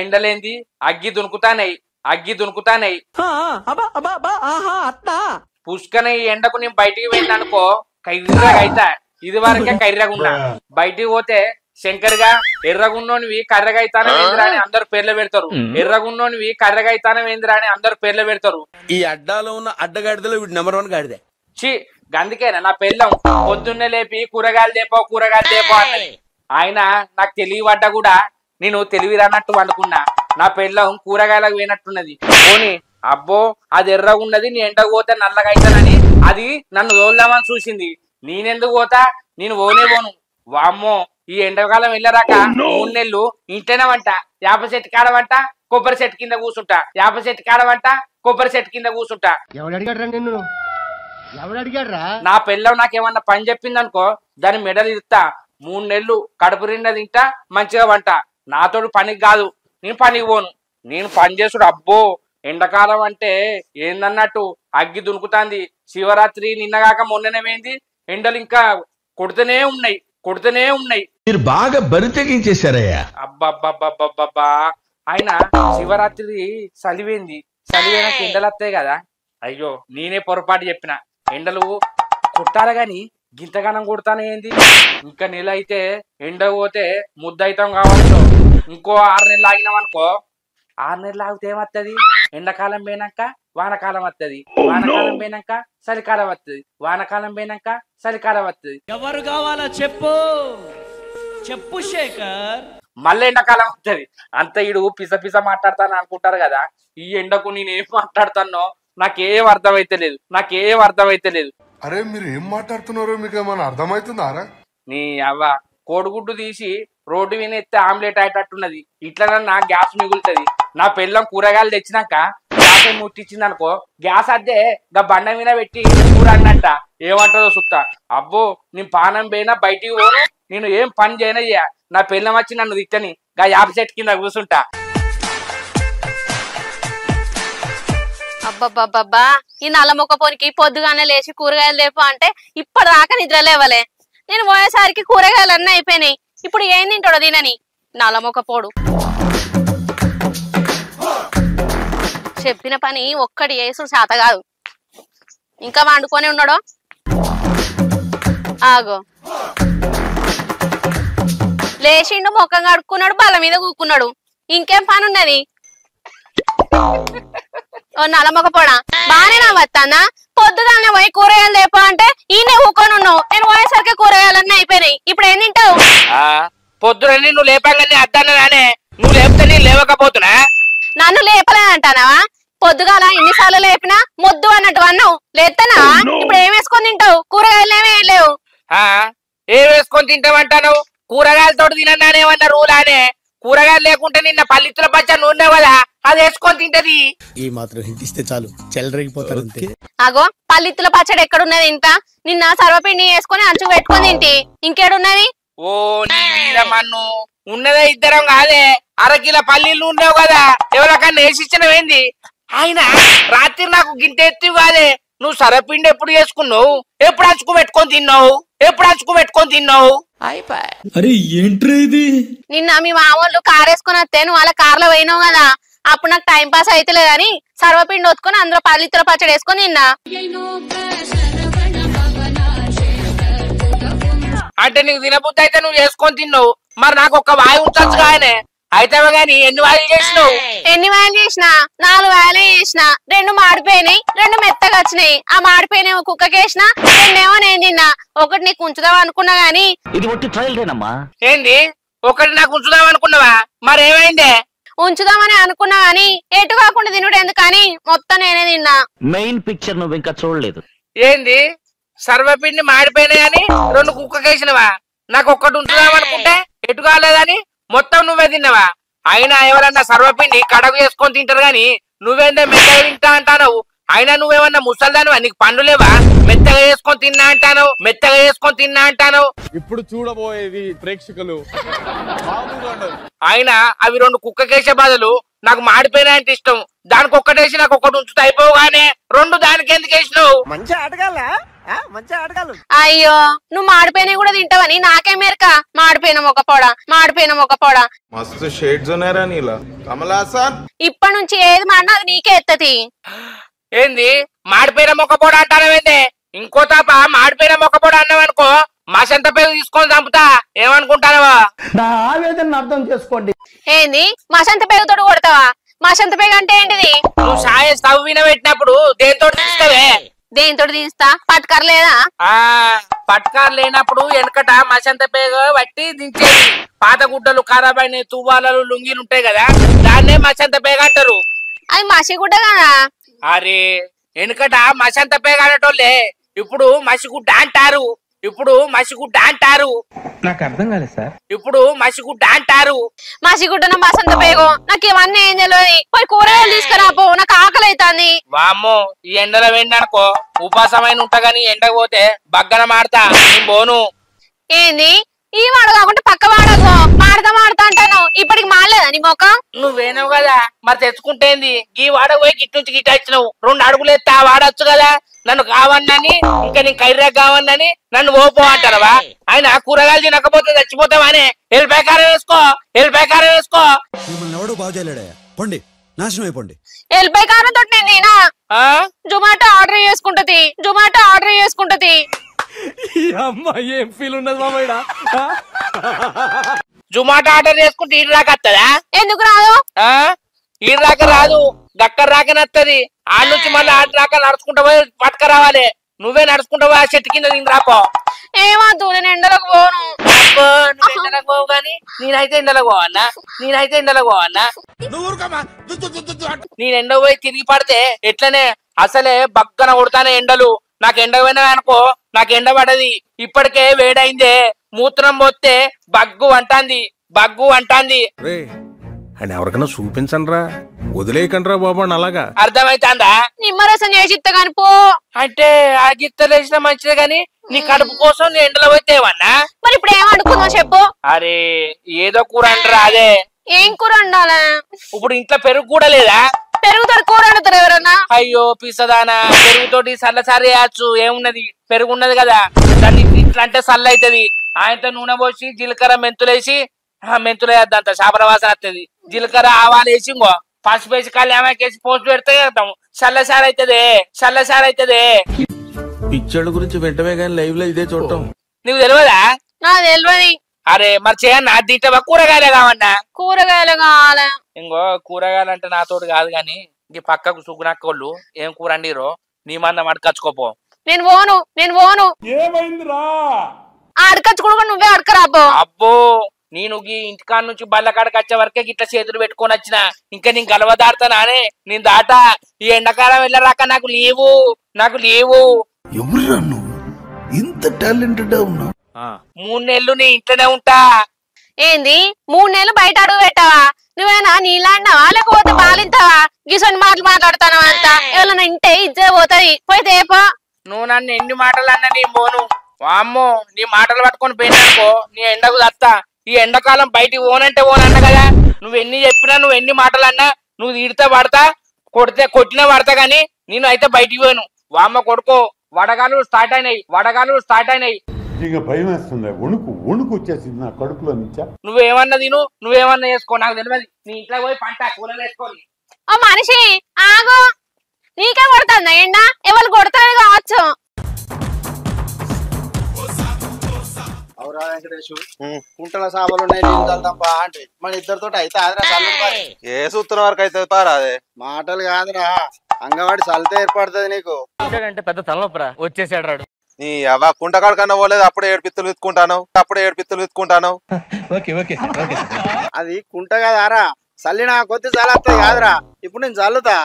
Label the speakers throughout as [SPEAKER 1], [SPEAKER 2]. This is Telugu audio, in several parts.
[SPEAKER 1] ఎండలేంది అగ్గి దునుకుతానై పుష్కన ఈ ఎండకు నేను బయటికి వెళ్ళానుకో కైర్రగా అయితా. ఇది వరకే కైర్రగున్నా. బయటికి పోతే శంకర్గా ఎర్రగున్నోనివి కర్రగా అయితానవేంద్రా అని అందరు పేర్లు పెడతారు. ఎర్రగున్నోనివి కర్రగా అయితానవేంద్రా అని అందరు పేర్లు పెడతారు.
[SPEAKER 2] ఈ అడ్డాలో ఉన్న అడ్డగాడిదలో వీడు నెంబర్ 1 గాడిదే.
[SPEAKER 1] అందుకేనా నా పెళ్ళం పొద్దున్నే లేపి కూరగాయలు తేపో అన్నది. ఆయన నాకు తెలియబడ్డా కూడా నేను తెలివి రానట్టు అనుకున్నా. నా పెళ్ళం కూరగాయలకు పోయినట్టున్నది. పోనీ అబ్బో అది ఎర్రగున్నది నీ ఎండకు పోతే నల్లగా అవుతానని అది నన్ను తోలుదామని చూసింది. నేనెందుకు పోతా? నేను పోను. వామ్మో ఈ ఎండాకాలం వెళ్ళరాక 3 నెలలు ఇంట్లోనే వంట. యాప చెట్టు కాడవంట కొబ్బరి చెట్టు కింద కూర్చుంటా. నా పిల్లలు నాకేమన్నా పని చెప్పింది అనుకో దాని మెడలు ఇస్తా. 3 నెలలు కడుపు నిండా తింటా మంచిగా వంట. నాతోడు పనికి కాదు, నేను పనికి పోను. నేను పని చేసుడు అబ్బో ఎండాకాలం అంటే ఏందన్నట్టు అగ్గి దునుకుతాంది. శివరాత్రి నిన్నగాక మొన్ననేమైంది. ఎండలు ఇంకా కొడుతూనే ఉన్నాయి.
[SPEAKER 3] మీరు బాగా బరితెగించేశారయ్యా.
[SPEAKER 1] అబ్బబ్బబ్బబ్బబ్బా ఆయన శివరాత్రి చలివేనాక ఎండలు వస్తాయి కదా. అయ్యో నేనే పొరపాటు చెప్పిన. ఎండలు కొట్టాలి గాని గింతగానం కొడతానే ఏంది. ఇంకా నెల అయితే ఎండ పోతే ముద్ద అవుతాం కావచ్చు. ఇంకో 6 నెలలు ఆగినాం అనుకో. 6 నెలలు ఆగితే ఏమత్తది? ఎండాకాలం పోయినాక వానకాలం వస్తుంది. వానకాలం పోయినాక చలికాలం వస్తుంది. వానకాలం పోయినాక చలికాలం వస్తుంది.
[SPEAKER 4] ఎవరు కావాలా చెప్పు శేఖర్.
[SPEAKER 1] మళ్ళీ ఎండాకాలం వస్తుంది. అంత ఇడు పిస మాట్లాడతాను అనుకుంటారు కదా. ఈ ఎండకు నేనేం మాట్లాడతానో నాకేం అర్థమైతే లేదు.
[SPEAKER 5] అరే మీరు ఏం మాట్లాడుతున్నారో మీకు ఏమన్నా అర్థమవుతుందా?
[SPEAKER 1] నీ అవ్వ కోడిగుడ్డు తీసి రోడ్డు మీద ఎత్తే ఆమ్లెట్ అయ్యేటట్టున్నది. ఇట్లా నా గ్యాస్ మిగులుతుంది. నా పెళ్ళం కూరగాయలు తెచ్చినాక గ్యాస్ ముట్టించింది అనుకో గ్యాస్ అద్దే గా బండ మీద పెట్టి కూర అన్నట్ట ఏమంటుందో సుత్తా. అబ్బో నేను పానం పోయినా బయటికి పోను. నేను ఏం పని చేయనయ్యా. నా పెళ్ళం వచ్చి నన్ను తిట్టని గా యాప చెట్టు కింద కూర్చుంటా.
[SPEAKER 6] అబ్బబ్బబ్బబ్బా ఈ నల్లమొక్క పోనికి పొద్దుగానే లేచి కూరగాయలు లేపు అంటే ఇప్పటిదాకా నిద్ర లేవలే. నేను పోయేసరికి కూరగాయలు అన్నీ అయిపోయినాయి. ఇప్పుడు ఏం తింటాడో తినని నల్లమొక్క పోడు. చెప్పిన పని ఒక్కటి చేసుడు శాత కాదు. ఇంకా వండుకొని ఉన్నాడో ఆగో లేచిండు మొక్కం కడుక్కున్నాడు బల్ల మీద కూకున్నాడు. ఇంకేం పని ఉన్నది? ఓ నల్లమొక్క పోడా బానే నా వస్తానా? పొద్దుగానే పోయి కూరగాయలు లేపా అంటే ఈయనే ఊకొని ఉన్నావు. నేను పోయేసరికి కూరగాయలన్నీ అయిపోయినాయి. ఇప్పుడు ఏం తింటావు?
[SPEAKER 1] పొద్దునని నువ్వు లేపాలని అద్దానే నువ్వు లేపితే నేను లేవకపోతున్నా.
[SPEAKER 6] నన్ను లేపలేదంటానావా? పొద్దుగాల ఎన్నిసార్లు లేపినా మొద్దు అన్నట్టు అన్నావు. లేస్తానా? ఇప్పుడు ఏం వేసుకొని తింటావు? కూరగాయలు ఏమీ లేవు.
[SPEAKER 1] ఏం వేసుకొని తింటావంటావు? కూరగాయలతో తినన్నానేమన్నా రూలానే. కూరగాయలు లేకుంటే నిన్న పల్లిత్తుల పచ్చ నూనె కదా అది వేసుకొని తింటది.
[SPEAKER 2] ఈ మాత్రం హింట్ ఇస్తే చాలు చెలరేగిపోతారు.
[SPEAKER 6] అగో పల్లిత్తుల పచ్చడి ఎక్కడున్నది? ఇంత నిన్న సర్వపిండి వేసుకొని అంచు పెట్టుకొని తింటి. ఇంకేడున్నది?
[SPEAKER 1] ఓ నీ మీద మన్ను ఉన్నదే ఇద్దరం కాదే. 1/2 కిలో పల్లీలు ఉండేవు కదా ఎవరికన్నా వేసిచ్చినవేంది? ఆయన రాత్రి నాకు గింత ఎత్తి కాదే. నువ్వు సరపిండి ఎప్పుడు చేసుకున్నావు? ఎప్పుడు అంచుకు పెట్టుకొని తిన్నావు?
[SPEAKER 4] అరే ఏంట్రా ఇది?
[SPEAKER 6] నిన్న మీ మామూలు కార్ వేసుకుని వస్తే నువ్వు అలా కార్లో పోయినావు కదా. అప్పుడు నాకు టైం పాస్ అయితలేదని సర్వపిండి వత్తుకొని అందులో పల్లిత్తుల పచ్చడి వేసుకొని తిన్నా.
[SPEAKER 1] అంటే నీకు తినబుద్ధి అయితే నువ్వు చేసుకొని తిన్నావు. మరి నాకు ఒక్క వాయి ఉంచచ్చు కానీ అయితే గాని ఎన్ని వాయిలు చేసినావు?
[SPEAKER 6] ఎన్ని వాయిలు చేసినా? 4 వాయిలే చేసిన. 2 మాడిపోయినాయి, 2 మెత్తగా వచ్చినాయి. ఆ మాడిపోయిన కుక్కకేసిన, 2 నేను తిన్నా. ఒకటి నీకు ఉంచుదాం అనుకున్నా గానీ
[SPEAKER 7] ఇది ఒట్టి ట్రయల్దేనమ్మా.
[SPEAKER 1] ఏంది? ఒకటి నాకు ఉంచుదాం అనుకున్నావా? మరి ఏమైందే?
[SPEAKER 6] ఉంచుదామని అనుకున్నా గానీ ఎటు కాకుండా తినుడు ఎందుకని మొత్తం నేనే తిన్నా.
[SPEAKER 7] మెయిన్ పిక్చర్ నువ్వు ఇంకా చూడలేదు.
[SPEAKER 1] ఏంది? సర్వపిండి మాడిపోయినాయని 2 కుక్కకేసినవా? నాకు ఒక్కటి ఉంచుదాం అనుకుంటే ఎటు కాలేదని మొత్తం నువ్వే తిన్నావా? అయినా ఎవరన్నా సర్వపిండి కడకు చేసుకొని తింటారు గాని నువ్వేందే మెత్తగా తింటా అంటావు? అయినా నువ్వేమన్నా ముసల్దానివా? నీకు పండు లేవా? మెత్తగా చేసుకొని తిన్నా అంటాను.
[SPEAKER 2] ఇప్పుడు చూడబోయేది ప్రేక్షకులు
[SPEAKER 1] అయినా అవి 2 కుక్కకేసే బదులు నాకు మాడిపోయినాయంటే ఇష్టం. దానికి ఒక్కటేసి నాకు ఒక్కటి ఉంచుతా అయిపోగానే 2 దానికి ఎందుకు వేసినావు?
[SPEAKER 2] మంచి ఆటగాళ్ళ
[SPEAKER 6] అయ్యో నువ్వు మాడిపోయినవి కూడా తింటావని నాకే మేరక. మాడిపోయిన మొక్క పొడ
[SPEAKER 8] మస్తు షేడ్స్ ఉన్నారా నీలా కమలాసన్.
[SPEAKER 6] ఇప్పటి నుంచి ఏది మాడినా అది నీకే ఎత్తది.
[SPEAKER 1] ఏంది మాడిపోయిన మొక్కపోడ అంటానవేంది? ఇంకో తాప మాడిపోయిన మొక్కపోడ అన్నావనుకో మసంత పేరు తీసుకొని చంపుతా. ఏమనుకుంటానవా?
[SPEAKER 4] నా ఆవేదన అర్థం చేసుకోండి.
[SPEAKER 6] ఏంది మసంత పేగుతోటి కొడతావా? మసంత పేగ అంటే ఏంటిది?
[SPEAKER 1] నువ్వు సాయ స్టవ్ విన పెట్టినప్పుడు దేంతో తీస్తావే?
[SPEAKER 6] దేనితో తీస్తా? పట్కర్ లేదా?
[SPEAKER 1] పట్కారు లేనప్పుడు వెనకట మసంత పేగ పట్టి దించేది. పాత గుడ్డలు ఖరాబ్ అయిన తువ్వాలలు లుంగీలు ఉంటాయి కదా, దాన్నే మసంత పేగ అంటారు.
[SPEAKER 6] అది మసిగుడ్డ కదా.
[SPEAKER 1] అరే వెనకట మసంత పేగ అనేటోళ్ళే ఇప్పుడు మసిగుడ్డ అంటారు.
[SPEAKER 2] నాకు అర్థం కాలేదు సార్.
[SPEAKER 1] ఇప్పుడు మసిగుడ్డ అంటారు.
[SPEAKER 6] మసిగుడ్డన మసంత పేగో నాకు ఇవన్నీ ఏం తెలియదు. పోయి కూరగాయలు తీసుకురాపో, నాకు ఆకలి అవుతుంది.
[SPEAKER 1] వామ్మో ఈ ఎండలో వెండనుకో ఉపాసమైన ఉంటా గాని ఎండకు పోతే బగ్గన మాడతా. నేను పోను.
[SPEAKER 6] ఏంది ఈ వాడు కాకుండా పక్క వాడకు మాడతా అంటాను. ఇప్పటికి మాడలేదా నీ మొఖం?
[SPEAKER 1] నువ్వేనావు కదా మరి తెచ్చుకుంటేంది? ఈ వాడకు పోయి గిట్ నుంచి గిట్ వచ్చినావు. 2 అడుగులు ఎత్తా వాడచ్చు కదా. నన్ను కావన్నని ఇంకా నీ కైరా కావన్నని నన్ను ఓపో అంటారవా? ఆయన కూరగాయలు తినకపోతే చచ్చిపోతావానే. ఎల్లిపాయ కారం వేసుకో.
[SPEAKER 9] మిమ్మల్ని ఎవడో బాగు చేయలేడయ్యా. పొండి, నాశనం అయిపోండి.
[SPEAKER 6] ఎల్లిపాయ కారం తోటి నేను తినా. జొమాటో ఆర్డర్ చేసుకుంటది.
[SPEAKER 4] అమ్మాయి ఏం ఫీల్ ఉన్నది మామయ్య?
[SPEAKER 1] జొమాటో ఆర్డర్ చేసుకుంటే ఈడు రాక వస్తుందా?
[SPEAKER 6] ఎందుకు రాదు?
[SPEAKER 1] ఈడు రాక రాదు, గక్కర రాకనత్తది. ఆడ నుంచి మళ్ళీ ఆడ రాక నడుచుకుంటా పోయి పట్టుక రావాలి. నువ్వే నడుచుకుంటా పోయి ఆ చెట్టు కింద నేను రాపో.
[SPEAKER 6] ఏమద్దు, నేను ఎండలకు పోను.
[SPEAKER 1] నువ్వు ఎండలకు పోవు గాని నేనైతే ఎండలకు పోవన్నా. నేను ఎండ పోయి తిరిగి పడితే ఎట్లనే అసలే బగ్గన కొడతానే ఎండలు. నాకు ఎండ పోయినా అనుకో నాకు ఎండ పడది. ఇప్పటికే వేడైందే, మూత్రం పోతే బగ్గు అంటాంది.
[SPEAKER 2] అని ఎవరికైనా చూపించండి రా, వదిలేయకండి రా బాబు అని. అలాగా
[SPEAKER 1] అర్థమైతాందా?
[SPEAKER 6] నిమ్మరసం చేసి ఇస్తా గాని పో.
[SPEAKER 1] అంటే ఆ గిత్తలు వేసినా మంచిదే గాని నీ కడుపు కోసం నీ ఎండలో పోతే ఏమన్నా?
[SPEAKER 6] మరి ఇప్పుడు ఏం వండుకుందాం చెప్పు.
[SPEAKER 1] అరే ఏదో కూర అంటారా? అదే
[SPEAKER 6] ఏం కూర వండాలా?
[SPEAKER 1] ఇప్పుడు ఇంట్లో పెరుగు కూడా లేదా?
[SPEAKER 6] పెరుగుతోటి కూర వండుతారు ఎవరన్నా?
[SPEAKER 1] అయ్యో పిసదానా, పెరుగుతోటి సల్లసారి వేయచ్చు. ఏమున్నది, పెరుగు ఉన్నది కదా, దాన్ని ఇట్లా అంటే సల్ల అవుతుంది. ఆయనతో నూనె పోసి జీలకర్ర మెంతులేసి, మెంతులు వేద్దాంత చేపల వాసన వస్తుంది. జీలకర్ర ఆవాలు వేసి ఇంకో పసుపు వేసి కళ్యాణకేసి పోస్ట్ పెడితే చల్లసారి అవుతుంది.
[SPEAKER 2] పిచ్చోళ్ళ గురించి వెంటనే కానీ లైవ్ లో ఇదే చూడటం
[SPEAKER 1] నీకు తెలియదా?
[SPEAKER 6] నాకు తెలియదు.
[SPEAKER 1] అరే మరి చేయన్నా దీంట్లో కూరగాయలే కావన్నా?
[SPEAKER 6] కూరగాయలు కావాలా?
[SPEAKER 1] ఇంకో కూరగాయలు అంటే నాతోటి కాదు గాని ఇంక పక్కకు సుగ్గునక్కోళ్ళు ఏం కూర అండిరో నీ మందం అడకచ్చుకోపో.
[SPEAKER 6] నేను పోను.
[SPEAKER 4] ఏమైందిరా?
[SPEAKER 6] అడకచ్చుకోకుండా నువ్వే అడకరాపో.
[SPEAKER 1] అబ్బో నేను ఈ ఇంటికాడ నుంచి బల్లకాడకి వచ్చే వరకే గిట్ల చేతులు పెట్టుకొని వచ్చిన. ఇంకా నేను గలవదాడతానే, నేను దాట. ఈ ఎండాకాలం వెళ్ళరాక నాకు లేవు.
[SPEAKER 3] ఎవరురా నువ్వు ఇంత టాలెంటెడ్ ఉన్నావు?
[SPEAKER 1] 3 నెలలు నీ ఇంట్లోనే ఉంటా.
[SPEAKER 6] ఏంది 3 నెలలు బయట అడుగు పెట్టావా? నువ్వేనా నీలాడినావా లేకపోతే బాలింతావా? గిసొని మాటలు మాట్లాడతానవా? అంత ఎవరైనా ఇంటే ఇజ్జే పోతుంది. పోయితే
[SPEAKER 1] నువ్వు నన్ను ఎన్ని మాటలు అన్నా నీ పోను. వామ్మో నీ మాటలు పట్టుకొని పోయినానుకో నీ ఎండకు దత్తా. ఈ ఎండాకాలం బయటికి ఓనంటే ఓనన్నా కదా. నువ్వు ఎన్ని చెప్పినా, నువ్వు ఎన్ని మాటలు అన్నా, నువ్వు తీడితే పడతా, కొట్టినా పడతా గాని నేను అయితే బయటికి పోయాను. వామ్మ కొడుకో వడగాలు స్టార్ట్ అయినాయి.
[SPEAKER 10] ఇక భయం వేస్తుంది. వణుకు వచ్చేసింది నా కడుపులో నుంచా.
[SPEAKER 1] నువ్వేమన్నా తిను, నువ్వేమన్నా వేసుకో, నాకు తెలియదు. నీ ఇంట్లో పోయి పంట కూరలు వేసుకోవాలి.
[SPEAKER 6] ఓ మనిషి ఆగు, నీకే కొడుతుందా ఎండ? ఎవరు కొడతారు కావచ్చు.
[SPEAKER 11] అవురా వెంకటేశు, కుంటల సాబలు అంటే మన ఇద్దరితో అయితే ఏ సూత్రం వరకు అయితే పారా? అదే మాటలు కాదురా, అంగవాడి సలితే ఏర్పడుతుంది నీకు.
[SPEAKER 4] అంటే పెద్ద తలనొప్పరా వచ్చేసాడు రాడు.
[SPEAKER 11] నీ అవ్వ కుంటకాడు కన్నా పోలేదు, అప్పుడే 7 పిత్తులు విత్తుకుంటాను. అది కుంట కాదారా, చల్లినా కొద్ది జలాపుతాయి కాదురా. ఇప్పుడు నేను చల్లుతా,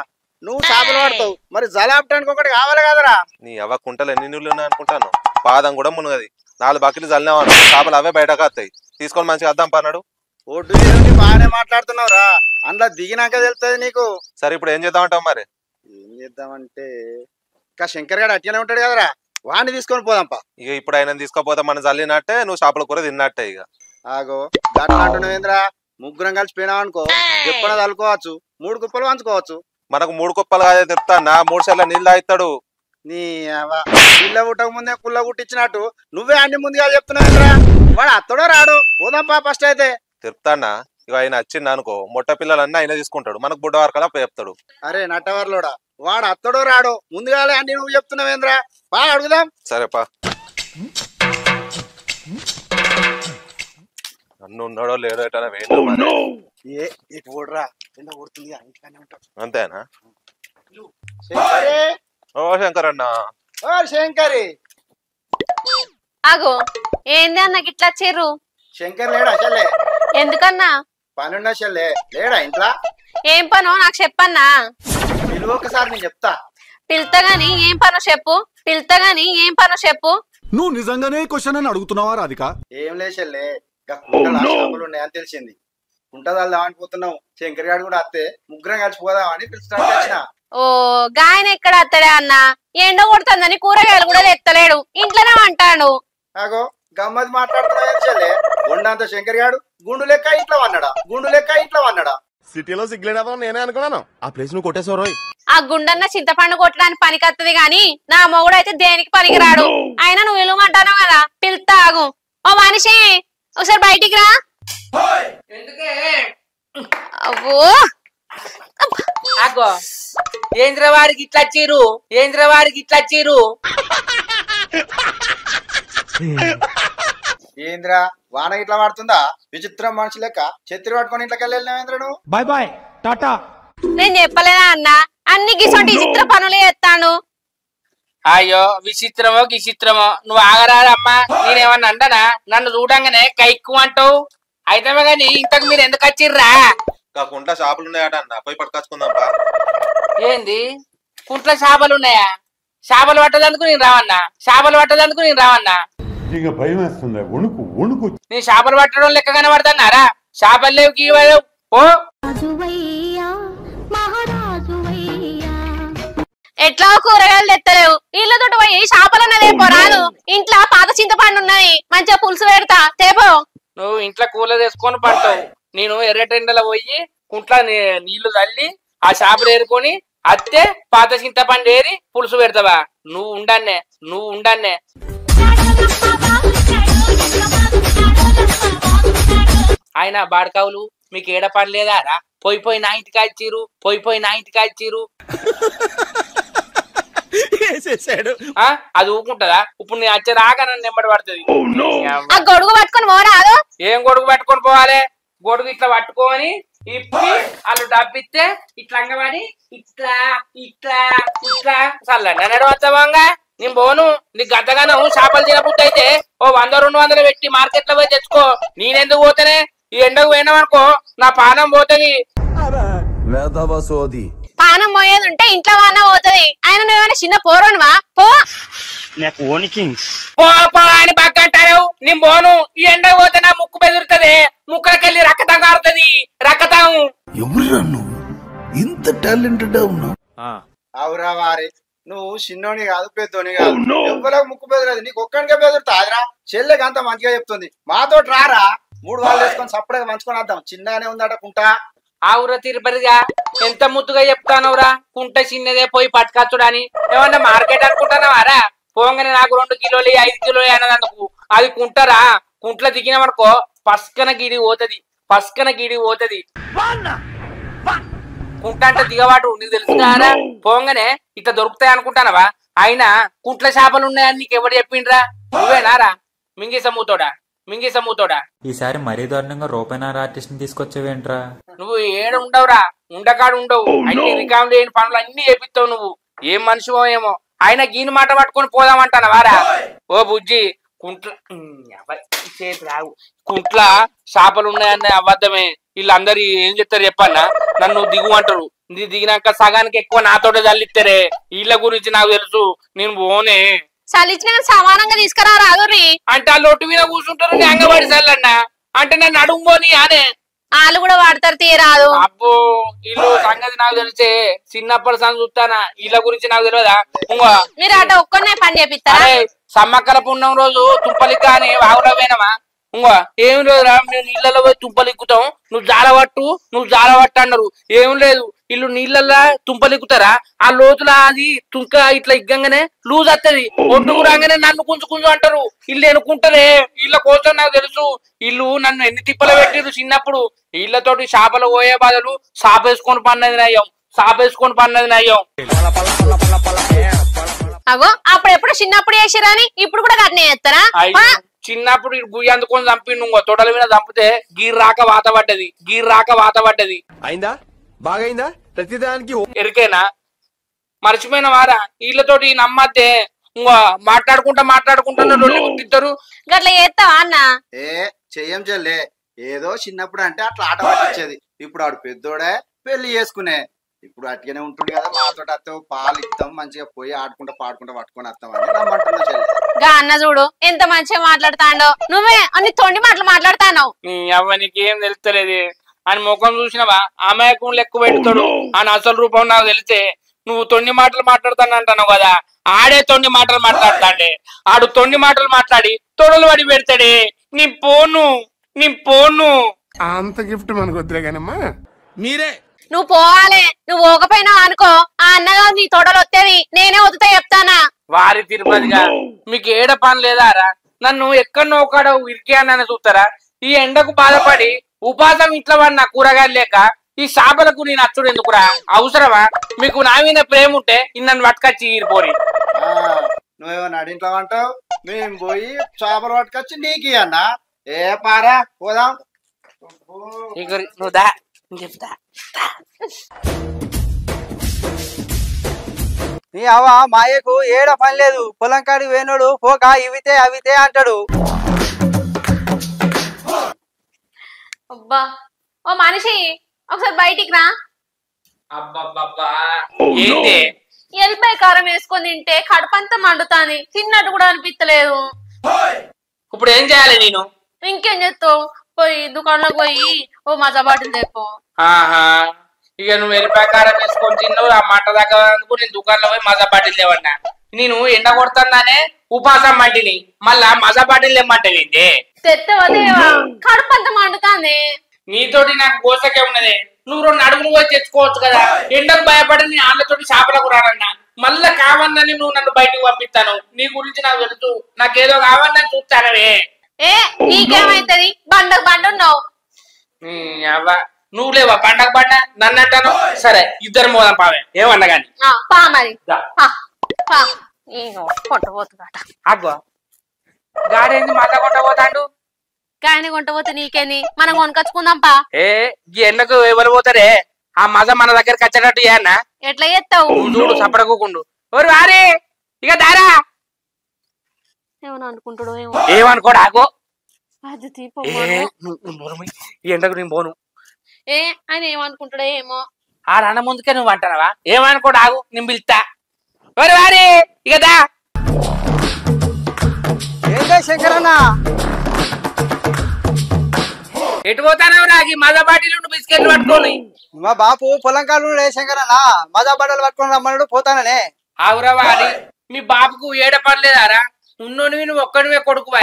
[SPEAKER 11] నువ్వు చేపలు పడతావు, మరి జలాపటానికి ఒకటి కావాలి కదరా. నీ అవ్వ కుంటలు ఎన్ని నీళ్ళు ఉన్నాయి అనుకుంటాను. పాదం కూడా మునుగది. 4 బకెట్లు చల్లినావు, చేపలు అవే బయటకు వస్తాయి. తీసుకొని మంచిగా అద్దాం పన్నాడు. ఒడ్డు బాగానే మాట్లాడుతున్నావురా, అందులో దిగినాక తెలుస్తుంది నీకు. సరే ఇప్పుడు ఏం చేద్దామంటావు? మరి ఏం చేద్దామంటే ఇంకా శంకర్ గారు అట్లనే ఉంటాడు కదరా, వాడిని తీసుకొని పోదాంపా. ఇక ఇప్పుడు ఆయన తీసుకోపోతే మనం చల్లినట్టే, నువ్వు చేపల కూర తిన్నట్టే. ఇక ఆగో గట్లా అంటున్నావేంద్రా, ముగ్గురం కలిసి పోయినావు అనుకో ఎప్పుడో చల్లుకోవచ్చు, 3 కుప్పలు వంచుకోవచ్చు. మనకు 3 కుప్పలు కాదే తిప్పుతానా, 3 సార్లు నీళ్ళు తాగుతాడు. నీ పిల్ల పుట్టక ముందే కుల్ల కుట్టించినట్టు నువ్వే అన్ని ముందుగా చెప్తున్నావురా. వాడు అత్తడో రాడు పోదాంపా ఫస్ట్ అయితే.
[SPEAKER 8] చెప్తానా ఇక ఆయన వచ్చింది అనుకో మొట్ట పిల్లలన్నీ ఆయన తీసుకుంటాడు, మనకు బుడ్డ వరకలా చెప్తాడు.
[SPEAKER 11] అరే నట్టవర్లోడా వాడు అత్తడో రాడు ముందుగాలే అన్ని నువ్వు చెప్తున్నావేంద్రా. బా అడుగుదాం.
[SPEAKER 8] సరేపా నన్ను ఉన్నాడో లేడో ఎటైనా
[SPEAKER 11] ఇటు ఓడరా ఎండ కొడుతుంది ఇంటికానే ఉంటాం.
[SPEAKER 8] అంతేనా?
[SPEAKER 11] శంకరే
[SPEAKER 8] ఓ శంకర్ అన్న.
[SPEAKER 11] ఓ శంకరి
[SPEAKER 6] ఆగో ఏంది అన్న గిట్లా చెర్రు?
[SPEAKER 11] శంకర్ లేడా చెల్లె?
[SPEAKER 6] ఎందుకన్నా?
[SPEAKER 11] పనున్నా చెల్లె లేడా ఇంట్లో?
[SPEAKER 6] ఏం పనో నాకు చెప్పన్నా.
[SPEAKER 11] పిలువ ఒకసారి నేను చెప్తా.
[SPEAKER 6] పిలుతగాని ఏం పనో చెప్పు. పిలుతగాని ఏం పనో చెప్పు.
[SPEAKER 9] నువ్వు నిజంగానే క్వశ్చన్ అని అడుగుతున్నావా రాధిక?
[SPEAKER 11] ఏం లే చెల్లె కుంటలు షాపులు ఉన్నాయని తెలిసింది. కుంటదాల్దామని పోతున్నాం. శంకర్ గారు కూడా అత్తే ముగ్గురం కలిసి పోదామని పిలుస్తానికి వచ్చిన.
[SPEAKER 6] ఓ గాయన ఎక్కడ అత్తడే అన్న? ఎండ కొడుతుందని కూరగాయలు కూడా తెత్తలేడు, ఇంట్లోనే అంటాడు.
[SPEAKER 11] ఆగో గమ్మది మాట్లాడుతున్నావు చెల్లె. కొండంత శంకర్ గారు గుండు లెక్క ఇంట్లో అన్నాడా?
[SPEAKER 8] సిటీలో సిగ్గులేదా నేనే అనుకున్నాను. ఆ ప్లేస్ నువ్వు కొట్టేసావు రోయ్.
[SPEAKER 6] ఆ గుండన్న చింతపండు కొట్టడానికి పనికత్తది గాని నా మొగుడు అయితే దేనికి పనికిరాడు. అయినా నువ్వు విలువమంటాను కదా, పిలుతా ఆగు. ఓ మనిషి ఒకసారి బయటికి రా. అవ్వో
[SPEAKER 1] ఆగో ఏంద్రవారికి ఇట్లా చీరు
[SPEAKER 11] ఏంద్రా వాన ఇట్లా పడుతుందా? విచిత్రం మనిషి లెక్క చెత్తిరి పట్టుకొని ఇంట్లోకి వెళ్ళినావేంద్ర నువ్వు?
[SPEAKER 4] Bye bye tata.
[SPEAKER 6] నేను చెప్పలేదా అన్న? అన్ని గిసొంటి విచిత్ర పనులే చేస్తాను.
[SPEAKER 1] అయ్యో విచిత్రమో నువ్వు ఆగరాదమ్మా. నేనేమన్నా అంటానా? నన్ను చూడంగానే కైక్కు అంటావు. అయితే గాని ఇంతకు మీరు ఎందుకు వచ్చిర్రా?
[SPEAKER 8] కుంట షాపులు ఉన్నాయట అన్న, పోయి పట్టుకొచ్చుకుందాం.
[SPEAKER 1] ఏంది కుంట్ల చేపలు ఉన్నాయా? చేపలు పట్టదందుకు నేను రావన్నా.
[SPEAKER 10] ఇక భయం వేస్తుంది. వణుకు
[SPEAKER 1] నేను చేపలు పట్టడం లెక్క కనబడతానారా? చేపలు లేవు గీవలేవు. ఓ
[SPEAKER 6] ఎట్లా కూరగాయలు తెత్తలేవు, ఇళ్ళతో పోయి చేపలన్నదే పోరాదు. ఇంట్లో పాత చింతపండు ఉన్నది, మంచిగా పులుసు పెడతా తేపో.
[SPEAKER 1] నువ్వు ఇంట్లో కూల తీసుకొని పడతావు. నేను ఎర్రటెండలో పోయి కుంట్ల నీళ్లు చల్లి ఆ చేపలు ఏరుకొని అత్తే పాత చింతపండు ఏరి పులుసు పెడతావా? నువ్వు ఉండన్నే. ఆయన బాడకావులు మీకు ఏడ పని లేదా రా? పోయిపోయి నా ఇంటికి వచ్చిర్రు. అది ఊకుంటదా? ఇప్పుడు నేను వచ్చే రాగా నన్ను నెంబడి పడుతుంది.
[SPEAKER 6] ఆ గొడుగు పట్టుకొని పోరాదు.
[SPEAKER 1] ఏం గొడుగు పట్టుకొని పోవాలి? గొడుగు ఇట్లా పట్టుకొని ఇప్పి వాళ్ళు డబ్బిస్తే ఇట్లా అంగబడి ఇట్లా చల్లండి అన్నాడు. వచ్చావంగా నేను పోను. నీకు గంతగానం చేపలు తినబుద్ధి అయితే ఓ 100-200 పెట్టి మార్కెట్ లో పోయి తెచ్చుకో. నేనెందుకు పోతేనే? ఈ ఎండకు పోయినామనుకో నా పానం పోతుంది.
[SPEAKER 6] పానం పోయేది ఉంటే ఇంట్లో వాన పోతుంది. ఆయన నువ్వేమైనా చిన్న పోరోనువా? పో
[SPEAKER 1] అని బాగా అంటారు. నేను పోను. ఈ ఎండకు పోతే నా ముక్కు బెదురుతుంది. ముక్కలకెళ్ళి రక్తం కారుతుంది.
[SPEAKER 3] ఎవరురా నువ్వు? ఇంత టాలెంటెడ్ ఉన్నావు?
[SPEAKER 11] అవురా వారి నువ్వు చిన్నోని కాదు పెద్దోని కాదు. ఎవరికి ముక్కు బెదరదు, నీకు ఒక్కడికే బెదురుతాదిరా. చెల్లెకి అంత మంచిగా చెప్తుంది. మాతో రారా 3 వాళ్ళు వేసుకొని సపరేట్గా మంచుకొని వద్దాం. చిన్నగానే ఉందట కుంట.
[SPEAKER 1] ఆవురా తిరుపతిగా ఎంత ముద్దుగా చెప్తానవురా. కుంట చిన్నదే పోయి పట్టుకొచ్చుడని ఏమన్నా మార్కెట్ అనుకుంటున్నావారా? పోగానే నాకు 2 కిలోలు 5 కిలోలు అన్నదందుకు అది కుంటరా? కుంట్ల దిగినామనుకో పస్కన గిడి పోతుంది. కుంట అంటే దిగవాటు నీకు తెలుసు కదా. పోగానే ఇట్లా దొరుకుతాయి అనుకుంటానవా? అయినా కుంట్ల చేపలు ఉన్నాయని నీకు ఎవరు చెప్పిండ్రా? నువ్వేనారా? మింగిసమ్ముతోడా
[SPEAKER 12] ఈసారి మరీ దారుణంగా రూపాయన్నర ఆర్టిస్ట్ ని తీసుకొచ్చావేంట్రా?
[SPEAKER 1] నువ్వు ఏడ ఉండవురా, ఉండకాడు ఉండవు. అన్ని రికార్డు లేని పనులు అన్ని చేపిస్తావు నువ్వు. ఏం మనిషివో ఏమో. ఆయన గీని మాట పట్టుకొని పోదామంటాను వారా? ఓ బుజ్జి కుంట్ల చేపలు ఉన్నాయన్న అబద్ధమే. వీళ్ళందరూ ఏం చెప్తారు చెప్పన్నా? నన్ను దిగు అంటారు. దిగినాక సగానికి ఎక్కువ నాతోటే చల్లిస్తారే. వీళ్ళ గురించి నాకు తెలుసు. నేను పోనే
[SPEAKER 6] చల్లించిన సమానంగా తీసుకురా రాదు.
[SPEAKER 1] అంటే ఆ లొట్టు మీద కూర్చుంటారు. అంగవాడి చల్లన్నా అంటే నన్ను అడుగు పోని అనే
[SPEAKER 6] వాళ్ళు కూడా వాడతారు తీరాదు.
[SPEAKER 1] అబ్బో వీళ్ళు సంగతి నాకు తెలిసే. చిన్నప్పటి సంగతి చూస్తానా. వీళ్ళ గురించి నాకు తెలియదా?
[SPEAKER 6] మీరు అట ఒక్కనే పని చేపిస్తారా?
[SPEAKER 1] సమ్మక్కల పుణ్యం రోజు తుంపలిక్క అని వాగులో పోయినామా? ఏం లేదురా, మేము నీళ్ళలో పోయి తుంపలిక్కుతాం. నువ్వు జాలవట్టు అన్నారు. ఏం లేదు, ఇల్లు నీళ్ళల్లా తుంపలిక్కుతారా ఆ లోతుల అది తుంక ఇట్లా ఇగ్గంగానే లూజ్ వస్తుంది ఒడ్డుకు రాగానే నన్ను కుంచు అంటారు ఇల్లు ఎనుకుంటారే ఇళ్ళ కోసం నాకు తెలుసు ఇల్లు నన్ను ఎన్ని తిప్పలు పెట్టిరు చిన్నప్పుడు ఇళ్ళతోటి చేపలు పోయే బదులు సాపేసుకొని పన్నది నయ్యం
[SPEAKER 6] అగో అప్పుడు ఎప్పుడు చిన్నప్పుడు చేసిరాని ఇప్పుడు కూడా అట్నే చేస్తారా
[SPEAKER 1] చిన్నప్పుడు గుయ్యి అందుకొని చంపిండు ఇంకో తొడల మీద చంపితే గీర్ రాక వాత పడ్డది
[SPEAKER 13] అయిందా బాగైందా ప్రతిదానికి
[SPEAKER 1] ఎరికేనా మర్చిపోయిన వారా వీళ్ళతోటి నమ్మద్దే ఇంకో మాట్లాడుకుంటా రొల్లి గుర్తిస్తారు
[SPEAKER 6] గట్లా చేస్తావా అన్న
[SPEAKER 11] చెయ్యం చెల్లే ఏదో చిన్నప్పుడు అంటే అట్లా ఆట పట్టించేది ఇప్పుడు ఆడు పెద్దోడే పెళ్లి చేసుకునే ఇప్పుడు అట్గానే ఉంటుంది కదా మాతో అత్తావు పాలు ఇస్తాం మంచిగా పోయి ఆడుకుంటా పాడుకుంటా పట్టుకొని వస్తాం అని రమ్మంటున్నా చెల్లి
[SPEAKER 6] అన్న చూడు ఎంత మంచిగా మాట్లాడుతాండో నువ్వే అన్ని తొండి మాట్లాడుతాను
[SPEAKER 1] అవ్వనికి ఏం తెలుస్తలేదు అని ముఖం చూసినవా అమాయకం లెక్క పెడతాడు అని అసలు రూపం నాకు తెలిస్తే నువ్వు తొండి మాటలు మాట్లాడతానంటావు కదా ఆడే తొండి మాటలు మాట్లాడతాడే ఆడు తొండి మాటలు మాట్లాడి తొడలు పడి పెడతాడే నీ పోను
[SPEAKER 5] అంత గిఫ్ట్ మనకు వద్దులే కానమ్మా
[SPEAKER 13] మీరే
[SPEAKER 6] నువ్వు పోవాలే నువ్వు పోకపోయినావు అనుకో ఆ అన్నగా నీ తొడలు వస్తేవి నేనే వదుతా చెప్తానా
[SPEAKER 1] వారి తిరుపతిగా మీకు ఏడ పని లేదారా నన్ను ఎక్కడో ఒకడ ఇరికేయాలని చూస్తారా ఈ ఎండకు బాధపడి ఉపాసం ఇంట్లో పడిన కూరగాయలు లేక ఈ చేపలకు నేను అచ్చుడు ఎందుకురా అవసరమా మీకు నా మీద ప్రేమ ఉంటే నన్ను పట్టుకొచ్చి ఈరిపోరి
[SPEAKER 11] నువ్వేమన్నా అడింట్లో అంటావు మేము పోయి చేపలు పట్టుకొచ్చి నీకు అన్నా ఏ పారా పోదాం
[SPEAKER 1] నువ్వు దా చెప్తా
[SPEAKER 14] నీ అవ్వ మాయకు ఏడ పని లేదు పొలం కాడికి వేణుడు పోక ఇవితే అవితే అంటాడు
[SPEAKER 6] అబ్బా ఓ మనిషి ఒకసారి బయటికి రా ఎల్లిపాయ కారం వేసుకొని తింటే కడుపంతా మండుతాని తిన్నట్టు కూడా అనిపించలేదు
[SPEAKER 1] ఇప్పుడు ఏం చేయాలి నేను
[SPEAKER 6] ఇంకేం చేస్తావు పోయి దుకాణంలోకి పోయి ఓ మజా బాటిల్ తెపో
[SPEAKER 1] ఇక నువ్వు ఎల్లిపాయ కారం వేసుకొని తిన్నావు ఆ మంట దగ్గర నేను దుకాణంలో పోయి మజా బాటిల్ లేవన్నా నేను ఎండ కొడుతున్నానే ఉపాసం మంటిని మళ్ళా మజా బాటిల్ ఏమంటది
[SPEAKER 6] తెత్తవదేవా కడుపంతా మండుతాంది
[SPEAKER 1] నీతోటి నాకు గోసకే ఉన్నది నువ్వు 2 అడుగులు పోయి తెచ్చుకోవచ్చు కదా ఎండకు భయపడి నీ ఆళ్ళతోటి చేపలకు రానన్నా మళ్ళా కావన్నని నువ్వు నన్ను బయటకు పంపిస్తాను నీ గురించి నాకు తెలుసు నాకేదో కావన్నని చూస్తానవే
[SPEAKER 6] ఏ నీకేమైతుంది బండున్నావు
[SPEAKER 1] నువ్వు లేవా బండ నన్ను అంటాను సరే ఇద్దరు మోదాం పావే ఏమన్నా గాని
[SPEAKER 6] పా మరి కొట్టబోతున్నట
[SPEAKER 1] అగ్గో గాడేంది మళ్ళా కొట్టబోతాడు
[SPEAKER 6] గాయని కొంటపోతే నీకేని మనం కొనుకొచ్చుకుందాం పా
[SPEAKER 1] ఈ ఎండకు ఎవరు పోతారే ఆ మజ మన దగ్గరకు వచ్చేటట్టు ఏమన్నా
[SPEAKER 6] ఎట్లా చేస్తావు
[SPEAKER 1] చూడు సపడకుండు ఓరు వారే ఇక దారా
[SPEAKER 6] ఏమని అనుకుంటాడు
[SPEAKER 1] ఏమనుకోడు ఆగో
[SPEAKER 6] అది
[SPEAKER 1] ఈ ఎండకు నేను పోను
[SPEAKER 6] ఆయన ఏమనుకుంటాడో ఏమో
[SPEAKER 1] ఆ రన్న ముందుకే నువ్వు అంటానవా ఏమనుకోడు ఆగు నేను పిలుస్తా ఓరు వారే ఇక దా
[SPEAKER 14] ఏంటే శంకరన్న
[SPEAKER 1] ఎటు పోతానవు రాగి మజా బాటిల్ బిస్కెట్లు పట్టుకొని
[SPEAKER 14] మా బాపు పొలం కాలు శంకరన్న మజా బాటలు పట్టుకొని రమ్మన్నాడు పోతాననే
[SPEAKER 1] ఆవురా వాడి మీ బాబుకు ఏడ పడలేదారా ఉన్నోనివి నువ్వు ఒక్కడివే కొడుకువా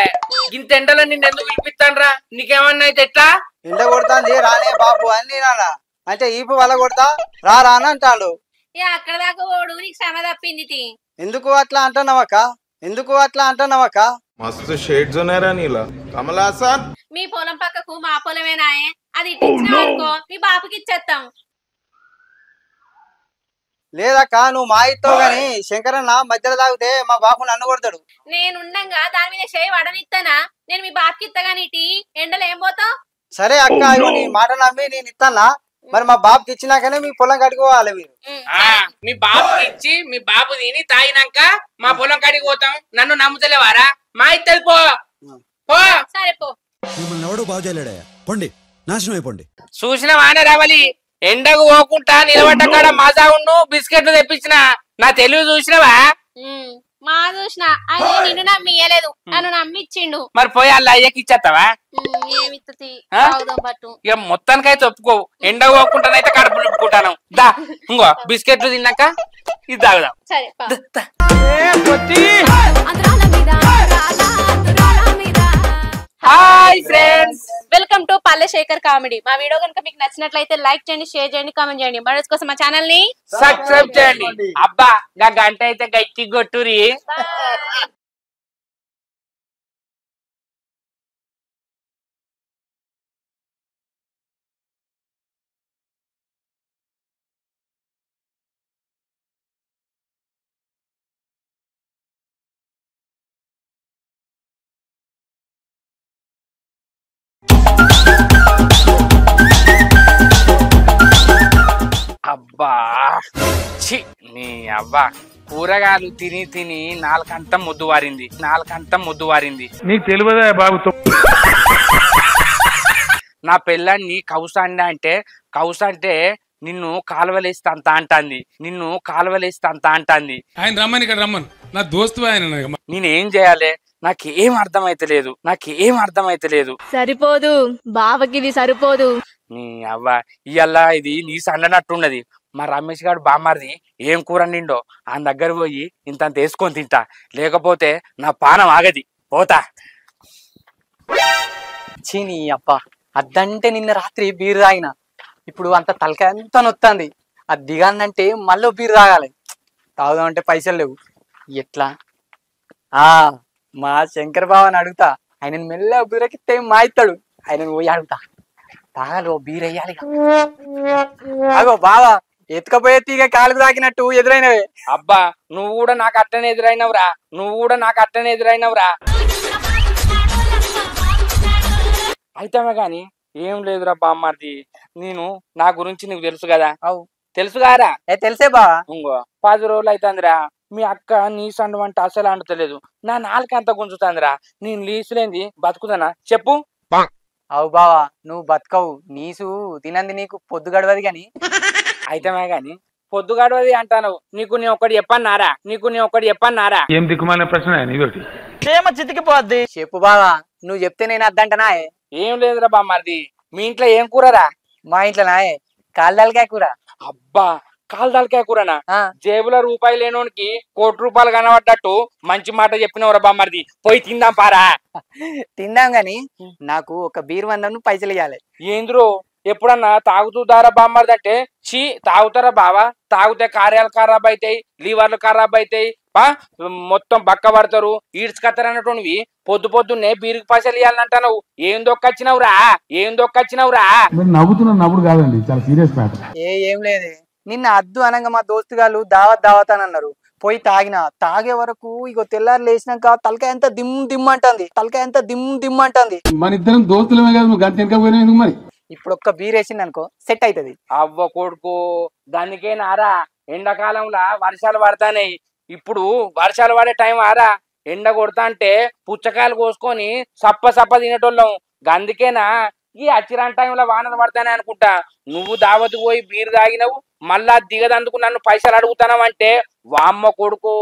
[SPEAKER 1] ఇంత ఎండలో నిన్ను ఎందుకు పిలిపిస్తానరా నీకేమన్నా అయితే ఎట్లా
[SPEAKER 14] ఎండ కొడుతుంది రానే బాపు అని నాన్న అంటే ఈపు వల్ల కొడతా రా అని అంటాడు
[SPEAKER 6] అక్కడ దాకా ఓడు నీకు శ్రమ తప్పింది
[SPEAKER 14] ఎందుకు అట్లా అంటున్నావక్క
[SPEAKER 15] మస్తు షేడ్స్ ఉన్నారా నీలా కమలాసన్
[SPEAKER 6] మీ పొలం పక్కకు మా పొలమేనాయే అది ఇచ్చినావనుకో మీ బాపుకి ఇచ్చేస్తాం
[SPEAKER 14] లేదక్క నువ్వు మా ఇస్తావు గాని శంకరన్న మధ్యలో తాగితే మా బాపు నన్ను కొడతాడు
[SPEAKER 6] నేనుండగా దాని మీద చేయి వడనిస్తానా నేను మీ బాపుకి ఇత్తగాని ఎండలు ఏం పోతావు
[SPEAKER 14] సరే అక్క ఇగో నీ మాట నమ్మి నేను ఇస్తానా మరి మా బాబుకి ఇచ్చినాకనే మీ పొలం కాడికి పోవాలి మీరు
[SPEAKER 1] మీ బాబుకి ఇచ్చి మీ బాబు తిని తాగినాక మా పొలం కాడికి పోతాం నన్ను నమ్ముతలేవారా మా ఇద్దరు పో
[SPEAKER 6] సరే పో
[SPEAKER 9] మిమ్మల్ని ఎవడో బాగు చేయలేడా పండి నాశనం అయిపోండి
[SPEAKER 1] చూసిన వాన రవలి ఎండకు పోకుండా నిలబడ్డ మజా ఉండు బిస్కెట్లు తెప్పించిన నా తెలివి చూసినవా
[SPEAKER 6] మా చూసిన ఆయన నిన్ను నమ్మియలేదు నన్ను నమ్మిచ్చిండు
[SPEAKER 1] మరి పోయి అలా అయ్యకి ఇచ్చేస్తావా ఇక మొత్తానికైతే ఒప్పుకోవు ఎండ పోకుండానైతే కడుపు నింపుకుంటాను దా ఇంకో బిస్కెట్లు తిన్నాక ఇది తాగుదాం హాయ్ ఫ్రెండ్స్
[SPEAKER 6] వెల్కమ్ టు పల్లె శేఖర్ కామెడీ. మా వీడియో కనుక మీకు నచ్చినట్లయితే లైక్ చేయండి, షేర్ చేయండి, కామెంట్ చేయండి. మరోజు కోసం మా ఛానల్ ని
[SPEAKER 1] సబ్స్క్రైబ్ చేయండి. అబ్బా గంట అయితే గట్టి కొట్టురి. అబ్బా చి నీ అవ్వ కూరగాయలు తిని తిని నాలుకంతా ముద్దు వారింది.
[SPEAKER 2] నీకు తెలియదా బాబు?
[SPEAKER 1] నా పెళ్ళాన్ని కౌస అంటే నిన్ను కాలువలేస్తా అంటాంది.
[SPEAKER 16] ఆయన రమ్మని ఇక్కడ రమ్మను, నా దోస్తు ఆయన.
[SPEAKER 1] నేనేం చేయాలి? నాకేం అర్థమైతలేదు.
[SPEAKER 6] సరిపోదు బావకి, ఇది సరిపోదు.
[SPEAKER 1] నీ అవ్వ ఇయ్యల్లా ఇది నీ సండనట్టున్నది. మా రమేష్ గారు బామ్మారిది ఏం కూర నిండో ఆ దగ్గర పోయి ఇంతంత వేసుకొని తింటా, లేకపోతే నా పానం ఆగది. పోతా.
[SPEAKER 14] చీని అప్ప అద్దంటే నిన్న రాత్రి బీరు తాగిన, ఇప్పుడు అంత తలకాయ అంతా నొత్తంది. అది దిగానంటే మళ్ళీ బీరు తాగాలి. తాగుదామంటే పైసలు లేవు. ఎట్లా? మా శంకర్ బావని అడుగుతా, ఆయన మెల్ల బీరకిస్తే మాయిస్తాడు. ఆయన పోయి అడుగుతా, తాగాలి ఓ బీర్ వేయాలి. అగో బావా ఎత్తుకపోయే తీగ కాలుకు తాకినట్టు ఎదురైనవే.
[SPEAKER 1] అబ్బా నువ్వు కూడా నాకు అట్టనే ఎదురైనవురా. అయితేమే గాని ఏం లేదురా బామ్మారిది, నేను నా గురించి నీకు తెలుసు కదా. తెలుసు కారా?
[SPEAKER 14] తెలుసే బావా.
[SPEAKER 1] ఇంకో 10 రోజులు అవుతుందిరా, మీ అక్క నీ సండు వంట అసలు అంటలేదు. నా నాలుకంతా గుంజుతాందిరా. నేను లీసులేంది బతుకుతానా చెప్పు?
[SPEAKER 14] అవు బావా నువ్వు బతకవు, నీసు తినంది నీకు పొద్దు గడవది గాని.
[SPEAKER 1] అయితేమే గాని పొద్దు గడవది అంటాను. నీకు నీ ఒక్కటి చెప్పన్నారా?
[SPEAKER 2] ఏం దిక్కుమాలిన ప్రశ్న ఇదొకటి.
[SPEAKER 14] క్షేమ చితికిపోద్ది. చెప్పు బావా, నువ్వు చెప్తే నేను అద్దంటనా?
[SPEAKER 1] ఏం లేదురా బామ్మారిది, మీ ఇంట్లో ఏం కూరరా?
[SPEAKER 14] మా ఇంట్లో నాయే కాళ్ళకాయ కూర.
[SPEAKER 1] అబ్బా కాళ్ళకాయ కూరనా? జేబులో రూపాయి లేనోనికి ₹1 కోటి కనబడ్డట్టు మంచి మాట చెప్పినవరా బామ్మారిది. పోయి తిందాం పారా.
[SPEAKER 14] తిందాం గాని నాకు ఒక బీర్ 100 పైసలు ఇవ్వాలి.
[SPEAKER 1] ఏంద్రో ఎప్పుడన్నా తాగుతుందారా బామ్మారిది అంటే? చీ తాగుతారా బావా? తాగితే కార్యాలు ఖరాబ్ అవుతాయి, లీవర్లు ఖరాబ్ అవుతాయి, మొత్తం బక్క పడతారు, ఈడ్చుకత్తారు అన్నటువంటివి పొద్దున్నే బీరుకు పైసలు ఇవ్వాలంటావు. ఏం దొక్కొచ్చినవురా?
[SPEAKER 10] నవ్వుతున్నప్పుడు కాదండి, చాలా సీరియస్ మ్యాటర్.
[SPEAKER 14] ఏం లేదే, నిన్న అద్దు అనగా మా దోస్తుగాళ్ళు దావత్ అని అన్నారు. పోయి తాగే వరకు ఇగో తెల్లారు లేచినాక తలకాయ ఎంత దిమ్ అంటుంది.
[SPEAKER 10] మన ఇద్దరం దోస్తులమే కాదు, నువ్వు గంట వెనక పోయినా ఎందుకు మరి?
[SPEAKER 14] ఇప్పుడు ఒక్క బీర్ వేసింది అనుకో సెట్ అవుతుంది.
[SPEAKER 1] అవ్వ కొడుకు దానికే నారా, ఎండాకాలంలో వర్షాలు పడతాయి. ఇప్పుడు వర్షాలు పడే టైం ఆరా, ఎండ కొడతా అంటే పుచ్చకాయలు కోసుకొని సప్ప తినేటోళ్ళం. గందుకేనా ఈ అచ్చిరాని టైంలో వానలు పడతానే అనుకుంటా. నువ్వు దావతు పోయి బీరు తాగినవు, మళ్ళా దిగదందుకు నన్ను పైసలు అడుగుతానవంటే వామ్మ కొడుకు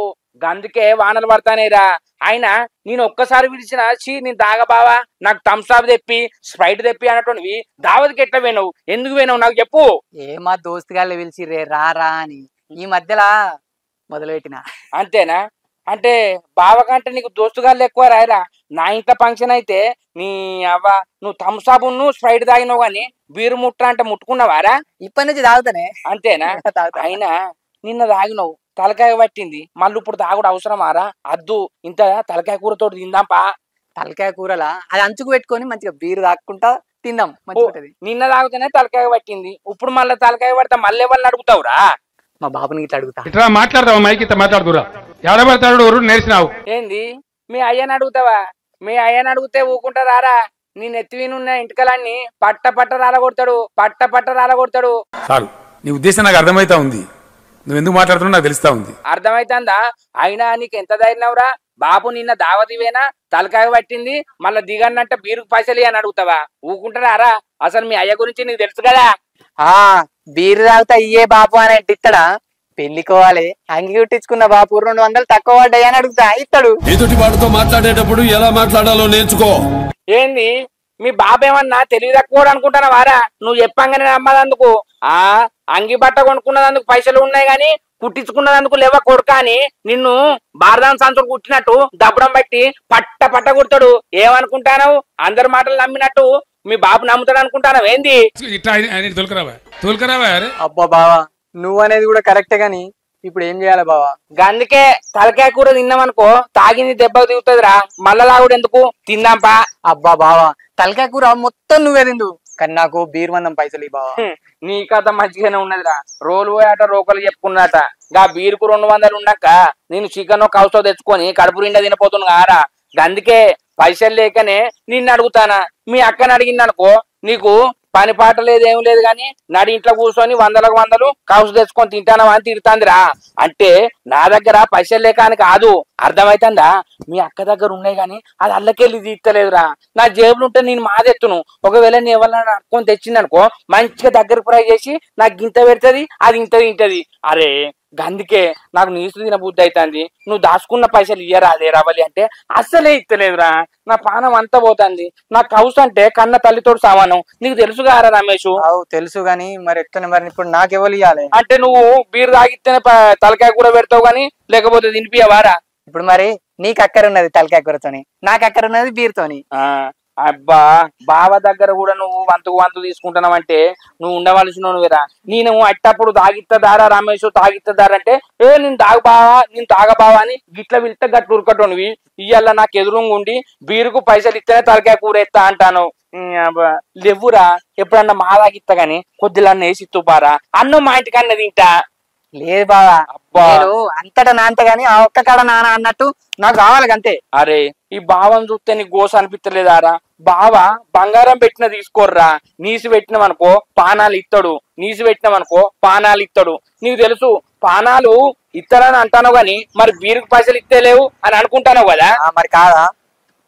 [SPEAKER 1] గందుకే వానలు పడతానేరా. అయినా నేను ఒక్కసారి పిలిచిన నేను తాగబావా నాకు థమ్స్అప్ తెప్పి స్ప్రైట్ తెప్పి అన్నటువంటివి దావతికి ఎట్లా పోయినావు? ఎందుకు పోయినావు నాకు చెప్పు.
[SPEAKER 14] మా దోస్తుగాళ్ళు పిలిచిర్రే రా అని ఈ మధ్యలో మొదలుపెట్టిన.
[SPEAKER 1] అంతేనా? అంటే బావ కంటే నీకు దోస్తుగాళ్ళు ఎక్కువ రాయరా? నా ఇంట్లో ఫంక్షన్ అయితే నీ అవ్వ నువ్వు థమ్స్అప్ స్ప్రైట్ తాగినావు గానీ బీరు అంటే ముట్టుకున్నావారా?
[SPEAKER 14] ఇప్పటి నుంచి తాగుతానే.
[SPEAKER 1] అంతేనా? అయినా నిన్న తాగినావు, తలకాయ పట్టింది, మళ్ళీ ఇప్పుడు తాగుడు అవసరమారా? అద్దు ఇంత తలకాయ కూరతో తిందాంపా.
[SPEAKER 14] తలకాయ కూరలా అది అంచుకు పెట్టుకొని మంచిగా బీరు తాక్కుంటా తిందాం.
[SPEAKER 1] నిన్న తాగుతానే తలకాయ పట్టింది, ఇప్పుడు మళ్ళీ తలకాయ పడితే మళ్ళీ ఎవరిని అడుగుతావురా?
[SPEAKER 14] మా బాబుని ఇట్లా అడుగుతా.
[SPEAKER 2] ఇట్లా మాట్లాడతావా? మైకి ఇట్లా మాట్లాడుతురా? ఎవడబడతాడు నేర్చినావు?
[SPEAKER 1] ఏంది మీ అయ్యని అడుగుతావా? మీ అయ్యని అడిగితే ఊకుంటారా? నీ నెత్తివినున్న ఇంటికలన్నీ పట్ట రాలగొడతాడు.
[SPEAKER 2] చాలు, నీ ఉద్దేశం నాకు అర్థమైతా ఉంది. నువ్వు ఎందుకు మాట్లాడుతున్నావు నాకు తెలుస్తా ఉంది.
[SPEAKER 1] అర్థమైతుందా? అయినా నీకు ఎంత ధైర్యంరా? బాబు నిన్న దావతివేనా తలకాయ పట్టింది, మళ్ళా దిగన్నంటే బీరుకు పైసలు అని అడుగుతావా? ఊకుంటారా? అసలు మీ అయ్య గురించి నీకు తెలుసు కదా.
[SPEAKER 14] బీరు తాగుతా ఇయ్యే బాబు అని ఇస్తాడా? పెళ్లికోవాలి అంగి కుట్టించుకున్న బాబు 200 తక్కువ పడ్డాయి అని అడుగుతా, ఇస్తాడు.
[SPEAKER 3] ఎదుటి వాడితో మాట్లాడేటప్పుడు ఎలా మాట్లాడాలో నేర్చుకో.
[SPEAKER 1] ఏంది మీ బాబేమన్నా తెలివి తక్కువ అనుకుంటానా వారా? నువ్వు చెప్పంగానే నమ్మదందుకు. అంగి బట్ట కొనుక్కున్నదందుకు పైసలు ఉన్నాయి గాని కుట్టించుకున్నదందుకు లేవా కొడుకా అని నిన్ను బారదాన్ సంచులు కుట్టినట్టు దబ్బడం బట్టి పట్ట కొడతాడు. ఏమనుకుంటాను? అందరి మాటలు నమ్మినట్టు మీ బాబు నమ్ముతాడు అనుకుంటాను ఏంది
[SPEAKER 16] ఇట్లా తోలుకరావా అరే
[SPEAKER 14] అబ్బా బావా నువ్వు అనేది కూడా కరెక్టే గాని ఇప్పుడు ఏం చేయాలి బావా?
[SPEAKER 1] అందుకే తలకాయ కూర తిన్నామనుకో తాగింది దెబ్బకు దిగుతుందిరా మళ్ళా లాగుడు ఎందుకు తిందాంపా.
[SPEAKER 14] అబ్బా బావా తలకాయ కూర మొత్తం నువ్వే తిందు కానీ నాకు బీర్ మందం పైసలు బావా.
[SPEAKER 1] నీ కథ మంచిగానే ఉన్నదిరా. రోలు పోయాట రోకలు చెప్పుకున్నట గా బీరుకు 200 ఉన్నాక నేను చికెన్ కౌసో తెచ్చుకొని కడుపు నిండా తినపోతున్నా కారా. అందుకే పైసలు లేకనే నిన్ను అడుగుతానా. మీ అక్కని అడిగింది అనుకో నీకు పని పాట లేదు ఏం లేదు గాని నడి ఇంట్లో కూర్చొని 100 కౌసు తెచ్చుకొని తింటానవా అని తిడుతాందిరా. అంటే నా దగ్గర పైసలు లేక అని కాదు, అర్థమైతుందా? మీ అక్క దగ్గర ఉన్నాయి గాని అది అల్లకెళ్ళి తీర్తలేదురా. నా జేబులు ఉంటే నేను మాదెత్తును. ఒకవేళ నీ ఎవరైనా అట్టుకొని తెచ్చింది అనుకో మంచిగా దగ్గర ఫ్రై చేసి నాకు గింత పెడుతుంది, అది ఇంత తింటది. అరే గందుకే నాకు నీసు తిన బుద్ధి అవుతుంది. నువ్వు దాచుకున్న పైసలు ఇయ్యరా అదే రావాలి అంటే అస్సలే ఇస్తలేదురా. నా పానం అంతా పోతుంది. నాకు కౌసు అంటే కన్న తల్లితోడు సమానం. నీకు తెలుసుగారా రమేష్?
[SPEAKER 14] తెలుసు గాని మరి ఎట్లా మరి ఇప్పుడు నాకెవరు ఇవ్వాలి?
[SPEAKER 1] అంటే నువ్వు బీరు తాగితేనే తలకాయ కూర పెడతావు గానీ లేకపోతే తినిపియవారా?
[SPEAKER 14] ఇప్పుడు మరి నీకు అక్కర ఉన్నది తలకాయ కూరతోని, నాకు అక్కర ఉన్నది బీరుతోని.
[SPEAKER 1] అబ్బా బావ దగ్గర కూడా నువ్వు వంతు తీసుకుంటున్నావంటే నువ్వు ఉండవలసిన నువ్వేరా. నేను అట్టప్పుడు తాగిత్తదారా రమేష్ తాగిత్తదారా అంటే నేను తాగబావా అని గిట్ల వెళ్తే గట్లు ఉరకటోనివి. ఇయ్యాల నాకు ఎదురుగా ఉండి బీరుకు పైసలు ఇస్తేనే తలకాయ కూర ఎత్తా అంటాను. లేవురా ఎప్పుడన్నా మా తాగిత్తా గాని కొద్దిలా వేసి తుపారా అన్నం మా ఇంటికన్నా తింటా.
[SPEAKER 14] లేదు బావా అంతటా నాంత గాని ఆ ఒక్క కాడ నాన్న అన్నట్టు నాకు కావాలి అంతే.
[SPEAKER 1] అరే ఈ బావని చూస్తే నీకు గోస అనిపించలేదారా? బావ బంగారం పెట్టిన తీసుకోర్రా. నీసు పెట్టినవనుకో పానాలు ఇస్తాడు, నీసు పెట్టినవనుకో పానాలు ఇస్తాడు. నీకు తెలుసు పానాలు ఇస్తాడని అంటాను గాని మరి బీరుకు పైసలు ఇస్తలేవు అని అనుకుంటాను కదా.
[SPEAKER 14] మరి కాదా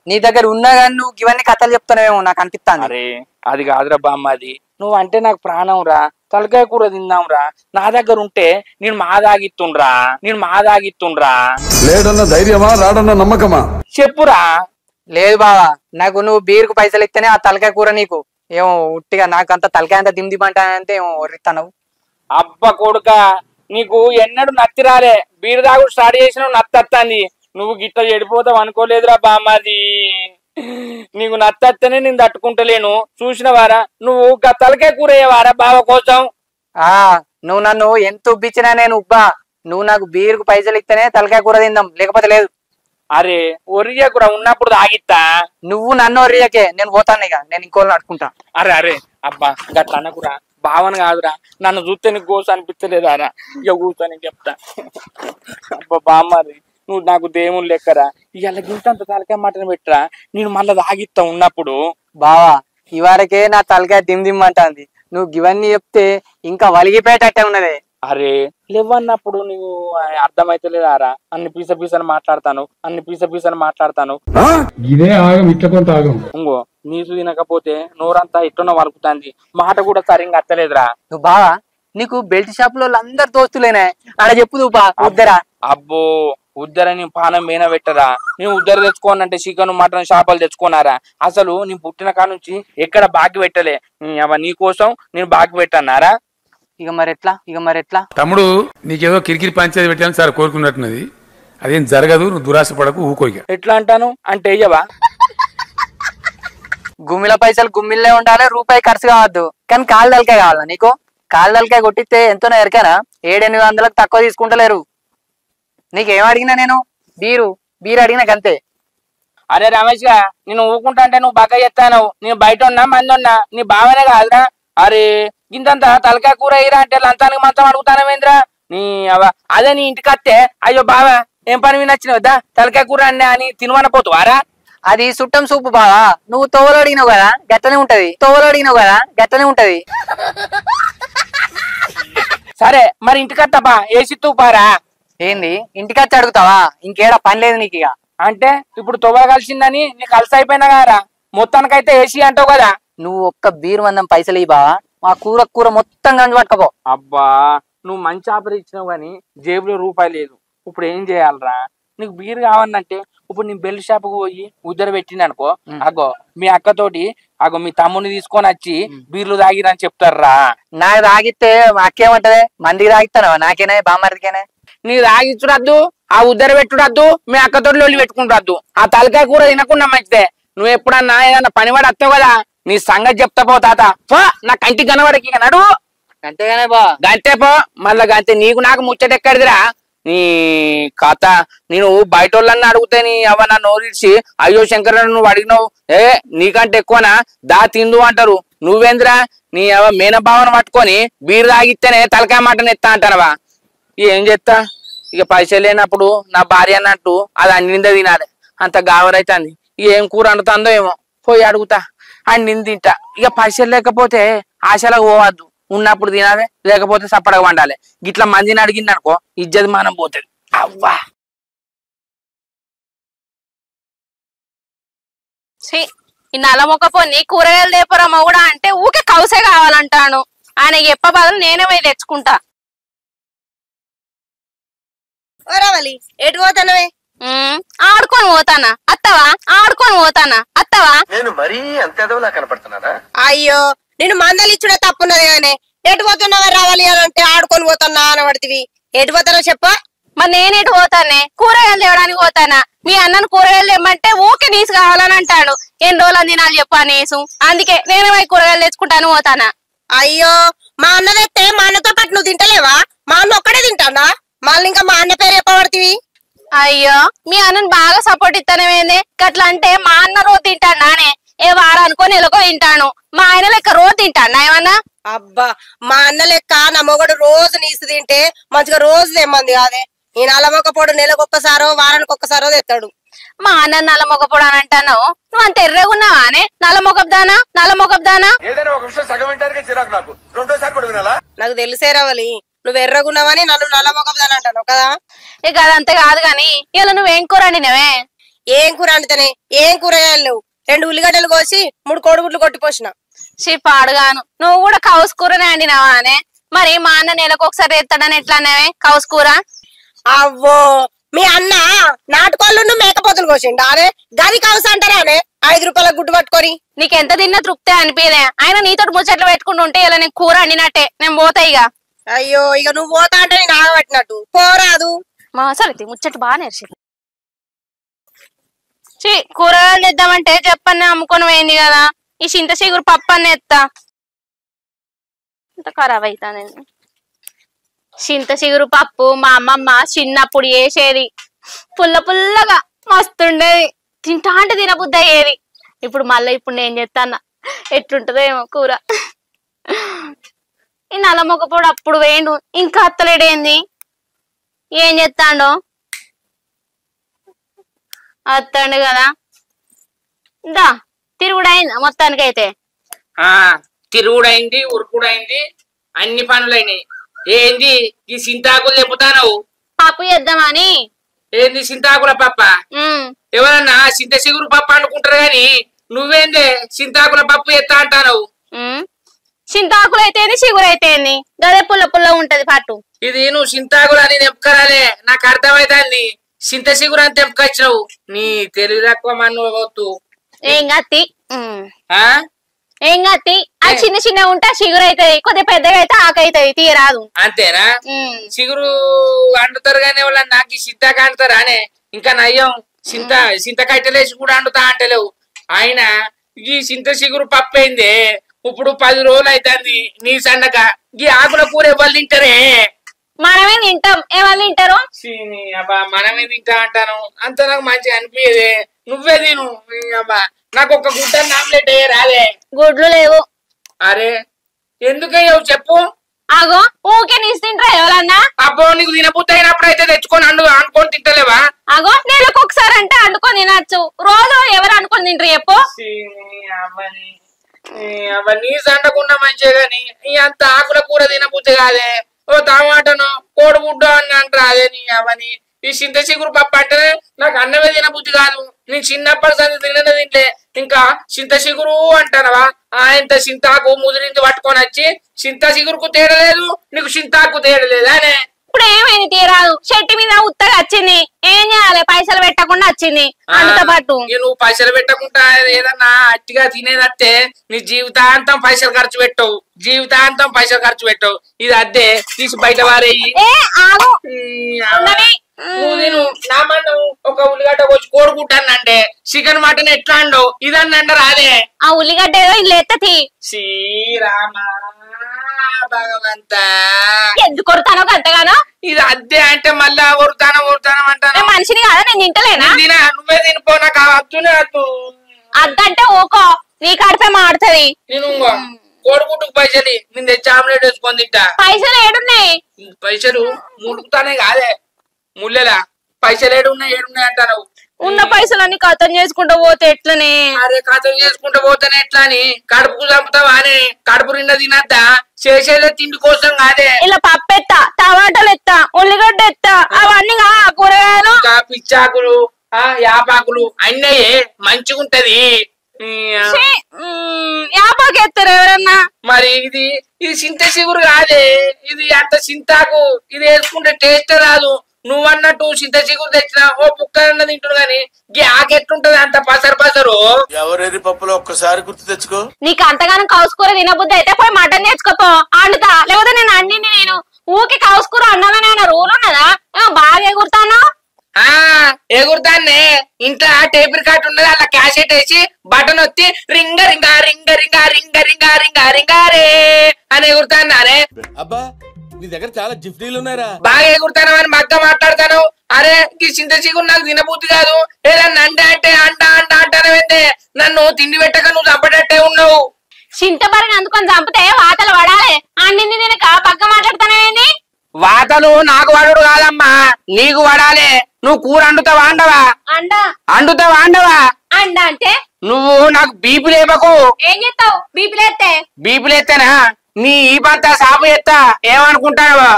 [SPEAKER 14] నీ దగ్గర ఉన్నా గాని నువ్వు ఇవన్నీ కథలు చెప్తానేమో నాకు అనిపిస్తాను.
[SPEAKER 1] అరే అది కాదురా బామ్మది, నువ్వు అంటే నాకు ప్రాణం రా. తలకాయ కూర తిందాంరా. నా దగ్గర ఉంటే నేను మాదాగిత్తుండ్రా.
[SPEAKER 3] లేడన్న ధైర్యమా రాడన్న నమ్మకమా
[SPEAKER 1] చెప్పురా.
[SPEAKER 14] లేదు బావా నాకు నువ్వు బీరుకు పైసలు ఇస్తేనే ఆ తలకాయ కూర నీకు ఏమో ఉట్టిగా నాకు అంత తలకాయ అంతా దిమ్దిమంటే ఏమో ఒర్రిస్తావు.
[SPEAKER 1] అబ్బా కొడుక నీకు ఎన్నడూ నత్తి రాలే. బీరు తాగు స్టార్ట్ చేసిన నత్తత్తాంది. నువ్వు గిట్ట చెడిపోతావు అనుకోలేదురా బామ్మది. నీకు నత్తనే నేను తట్టుకుంటలేను. చూసిన వారా నువ్వు తలకాయ కూర అయ్యేవారా బావ కోసం?
[SPEAKER 14] నువ్వు నన్ను ఎంత ఉబ్బిచ్చినా నేను ఉబ్బా. నువ్వు నాకు బీరుకు పైసలు ఇస్తేనే తలకాయ కూర తిందాం లేకపోతే లేదు.
[SPEAKER 1] అరే ఒరియా కూర ఉన్నప్పుడు తాగిత్తా.
[SPEAKER 14] నువ్వు నన్ను ఒరియకే నేను పోతాను ఇక నేను ఇంకోళ్ళని అడుకుంటా.
[SPEAKER 1] అరే అబ్బా గట్ల అన్నకురా. భావన కాదురా నన్ను చూస్తే నీకు గోస అనిపించలేదారా? ఇక కూర్చొని చెప్తా. అబ్బా బామ్మది నువ్వు నాకు దేవుని లెక్కరా. ఇవాళ గింతంత తలకాయ మటన్ పెట్టరా నేను మళ్ళీ తాగిస్తా ఉన్నప్పుడు.
[SPEAKER 14] బావా ఇవరకే నా తలకాయ దిమ్మంటుంది. నువ్వు ఇవన్నీ చెప్తే ఇంకా వలిగిపోయేటట్టే ఉన్నదే.
[SPEAKER 1] అరే లేవన్నప్పుడు నువ్వు అర్థమైతలేదారా? అన్ని పీసని మాట్లాడతాను.
[SPEAKER 16] ఇదే ఆగం ఇట్లా కొంత ఆగం.
[SPEAKER 1] ఇంకో నీసు తినకపోతే నోరంతా ఎట్టున వలుకుతాంది. మాట కూడా సరిగ్గా అత్తలేదురా.
[SPEAKER 14] నువ్వు బావా నీకు బెల్ట్ షాప్ లో అందరు దోస్తులేనే ఆడ చెప్పు నువ్వు ఉద్దరా.
[SPEAKER 1] అబ్బో ఉద్దరని పానం మీన పెట్టరా. నేను ఉద్దరు తెచ్చుకోనంటే చికెన్ మటన్ చేపలు తెచ్చుకున్నారా? అసలు నేను పుట్టిన కాడ నుంచి ఎక్కడ బాకి పెట్టలే. నీ కోసం నేను బాకి పెట్టన్నారా?
[SPEAKER 14] ఇక మరి ఎట్లా
[SPEAKER 16] తమ్ముడు నీకేదో కిరికిరి పంచాయతీ పెట్టాలని సార్ కోరుకున్నట్టున్నది. అదేం జరగదు, నువ్వు దురాశ పడకు, ఊకోయిగా.
[SPEAKER 1] ఎట్లా అంటాను అంటే ఇయ్యవా?
[SPEAKER 14] గుమ్మిల పైసలు గుమ్మిల్లే ఉండాలి, రూపాయి ఖర్చు కావద్దు. కానీ కాలు తలకాయ కావాలా నీకు? కాలు తలకాయ కొట్టిస్తే ఎంతోనో ఎరకానా 700-800 తక్కువ తీసుకుంటలేరు. నీకేం అడిగినా నేను బీరు అడిగినా అంతే.
[SPEAKER 1] అరే రమేష్ గా నేను ఊకుంటా అంటే నువ్వు బాగా చెప్తాను. నేను బయట ఉన్నా మంది ఉన్నా నీ బావనే కాదురా. అరే ఇంతంత తలకాయ కూర అయ్యిరా అంటే లంచానికి మంచం అడుగుతానవేంద్రా? నీ అదే నీ ఇంటికి వస్తే అయ్యో బావా ఏం పని మీద వచ్చినవద్దా తలకాయ కూర అన్నా అని తినవన పోతువారా?
[SPEAKER 14] అది సుట్టం సూపు బావా. నువ్వు తోవలు అడిగినావు కదా గట్టనే ఉంటది.
[SPEAKER 1] సరే మరి ఇంటికి వస్తాపా ఏసి తూపారా?
[SPEAKER 14] ఏంది ఇంటికి వచ్చి అడుగుతావా? ఇంకేడా పని లేదు నీకు ఇక.
[SPEAKER 1] అంటే ఇప్పుడు తొవ్వ కలిసిందని నీకు కలిసి అయిపోయినా కదా మొత్తానికైతే ఏసీ అంటావు కదా.
[SPEAKER 14] నువ్వు ఒక్క బీరు మందం పైసలు ఇవ్వా మా కూర మొత్తం గంజు పట్టుకపో.
[SPEAKER 1] అబ్బా నువ్వు మంచి ఆఫర్ ఇచ్చినావు గానీ జేబులో రూపాయి లేదు. ఇప్పుడు ఏం చేయాలరా? నీకు బీరు కావాలంటే ఇప్పుడు నేను బెల్ట్ షాప్ కు పోయి ఉద్దర పెట్టింది అనుకో, అగో మీ అక్కతోటి మీ తమ్ముని తీసుకొని వచ్చి బీర్లు తాగిరని చెప్తారా.
[SPEAKER 14] నాకు తాగిస్తే అక్కేమంటదే? మందికి తాగిస్తాను నాకేనా బామ్మరికేనా?
[SPEAKER 1] నీ తాగిచ్చుడద్దు, ఆ ఉద్దర పెట్టుడద్దు, మీ అక్కతోటి లొల్లి పెట్టుకుంటద్దు. ఆ తలకాయ కూర తినకుండా మంచిదే. నువ్వు ఎప్పుడన్నా ఏదన్నా పనివాడు వస్తావు కదా నీ సంగతి చెప్తా పో తాత పో నా కంటికి కనబడకి ఇక నడు
[SPEAKER 14] అంతేగానే బా
[SPEAKER 1] గంతే పో మళ్ళా గంతే నీకు నాకు ముచ్చటెక్కడిదిరా నీ కథ నేను బయట వాళ్ళని అడిగితే నీ అవ నా నోరిడిచి అయ్యో శంకర్ నువ్వు అడిగినావు నీకంటే ఎక్కువనా దా తిందు అంటారు నువ్వేంద్రా నీ అవ మేనభావన పట్టుకొని బీరు తాగిస్తేనే తలకాయ మటన్ ఎత్తా అంటానవా ఏం చేస్తా ఇక పైసలు లేనప్పుడు నా భార్య అన్నట్టు అది అన్నిందే తినాలి అంత గావరైతుంది ఏం కూర అండుతుందో ఏమో పోయి అడుగుతా అన్నింది తింటా ఇక పైసలు లేకపోతే ఆశలకు పోవద్దు ఉన్నప్పుడు తినాలి లేకపోతే సప్పడగా వండాలి గిట్లా మందిని అడిగింది అనుకో ఇజ్జత్ మానం పోతుంది అవ్వా
[SPEAKER 6] ఈ నల్లమొక్కపోని కూరగాయలు లేపరమ్మ కూడా అంటే ఊకే కౌసే కావాలంటాను ఆయన ఎప్ప బదులు నేనే పోయి తెచ్చుకుంటా
[SPEAKER 17] ఓరావలి ఎటు పోతానవే
[SPEAKER 6] ఆడుకొని పోతానా అత్తవా ఆడుకొని పోతానా అత్తవా
[SPEAKER 13] నేను మరీ అంత ఎదవలా కనపడుతున్నారా?
[SPEAKER 17] అయ్యో నేను మందలిచ్చుడే తప్పున్నది కానీ ఎటు పోతున్నావా రావాలి అని అంటే ఆడుకొని పోతున్నా అనబడితివి ఎటు పోతానో చెప్ప
[SPEAKER 6] మరి నేనేటు పోతానే కూరగాయలు తేవడానికి పోతానా మీ అన్నను కూరగాయలు తెమ్మంటే ఊకే నీసు కావాలని అంటాడు ఎన్ని రోజులు తినాలి చెప్పా నీసు అందుకే నేనే పోయి కూరగాయలు తెచ్చుకుంటాను పోతానా
[SPEAKER 17] అయ్యో మా అన్న తెస్తే మా అన్నతో పాటు నువ్వు తింటలేవా మా అన్న ఒక్కడే తింటానా మళ్ళీ ఇంకా మా అన్న పేరు చెప్పబడితివి
[SPEAKER 6] అయ్యో మీ అన్నను బాగా సపోర్ట్ ఇస్తానేమేంది గట్లా అంటే మా అన్న రోజు తింటాను నానే ఏ వారానికో నెలకో తింటాను మా ఆయన లెక్క రోజు తింటాను ఏమన్నా
[SPEAKER 17] అబ్బా మా అన్న లెక్క నా మొగడు రోజు నీసు తింటే మంచిగా రోజు తెమ్మంది కాదే ఈ నల్లమొక్కపోడు నెలకు ఒక్కసారో వారానికి ఒక్కసారో తెస్తాడు
[SPEAKER 6] మా అన్న నల్లమొక్కపోడు అని అంటాను నువ్వు అంత ఎర్రగున్నావా అనే నల్లమొకబ్దానా నల్లమొకబ్దానా
[SPEAKER 13] ఏదైనా ఒక విషయం సగం వింటానికి చిరాకు నాకు రెండోసారి కూడా వినాలా?
[SPEAKER 17] నాకు తెలిసే రావాలి నువ్వు ఎర్రగున్నావని నన్ను నల్లమొకబ్దాని అంటాను కదా
[SPEAKER 6] ఇక అదంతా కాదు గాని ఇలా నువ్వేం కూర వండినవే
[SPEAKER 17] ఏం కూర వండితేనే ఏం కూరగాయలు లేవు 2 ఉల్లిగడ్డలు కోసి 3 కోడిగుడ్లు కొట్టిపోసిన
[SPEAKER 6] పాడుగాను నువ్వు కూడా కౌసు కూరనే వండినావా అనే మరి మా అన్న నెలకు ఒకసారి ఎత్తాడని ఎట్లా అన్నావే కౌసు కూర
[SPEAKER 17] అవ్వో మీ అన్న నాటుకోళ్ళు మేకపోతులు కోసిండు అరే గది కౌసు అంటారా అనే 5 రూపాయల గుడ్డు పట్టుకొని
[SPEAKER 6] నీకెంత తిన్నా తృప్తే అనిపించలే ఆయన నీతో ముచ్చట్లు పెట్టుకుంటుంటే ఇలా నేను కూర వండినట్టే నేను పోతా ఇక
[SPEAKER 17] అయ్యో ఇక నువ్వు పోతా అంటే నేను ఆగబట్టినట్టు పోరాదు
[SPEAKER 6] మా సరే ముచ్చట్లు బాగా నేర్చి కూరగాయలు తెద్దామంటే చెప్పని అమ్ముకొని పోయింది కదా ఈ చింత చిగురు పప్పు అని ఎత్తా ఇంత ఖరాబ్ అవుతా నేను చింత చిగురు పప్పు మా అమ్మమ్మ చిన్నప్పుడు వేసేది పుల్ల పుల్లగా మస్తుండేది తింటా అంటే తినబుద్ధి అయ్యేది ఇప్పుడు ఇప్పుడు నేను చెప్తాను ఎట్లుంటుందో ఏమో కూర ఈ నల్లమొక్కపోడు అప్పుడు వేయండు ఇంకా అత్తలేడేంది ఏం చెప్తాండో అత్తండు కదా దా తిరుగుడైందా మొత్తానికైతే
[SPEAKER 1] తిరుగుడైంది ఉరుకుడైంది అన్ని పనులైనాయి ఏంది ఈ సింతాకులు చెప్పుతాను
[SPEAKER 6] పప్పు చేద్దామని
[SPEAKER 1] ఏంది సింతాకుల పప్ప ఎవరన్నా చింత చిగురు పప్పు అనుకుంటారు గాని నువ్వేందే సింతాకుల పప్పు ఎత్తా అంటావు
[SPEAKER 6] చింతాకులు అయితేంది చిగురు అయితేంది గదే పుల్ల పుల్ల ఉంటది పట్టు
[SPEAKER 1] ఇది నువ్వు సింతాకులు అని తెంపుకరాలే నాకు అర్థమైతుంది చింత చిగురు అని తెంపుకొచ్చినావు నీ తెలివి తక్కువ మన్ను
[SPEAKER 6] ఏం గత్తి ఏం గత్తి ఆ చిన్న చిన్న ఉంటే చిగురు అవుతుంది కొద్దిగా పెద్దగా అయితే ఆకైతుంది తీయరాదు
[SPEAKER 1] అంతేనా చిగురు అండుతారు కానీ వాళ్ళ నాకు చింతాక అంటారా అనే ఇంకా నయ్యం చింత కట్టెలేసి కూడా అండుతా అంటలేవు ఆయన ఈ చింత చిగురు పప్పు అయింది ఇప్పుడు 10 రోజులు అవుతుంది నీ సండక ఈ ఆకుల కూర ఎవరు తింటారే
[SPEAKER 6] మనమే తింటాం ఎవరు తింటారు
[SPEAKER 1] అబ్బా మనమే తింటా అంటాను అంత నాకు మంచిగా అనిపించదే నువ్వే తిను అబ్బా నాకు ఒక గుడ్డ ఆమ్లెట్ రాదే
[SPEAKER 6] గుడ్లు లేవు
[SPEAKER 1] అరే ఎందుకయ్యావు చెప్పు
[SPEAKER 6] అగో ఊకే నీసు తింటారా ఎవరన్నా
[SPEAKER 1] అబ్బో నీకు తినబుద్ధి అయినప్పుడు అయితే తెచ్చుకొని అనుకొని తింటలేవా
[SPEAKER 6] అగో నెలకు ఒకసారి అంటే అనుకొని తినచ్చు రోజు ఎవరు అనుకొని తింటారు చెప్పు
[SPEAKER 1] అవన్నీ సండకుండా మంచిగా గాని అంత ఆకుల కూర తినబుద్ధి కాదే ఓ టమాటను కోడిగుడ్డు అని అంటారు అదే నీ అవని ఈ చింత చిగురు పప్పు అంటే నాకు అన్నమే తినబుద్ధి కాదు నీ చిన్నప్పటి సంది తింటే ఇంకా చింత చిగురు అంటానవా ఇంత చింతాకు ముదిరింది పట్టుకొని వచ్చి చింత చిగురుకు తేడలేదు నీకు చింతాకు తేడలేదు అనే
[SPEAKER 6] ఇప్పుడు ఏమైంది తీరాదు చెట్టు మీద ఉత్తగా వచ్చింది ఏం చేయాలి పైసలు పెట్టకుండా వచ్చింది అంత పాటు
[SPEAKER 1] నువ్వు పైసలు పెట్టకుండా ఏదన్నా అట్టిగా తినేదత్తే నీ జీవితాంతం పైసలు ఖర్చు పెట్టవు జీవితాంతం పైసలు ఖర్చు పెట్టవు ఇది అద్దే తీసి బయట వారేయి నువ్వు తిను నా మందం ఒక ఉల్లిగడ్డ పోసి కోడుకుంటానంటే చికెన్ మటన్ ఎట్లా అండు ఇదన్న రాదే
[SPEAKER 6] ఆ ఉల్లిగడ్డ ఏదో ఇల్లు ఎత్తతి
[SPEAKER 1] శ్రీరామ భగవంత
[SPEAKER 6] ఎందుకు కొడతానో అంతగానో
[SPEAKER 1] ఇది అద్దె అంటే మళ్ళా కొడతానం అంటాను
[SPEAKER 6] మనిషిని కదా నేను తింటలేనా
[SPEAKER 1] నువ్వే తినిపో నాకు వద్దునే వద్దు
[SPEAKER 6] అద్దంటే ఓకో నీ కడితే మాడుతుంది
[SPEAKER 1] నేను కోడిగుడ్డుకు పైసలు నేను తెచ్చి ఆమ్లెట్ వేసుకొని తింటా
[SPEAKER 6] పైసలు ఏడున్నాయి
[SPEAKER 1] పైసలు ముడుకుతానే కాదే ముల్లెలా పైసలు ఏడున్నాయి అంటారు
[SPEAKER 6] ఉన్న పైసలన్నీ కథం చేసుకుంటూ పోతే ఎట్లనే
[SPEAKER 1] అరే కథం చేసుకుంటూ పోతానే ఎట్లా అని కడుపుకు చంపుతావా అని కడుపు నిండా తినద్దా చేసేదే తిండి కోసం కాదే
[SPEAKER 6] ఇలా పప్పు ఎత్తా టమాటాలు ఎత్తా ఉల్లిగడ్డ ఎత్తా అవన్నీ కూరగాయలు
[SPEAKER 1] పిచ్చాకులు యాపాకులు అన్నయ్యే మంచిగుంటది
[SPEAKER 6] యాపాకు ఎత్తారు ఎవరన్నా
[SPEAKER 1] మరి ఇది చింత చిగురు కాదే ఇది అంత చింతాకు ఇది వేసుకుంటే టేస్ట్ రాదు నువ్వన్నట్టు చింత చిగురు తెచ్చిన ఓ పుక్కన్న తింటుడు గాని ఆకెట్లుంటది అంత పసరు
[SPEAKER 13] ఎవరెరి పప్పులో ఒక్కసారి గుర్తు తెచ్చుకో
[SPEAKER 6] నీకు అంతగానం కౌసుకూర తినబుద్ధి అయితే పోయి మటన్ తెచ్చుకోపో అండుతా లేకపోతే నేను అన్నింది నేను ఊకి కౌసుకూర అన్నానని ఏమైనా రూల్ ఉన్నదా బాగా ఎగురుతాను
[SPEAKER 1] ఎగురుతానే ఇంట్లో టేప్ రికార్డ్ ఉన్నది అలా క్యాసెట్ వేసి బటన్ వచ్చి రింగ రింగ రింగ రింగ రింగ రింగ రింగ రింగారే అని ఎగురుతానే
[SPEAKER 13] అబ్బా నీ దగ్గర చాలా జిఫ్టీలు ఉన్నారా
[SPEAKER 1] బాగా ఎగురుతాను అని మగ్గ మాట్లాడతాను అరే ఈ చింత చిగురు నాకు తినబుద్ధి కాదు ఏదన్నా అంటే అంటానవేంటే నన్ను తిండి పెట్టక నువ్వు చంపటట్టే ఉన్నావు
[SPEAKER 6] చింతబరిని అందుకొని చంపితే వాతలు పడాలి అన్నింది నేను బగ్గ మాట్లాడతానేంది
[SPEAKER 1] వాతలు నాకు వాడు కాదమ్మా నీకు పడాలి నువ్వు కూర అండుతావా అండవా అండుతావా అండవా
[SPEAKER 6] అండ అంటే
[SPEAKER 1] నువ్వు నాకు బీపీ లేపకు
[SPEAKER 6] ఏం చేస్తావు బీపీ
[SPEAKER 1] లేస్తేనా నీ ఈ పంత సాపు ఎత్తా ఏమనుకుంటావు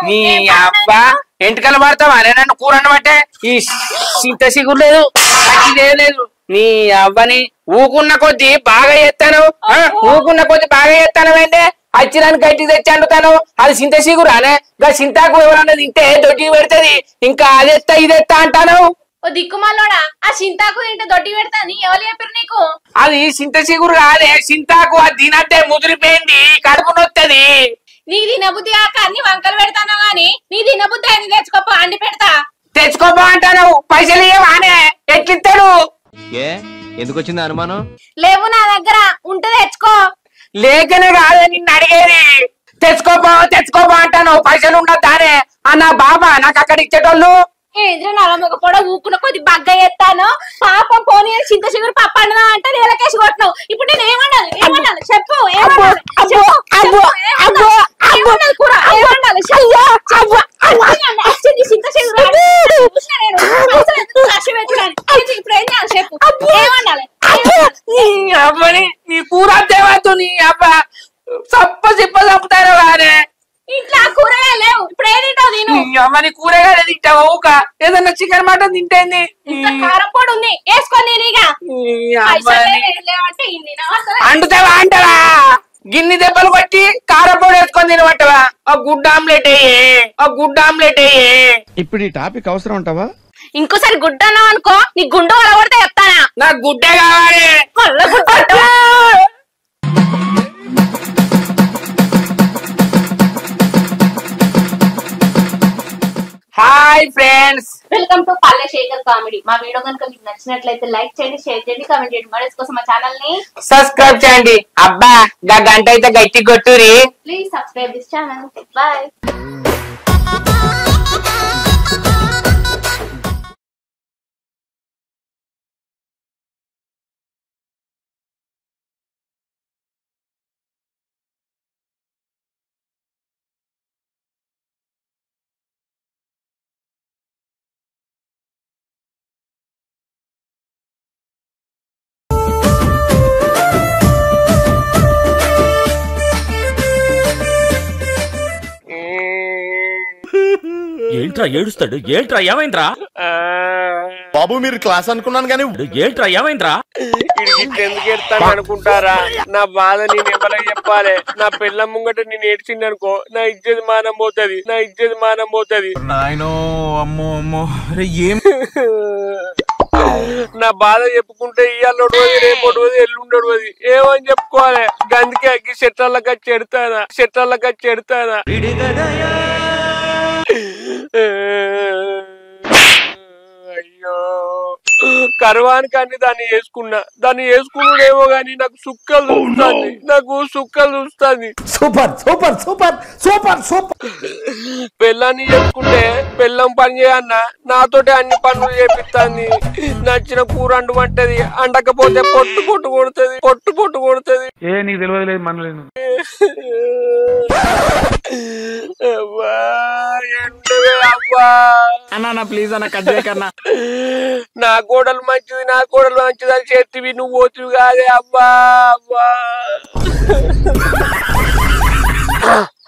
[SPEAKER 1] నీ అబ్బా ఎంటికలు పడతావా నన్ను కూర అండబట్టే ఈ చింత సిగ్గు లేదు లేదు నీ అవ్వని ఊకున్న కొద్ది బాగా ఎత్తాను ఊకున్న కొద్ది బాగా ఎత్తాను అంటే అచ్చిరాన్ని గట్టి తెచ్చి అండుతాను అది చింత సిగురానే గా చింతాకు ఎవరన్నా తింటే దొడ్డికి పెడుతుంది ఇంకా అదెత్తా ఇదెత్తా అంటాను
[SPEAKER 6] ఓ దిక్కుమాలోడా ఆ చింతాకు తింటే దొడ్డి పెడతాని ఎవరు చెప్పారు నీకు
[SPEAKER 1] అది చింత సిగురు కాదే చింతాకు అది తినట్టే ముదిరిపోయింది కడుపు నొత్తది
[SPEAKER 6] నీ తినబుద్ధి కాక అన్ని వంకలు పెడతాను గాని నీ తినబుద్ధి అన్ని తెచ్చుకోపో అండి పెడతా
[SPEAKER 1] తెచ్చుకోపో అంటాను పైసలు ఏవానే ఎట్లిస్తాడు
[SPEAKER 18] ఎందుకు వచ్చింది అనుమానం
[SPEAKER 6] లేవు నా దగ్గర ఉంటే తెచ్చుకో
[SPEAKER 1] లేకనే కాదే నిన్ను అడిగేది తెచ్చుకోపో అంటాను పైసలు ఉండద్దానే అన్న బాబా నాకు అక్కడ ఇచ్చేటోళ్ళు
[SPEAKER 6] ఎదురు నలమొక పొడ ఊకున్న కొద్ది బగ్గ ఎత్తాను పాపం పోనీ చింత చిగురు పప్పు అన్నదా అంటే నేలకేసి కొట్టినావు ఇప్పుడు నేను ఏమన్నాను చెప్పు చింత చిగురు ఇప్పుడు ఏం చేయాలి చెప్పు ఏమన్నాలి
[SPEAKER 1] అమ్మని నీ కూర తేవద్దు నీ అబ్బా చంపుతారు వారే
[SPEAKER 6] ఇంట్లో కూరగాయలు లేవు ఇప్పుడు ఏదింటావు నేను
[SPEAKER 1] అమ్మని కూరగాయలు తింటావు ఊక ఏదన్నా చికెన్ మటన్ తింటేంది
[SPEAKER 6] కారం పొడి ఉంది వేసుకొని
[SPEAKER 1] అంటుతావా అంటావా గిన్ని దెబ్బలు కొట్టి కారపొడి వేసుకొని తినబట్టవా ఆ గుడ్ ఆమ్లెట్
[SPEAKER 18] ఇప్పుడు ఈ టాపిక్ అవసరం ఉంటావా
[SPEAKER 6] ఇంకోసారి గుడ్డ అన్నావు అనుకో నీ గుండు అలగొడితే చెప్తానా
[SPEAKER 1] నాకు గుడ్డే కావాలి హాయ్ ఫ్రెండ్స్
[SPEAKER 6] వెల్కమ్ టు పల్లె శేఖర్ కామెడీ మా వీడియో కనుక మీకు నచ్చినట్లయితే లైక్ చేయండి షేర్ చేయండి కామెంట్ చేయండి మరో కోసం మా ఛానల్ ని
[SPEAKER 1] సబ్స్క్రైబ్ చేయండి అబ్బా గంట అయితే గట్టి కొట్టురి
[SPEAKER 6] please subscribe this channel bye
[SPEAKER 7] ఏంట్రా ఏడుస్తాడు ఏంట్రా ఏమైంద్రా
[SPEAKER 15] బాబు మీరు క్లాస్ అనుకున్నాను కానీ
[SPEAKER 7] ఏంట్రా ఏమైంద్రా
[SPEAKER 19] ఎందుకు ఎడతాను అనుకుంటారా నా బాధ నేను ఎవరికి చెప్పాలి నా పిల్ల ముంగట నేను ఏడ్చింది అనుకో నా ఇజ్జత్ మానం పోతది
[SPEAKER 15] నాయనో అమ్మో అమ్మో అరే ఏం
[SPEAKER 19] నా బాధ చెప్పుకుంటే ఇవాళ రోజు రేపు రోజు ఎల్లుండడు అది ఏమని చెప్పుకోవాలి గందుకే చెట్లకి చెడతానా కర్వానికి అన్ని దాన్ని వేసుకున్నాడేమో గాని నాకు సుక్కలు చూస్తుంది
[SPEAKER 4] super super super super super.
[SPEAKER 19] పెళ్ళాన్ని చేసుకుంటే పెళ్ళం పని చేయన్న నాతోటి అన్ని పనులు చేపిస్తాంది. నచ్చిన కూర అంటది, అండకపోతే పొట్టు కొడుతుంది.
[SPEAKER 16] ఏ నీకు తెలియదు లేదు మనలేదు.
[SPEAKER 19] అన్నా ప్లీజ్ అన్న కట్ చేయకన్నా. నా కోడలు మంచిది అని చేతివి నువ్వు పోతివి కాదే అబ్బా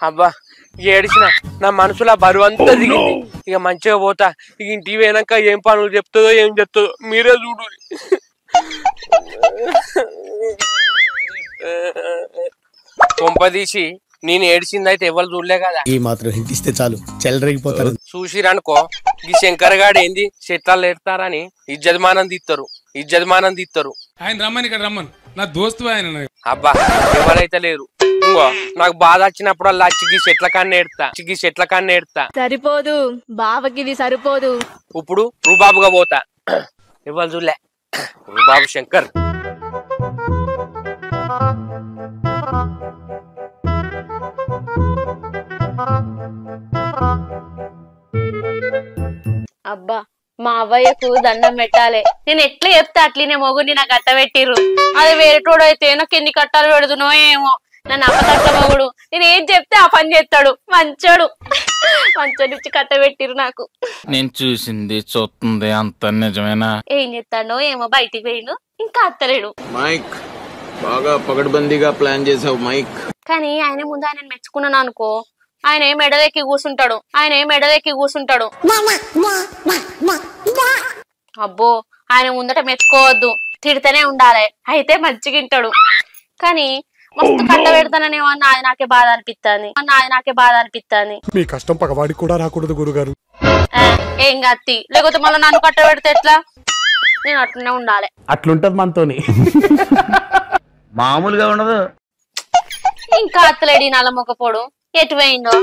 [SPEAKER 19] అబ్బా ఏడిచిన నా మనసులో బరువు అంతా దిగింది. ఇక మంచిగా పోతా. ఇక ఇంటికి పోయినాక ఏం పనులు చెప్తుందో ఏం చెప్తుందో మీరే చూడు. కొంపదీసి నేను ఏడిచింది అయితే ఎవరు చూడలే కదా.
[SPEAKER 20] ఈ మాత్రం హింటిస్తే చాలు చెల్లరగిపోతారు.
[SPEAKER 19] చూసిరనుకో ఈ శంకర్ గాడు ఏంది చెట్టాలు ఎడతారని ఇజ్జతమానం తీస్తారు.
[SPEAKER 16] ఆయన రమ్మని ఇక్కడ రమ్మని నా దోస్తు ఆయన.
[SPEAKER 19] అబ్బా ఎవరైతే లేరు. ఇంకో నాకు బాధ వచ్చినప్పుడల్లా చిగి చెట్ల కన్నా ఎడతా.
[SPEAKER 6] సరిపోదు బావకి ఇది సరిపోదు.
[SPEAKER 19] ఇప్పుడు రూబాబుగా పోతా. ఎవరు చూడలే రూబాబు శంకర్.
[SPEAKER 6] అబ్బా మా అవ్వయ్యకు దండం పెట్టాలి. నేను ఎట్లా చెప్తే అట్లనే మొగుడిని నాకు అట్ట పెట్టిర్రు. అది వేరేటోడు అయితే నాకు ఎన్ని కట్టాలు పెడుతునో ఏమో. నన్ను అప్పతట్ల మొగుడు నేను ఏం చెప్తే ఆ పని చేస్తాడు. మంచోడు ఇచ్చి కట్ట పెట్టిర్రు నాకు.
[SPEAKER 7] నేను చూసింది చూస్తుంది అంత నిజమేనా?
[SPEAKER 6] ఏం చెప్తాడో ఏమో బయటికి పోయిండు ఇంకా అత్తలేడు.
[SPEAKER 15] మైక్ బాగా పగడ్బందీగా ప్లాన్ చేసావు మైక్.
[SPEAKER 6] కానీ ఆయన ముందు ఆయన మెచ్చుకున్నాను అనుకో ఆయన మెడలెక్కి కూర్చుంటాడు. అబ్బో ఆయన ముందట మెచ్చుకోవద్దు, తిడితేనే ఉండాలి. అయితే మంచిగింటాడు. కానీ మస్తు కట్ట పెడతాననేమో అది నాకే బాధ అనిపిస్తుంది.
[SPEAKER 5] మీ కష్టం పగవాడికి కూడా రాకూడదు గురుగారు.
[SPEAKER 6] ఏం గత్తి లేకపోతే మళ్ళీ నన్ను కట్ట పెడితే ఎట్లా? నేను అట్లనే ఉండాలి.
[SPEAKER 4] అట్లుంటది మనతోని.
[SPEAKER 18] మామూలుగా ఉండదు.
[SPEAKER 6] ఇంకా అత్తలేడి నల్ల మొక్కపోడు ఎటు పోయిందో.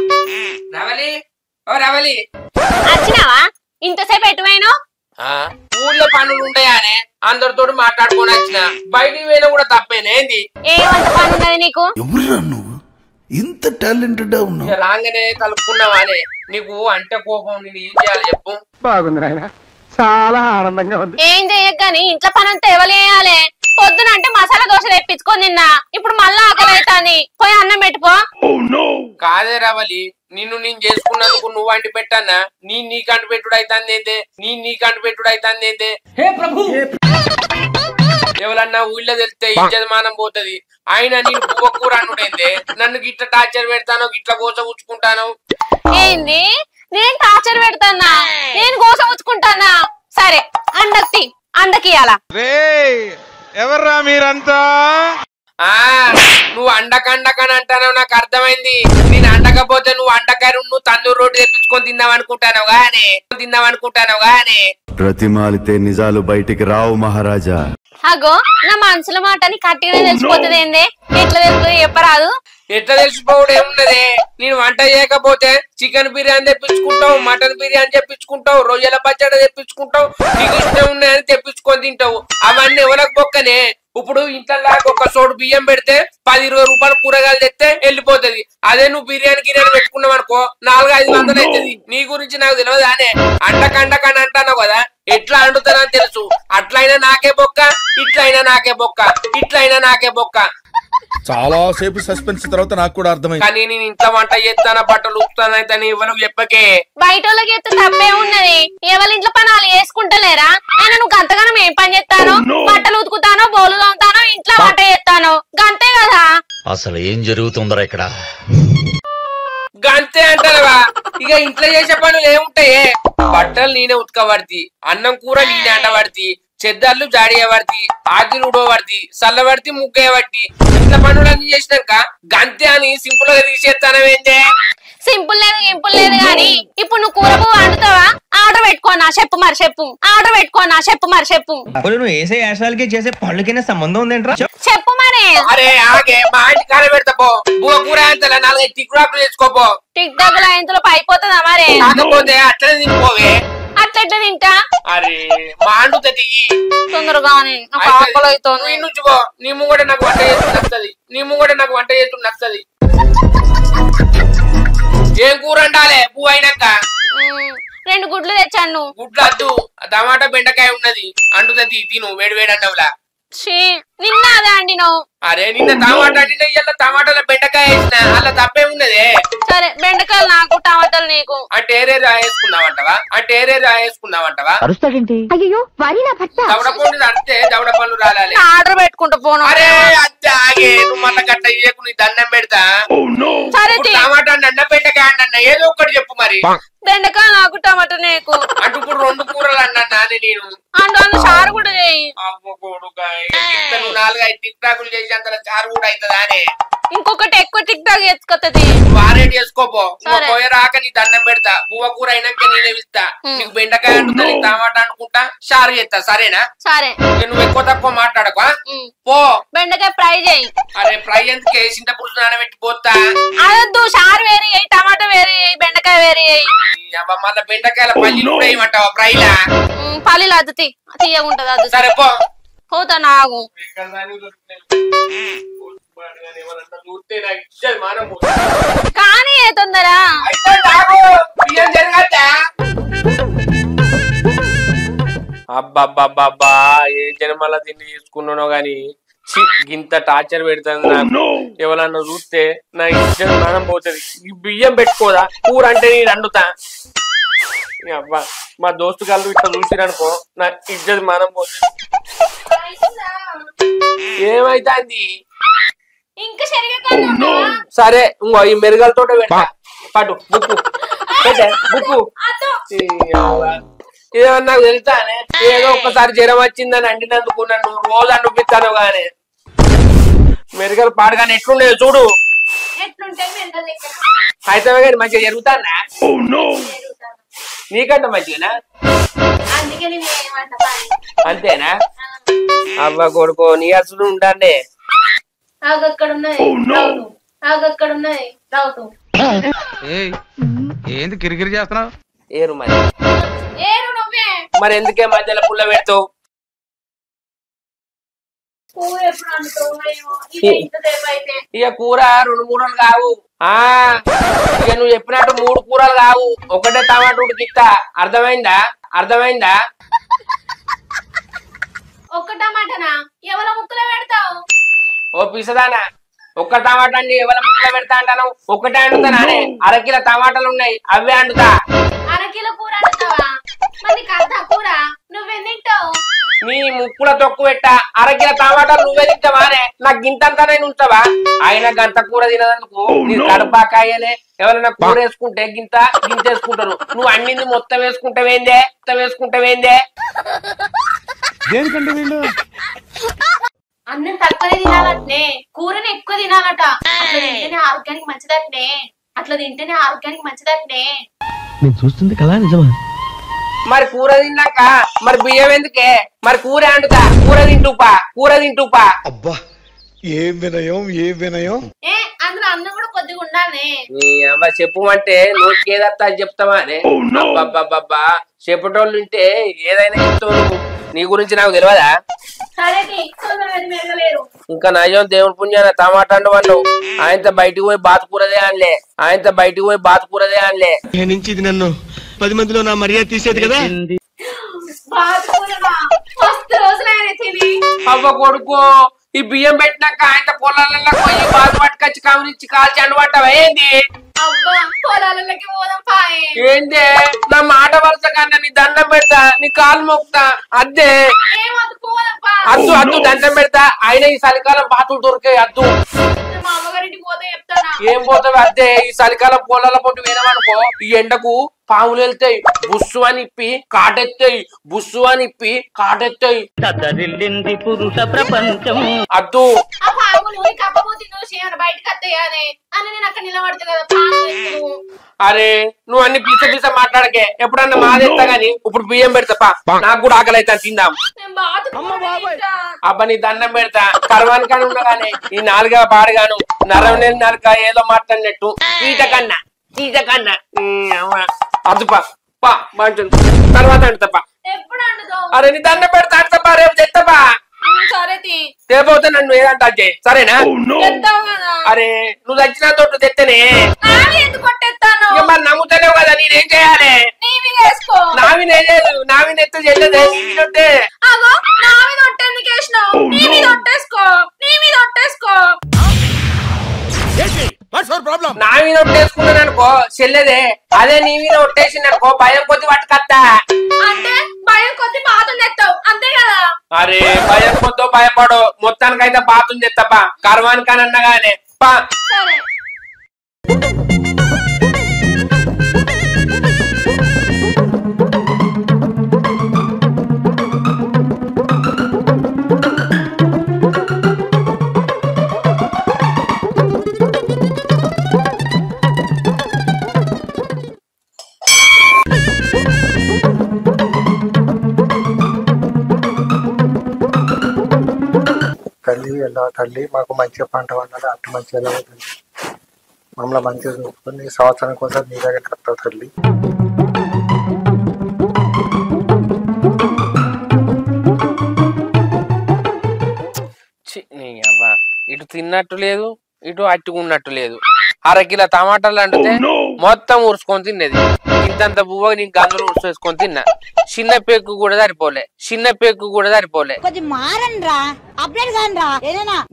[SPEAKER 6] వచ్చినావా? ఇంతసేపు ఎటు పోయినావు?
[SPEAKER 19] ఊళ్ళో పనులు ఉంటాయానే అందరితో మాట్లాడుకొని వచ్చిన. బయటికి పోయినా కూడా తప్పేనేంది?
[SPEAKER 6] ఏమంత పని ఉన్నది నీకు?
[SPEAKER 3] ఇంత టాలెంటెడ్ ఉన్నావు.
[SPEAKER 19] రాగానే కలుపుకున్నావానే. నీకు అంటే కోపం, నేను ఏం చేయాలి చెప్పు?
[SPEAKER 4] బాగుంది నాయన, చాలా ఆనందంగా ఉంది.
[SPEAKER 6] ఏం చెయ్యగాని ఇంట్లో పని అంతా ఎవరు చేయాలి? పొద్దున అంటే మసాలా దోశ తెప్పించుకొని తిన్నా, ఇప్పుడు మళ్ళా ఆకలి అవుతాంది. పోయి అన్నం పెట్టుకో.
[SPEAKER 19] కాదే రవలి, నిన్ను నేను చేసుకున్నందుకు నువ్వు అంటి పెట్టానా? నీకు అంటి పెట్టుడు అవుతాంది ఏందే? ఎవరన్నా ఊళ్ళో తెలిస్తే ఇజ్జతమానం పోతది. ఆయన నేను పువ్వ కూర అనుడేందే? నన్ను గిట్ల టార్చర్ పెడతానో గిట్ల గోస ఉచ్చుకుంటాను.
[SPEAKER 6] ఏంది నేను టార్చర్ పెడతానా? నేను గోస ఉచ్చుకుంటానా? సరే అండకి అలా
[SPEAKER 15] ఎవర్రా మీరంతా?
[SPEAKER 19] నువ్వు అండకండకని అంటానో నాకు అర్థమైంది. నేను అండకపోతే నువ్వు అండకారు నువ్వు తందూరు రోడ్డు తెప్పించుకొని తిన్నావనుకుంటాను గానే.
[SPEAKER 3] ప్రతిమాలితే నిజాలు బయటికి రావు మహారాజా.
[SPEAKER 6] అగో నా మనసులో మాటని కట్టిగానే తెలిసిపోతుంది. ఏందే ఎట్లా తెలుస్తుంది చెప్పరాదు?
[SPEAKER 19] ఎట్లా తెలిసిపోవడం ఏమున్నదే? నేను వంట చేయకపోతే చికెన్ బిర్యానీ తెప్పించుకుంటావు, మటన్ బిర్యానీ తెప్పించుకుంటావు, రొయ్యల పచ్చడి తెప్పించుకుంటావు, నీకు ఇష్టం ఉన్నాయని తెప్పించుకొని తింటావు. అవన్నీ ఎవరికి బొక్కనే? ఇప్పుడు ఇంట్లో ఒక సోడు బియ్యం పెడితే 10-20 రూపాయలు కూరగాయలు తెస్తే వెళ్ళిపోతుంది. అదే నువ్వు బిర్యానీ పెట్టుకున్నావు అనుకో 400-500 అవుతుంది. నీ గురించి నాకు తెలియదానే? అండకండకని అంటాను కదా, ఎట్లా అండుతానని తెలుసు. అట్లయినా నాకే బొక్క, ఇట్లయినా నాకే బొక్క.
[SPEAKER 15] చాలా సేపు సస్పెన్స్ తర్వాత నాకు కూడా అర్థమైంది.
[SPEAKER 19] కానీ నేను ఇంట్లో వంట చేస్తానా, బట్టలు ఉప్పుతానైతే ఎవరికి చెప్పకే.
[SPEAKER 6] బయట వాళ్ళకి చెప్తే తప్పే ఉన్నది. ఎవరి ఇంట్లో పని వాళ్ళు వేసుకుంటలేరా? ఆయన నువ్వు గంతగానం ఏం పని చేస్తాను? బట్టలు ఉతుకుతానో, బోలు తోముతానో, ఇంట్లో వంట చేస్తాను, గంతే కదా.
[SPEAKER 21] అసలు ఏం జరుగుతుందరా ఇక్కడ?
[SPEAKER 19] గంతే అంటారా? ఇక ఇంట్లో చేసే పనులు ఏముంటాయే? బట్టలు నేనే ఉతకబడితి, అన్నం కూర నేనే అంటబడితి, చెద్దర్లు జాడియబడితి, ఆగిలు ఉడవబడితి, సల్లబడితి, ముగ్గేయబట్టి, ఇంట్లో పనులన్నీ చేసినాక గంతే అని సింపుల్ గా తీసేస్తానవేంటే?
[SPEAKER 6] సింపుల్ లేదు గాని ఇప్పుడు నువ్వు కూర పువ్వు వండుతావా? ఆర్డర్ పెట్టుకోనా చెప్పు
[SPEAKER 18] నువ్వు వేసే యాశాలకి చేసే పళ్ళకైనా సంబంధం ఉందేంట్రా?
[SPEAKER 6] చెప్పు మరి.
[SPEAKER 19] అరే ఆగే, మా ఇంటి కాడ పెడతా పో. బువ్వ కూర అంత 4 టిక్ టాక్లు చేసుకోపో.
[SPEAKER 6] టిక్ టాక్ ఇంతలో అయిపోతుందా మరి?
[SPEAKER 19] కాకపోతే అట్లనే తినిపోవే.
[SPEAKER 6] ఆ అట్లా తింటా.
[SPEAKER 19] అరే మాండుతుంది
[SPEAKER 6] తొందరగానే నాకు ఆకలి అవుతుంది.
[SPEAKER 19] నుంచుకో నీ ముంగట నాకు వంట చేస్తూ నచ్చది. నీ ముంగట నాకు వంట చేస్తూ నచ్చది. ఏం కూర అండాలే పువ్వు అయినాక?
[SPEAKER 6] 2 గుడ్లు తెచ్చాను.
[SPEAKER 19] గుడ్లు అద్దు, టమాటా బెండకాయ ఉన్నది అండుతుంది తిను వేడి వేడి అన్నవులా.
[SPEAKER 6] నిన్న అదే అండి నువ్వు.
[SPEAKER 19] అరే నిన్న టమాటా అండిన ఇవాళ టమాటాల బెండకాయ వేసిన అలా తప్పే ఉన్నదే.
[SPEAKER 6] సరే బెండకాయలు నాకు టమాటాలు నీకు.
[SPEAKER 19] అంటే ఏరే రాయేసుకుందామంటవా? అంటే ఏరే రాయేసుకుందామంటవా?
[SPEAKER 6] అయ్యో వరి నా పట్ట.
[SPEAKER 19] దవడపండు అడితే దవడ పళ్ళు రాలాలి.
[SPEAKER 6] ఆర్డర్ పెట్టుకుంటా పోను.
[SPEAKER 19] అరే అత్తే ఆగే నువ్వు మళ్ళా గట్ట ఇయ్యకు నీ దండం పెడతా.
[SPEAKER 6] సరే
[SPEAKER 19] టమాటా అన్న బెండకాయ అన్న ఏదో ఒక్కటి చెప్పు మరి.
[SPEAKER 6] బెండకాయ నాకు టమాటా నీకు.
[SPEAKER 19] అంటే ఇప్పుడు 2 కూరలు అన్నా నేను
[SPEAKER 6] అండ్ చారు కూడా చేయి.
[SPEAKER 19] నువ్వు 4-5 టిక్ టాకులు చేసి అంత చారు కూడా అవుతుందా అని.
[SPEAKER 6] ఇంకొకటి ఎక్కువ టిక్ టాక్ చేసుకొత్తది.
[SPEAKER 19] వారేట్ చేసుకోపో. పోయ రాక నీ దండం పెడతా. బువ్వ కూర అయినాక నేనే ఇస్తా. నీకు బెండకాయ అంటుతా, నీకు టమాటా అనుకుంటా, చారు చేస్తా. సరేనా?
[SPEAKER 6] సరే.
[SPEAKER 19] నువ్వు ఎక్కువ తక్కువ మాట్లాడక పో.
[SPEAKER 6] బెండకాయ ఫ్రై చేయి.
[SPEAKER 19] అరే ఫ్రై ఎందుకే? చింత పులుసు నానబెట్టి పోతా.
[SPEAKER 6] అదొద్దు, చారు వేరే వేయి, టమాటా వేరే వేయి, బెండకాయ వేరే వేయి.
[SPEAKER 19] మళ్ళీ బెండకాయల పల్లీలు కూడా వేయమంటావా ఫ్రైలా?
[SPEAKER 6] పల్లీలు అద్దు తీయగుంటది. అది
[SPEAKER 19] సరే పో.
[SPEAKER 6] పోతా నాకు. కానీ ఏ తొందర
[SPEAKER 19] అబ్బబ్బబ్బబ్బా ఏ జన్మల తిండి తీసుకున్నానో గాని గింత టార్చర్ పెడుతుంది నాకు. ఎవరన్నా చూస్తే నా ఇజ్జత్ మానం పోతుంది. ఈ బియ్యం పెట్టుకోదా కూర అంటే నేను అండుతా. అబ్బా మా దోస్తు గారు ఇట్లా చూసిరనుకో నా ఇజ్జత్ మానం పోతుంది. ఏమైతుంది?
[SPEAKER 6] ఇంకా
[SPEAKER 19] సరే ఇంకో ఈ మెరుగలతో పెడతా. పట్టు బుక్కు బుక్కు. ఏమన్నా తెలుసానే? ఏదో ఒక్కసారి జ్వరం వచ్చిందని అండినందుకు నన్ను రోజు అండిపిస్తాను గానే. మెరుగలు పాడగానే ఎట్లుండేది చూడు. అయితే కానీ మంచిగా జరుగుతానా? నీకంటే మంచిగానా? అంతేనా? అవ్వ కొడుకో నీ అసలు ఉంటానే.
[SPEAKER 8] ఏంది కిరికిరి చేస్తున్నావు?
[SPEAKER 19] ఏరు మరి మరి ఎందుకే మధ్యలో పుల్ల పెడతావు? ఇక కూర 2-3 రోజులు కావు. ఇక నువ్వు చెప్పినట్టు 3 కూరలు కావు. ఒకటే టమాటా ఉడికిస్తా. అర్థమైందా? అర్థమైందా?
[SPEAKER 6] ఒక్క టమాటానా? ఎవరో ముక్కలు పెడతావు?
[SPEAKER 19] ఓ పిసదానా, ఒక్క టమాటా అండి ఎవరి ముక్కలు పెడతా అంటాను? ఒక్కటే అండుతానే. 1/2 కిలో టమాటాలు ఉన్నాయి, అవే అండుతా.
[SPEAKER 6] 1/2 కిలో కూర అండుతావా? మరి కథ కూర నువ్వేం తింటావు?
[SPEAKER 19] నీ ముక్కుల తొక్కు పెట్టా. 1/2 కిలో టమాటాలు నువ్వే తింటావానే? నాకు గింతంతానే ఉంచావా? ఆయన గంట కూర తినదందుకు నీ కడపాకాయనే. ఎవరైనా కూర వేసుకుంటే గింతేసుకుంటారు. నువ్వు అన్నింది మొత్తం వేసుకుంటావేందే?
[SPEAKER 10] దేనికంటే వీళ్ళు
[SPEAKER 6] అన్నం తక్కువనే తినాలట్నే, కూరని ఎక్కువ తినాలట. అట్లా తింటేనే ఆరోగ్యానికి మంచిదట్నే.
[SPEAKER 20] నేను చూస్తుంది కదా నిజమా?
[SPEAKER 19] మరి కూర తిన్నాక మరి బియ్యం ఎందుకే? మరి కూర అండుతా. కూర తింటూపా.
[SPEAKER 5] అబ్బా ఏం వినయం.
[SPEAKER 6] అందులో అన్నం కూడా కొద్దిగా ఉండాలి.
[SPEAKER 19] చెప్పమంటే నోటికేదత్తా చెప్తావా అనే? అబ్బబ్బబ్బబ్బా చెప్పటోళ్ళు ఉంటే ఏదైనా చెప్తావు నువ్వు. నీ గురించి నాకు తెలియదా? ఇంకా నయం దేవుని పుణ్యాన టమాటా అండు. ఆయనతో బయటికి పోయి బాతుకూరదే అనలే.
[SPEAKER 20] నుంచి ఇది నన్ను 10 మందిలో నా మర్యాద తీసేది కదా.
[SPEAKER 19] అవ్వ కొడుకు ఈ బియ్యం పెట్టినాక ఆయన పొలాలలో పోయి బాధ పట్టుకొచ్చి కమిరించి కాల్చి అండబట్టావా ఏంది? ఏందే నా మాట వరుస కన్నా నీ దండం పెడతా, నీ కాలు మొక్కుతా. అద్దు దండం పెడతా. ఆయన ఈ చలికాలం బాతులు దొరికాయి. అద్దు ఏం పోతావు? అద్దే ఈ చలికాలం పొలాల పొట్టు వినమనుకో ఈ ఎండకు పాములు వెళ్తాయి, బుస్సు అని ఇప్పి కాటెత్తాయి.
[SPEAKER 22] పురుష ప్రపంచం.
[SPEAKER 19] అద్దు అరే నువ్వు అన్ని పీస మాట్లాడకే. ఎప్పుడన్నా మాదేస్తా గాని ఇప్పుడు బియ్యం పెడతా. నాకు కూడా ఆకలి అవుతా, తిందాం. అబ్బా నీ దండం పెడతా. కర్వానికాని ఉండగానే ఈ 4వ పాడగాను నరవనేలు నరక ఏదో మాట్లాడినట్టు ఈట కన్నా అదుపా పా మంచి తర్వాత అంటపా అరే నీ దండ పెడతా అంటపా రేపు తెత్తపా తేపోతే నన్ను ఏదంటా చేయి సరేనా అరే నువ్వు తెచ్చిన తోట తెత్తనే మరి నమ్ముతలేవు కదా నేనేం చేయాలి నావి నెత్త చెల్లదే నా మీద ఒట్టేసుకున్నాను అనుకో చెల్లెదే అదే నీ మీద ఒట్టేసింది అనుకో భయం కొద్ది పట్టుకత్తా
[SPEAKER 6] అంటే భయం కొద్ది బాతులు తెస్తావు అంతే కదా
[SPEAKER 19] అరే భయం కొద్దో భయపడు మొత్తానికైతే బాతులు తెత్తపా కర్వానికి అని అన్నగానే పా
[SPEAKER 8] తల్లి ఎలా తల్లి మాకు మంచిగా పంట పండాలి అటు మంచిగా ఎలా అవుతుంది మమ్మల్ని మంచిగా చూసుకొని సంవత్సరం కోసం నీ దగ్గరికి వస్తావు తల్లి
[SPEAKER 19] ఇటు తిన్నట్టు లేదు ఇటు అట్టుకున్నట్టు లేదు అరకిలో టమాటాలు అంటితే మొత్తం ఊర్చుకొని తిన్నది ఇంతంత బువ్వ నీకు గంగలు ఊర్చేసుకొని తిన్నా చిన్న పెక్కు కూడా సరిపోలే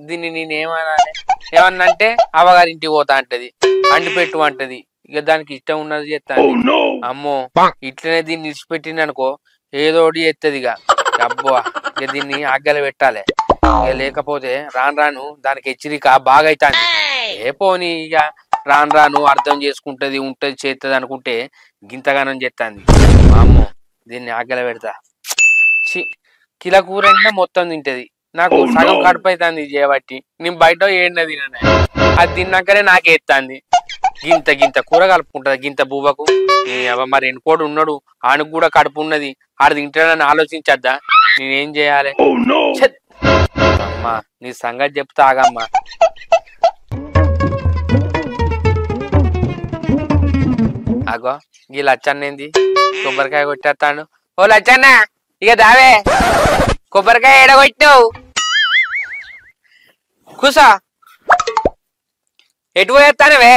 [SPEAKER 19] దీన్ని నేనేమనాలి ఏమన్నంటే అవ్వగారింటికి పోతా అంటది అండి పెట్టు అంటది ఇక దానికి ఇష్టం ఉన్నది చేస్తాను అమ్మో ఇట్లనే దీన్ని నిలిచిపెట్టిందనుకో ఏదో ఒకటి చేస్తుంది ఇక అబ్బో ఇక దీన్ని ఆగ్గలు పెట్టాలి ఇక లేకపోతే రాను దానికి హెచ్చరిక బాగా అవుతాంది ఏ పోనీ ఇక రాను అర్థం చేసుకుంటది ఉంటది చేస్తుంది అనుకుంటే గింతగానం చేస్తాంది అమ్మో దీన్ని ఆగ్గల పెడతా కిలో కూర అంటే మొత్తం తింటది నాకు సగం కడుపు అవుతుంది చేయబట్టి నేను బయట ఏడిన తిననే అది తిన్నాకనే నాకేస్తాంది గింత కూర కలుపుకుంటది గింత బువ్వకు మరి ఎన్నుకోడు ఉన్నాడు ఆనుకు కూడా కడుపు ఉన్నది ఆడు తింటాడని ఆలోచించద్దా నేనేం చేయాలి అమ్మా నీ సంగతి చెప్తా ఆగమ్మా అగో ఈ లచ్చన్నేంది కొబ్బరికాయ కొట్టేస్తాడు ఓ లచ్చన్న ఇక దావే కొబ్బరికాయ ఎడగొట్టావు కూసా ఎటు పోయేస్తానవే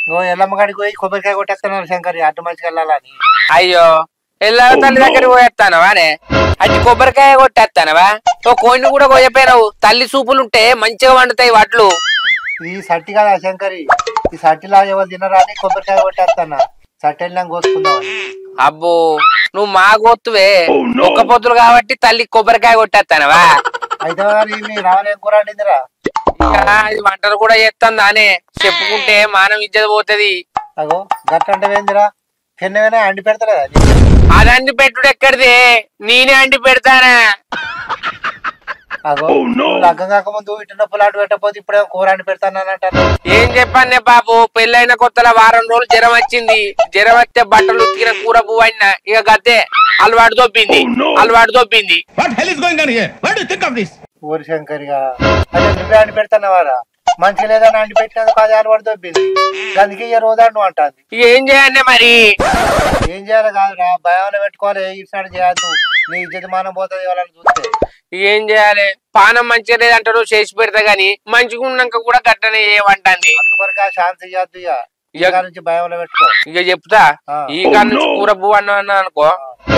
[SPEAKER 8] నువ్వు ఎల్లమ్మ కాడికి పోయి కొబ్బరికాయ కొట్టేస్తాను శంకర్ అటు మంచిగా వెళ్ళాలని
[SPEAKER 19] అయ్యో ఎల్ల తల్లి దగ్గర పోయేస్తానవానే అటు కొబ్బరికాయ కొట్టేస్తానవా ఓ కోయిని కూడా పోయపోయినావు తల్లి సూపులుంటే మంచిగా వండుతాయి వడ్లు
[SPEAKER 8] ఈ సట్టి కదా శంకరి ఈ సట్టిలా ఎవరు తినరాని కొబ్బరికాయ కొట్టేస్తానా సట్టెళ్ళం కోసుకుందాం
[SPEAKER 19] అబ్బో నువ్వు మా గోత్తువే ఒక్క పొద్దులు కాబట్టి తల్లి కొబ్బరికాయ కొట్టేస్తానవా
[SPEAKER 8] అయితే రావలేం కూర అండిందిరా
[SPEAKER 19] ఇక ఇది వంటలు కూడా చేస్తాను దానే చెప్పుకుంటే మానం ఇజ్జత పోతుంది
[SPEAKER 8] అగో గట్లంటే ఏందిరా చిన్నవేనా అండి పెడతారా
[SPEAKER 19] అది అండి పెట్టుడు ఎక్కడిది నేనే అండి పెడతానా
[SPEAKER 8] అగో లగ్గం కాకముందు ఇటు పొలాటు పెట్టకపోతే ఇప్పుడే కూర అండి పెడతానంటారు
[SPEAKER 19] ఏం చెప్పానే బాబు పెళ్ళైన కొత్తలో వారం రోజులు జ్వరం వచ్చింది జ్వరం వస్తే బట్టలు ఉతికిన కూర పువ్వు అయినా ఇక గద్దే అలవాటు తోపింది
[SPEAKER 8] ఊరి శంకరిగా అదే నువ్వే అండి పెడతానవారా మంచిగా లేదని అండి పెట్టినందుకు అది అలవాటు తోపింది అందుకే ఇక రోజు అండు అంటుంది
[SPEAKER 19] ఏం చేయాలి మరి
[SPEAKER 8] ఏం చేయాలి కాదురా భయాన్ని పెట్టుకోవాలి ఇటు చేయద్దు నీ యజమానం పోతుంది ఎవరైనా చూస్తే
[SPEAKER 19] ఏం చేయాలి పానం మంచిగా లేదంటారు చేసి పెడతా గాని మంచిగా ఉన్నాక కూడా గట్టనే ఏమంటాంది
[SPEAKER 8] అందుకొరకు శాంతి చేయద్దు ఇక నుంచి భయంలో పెట్టుకో
[SPEAKER 19] ఇక చెప్తా ఈ కాడ నుంచి కూర పువ్వు అన్నా అనుకో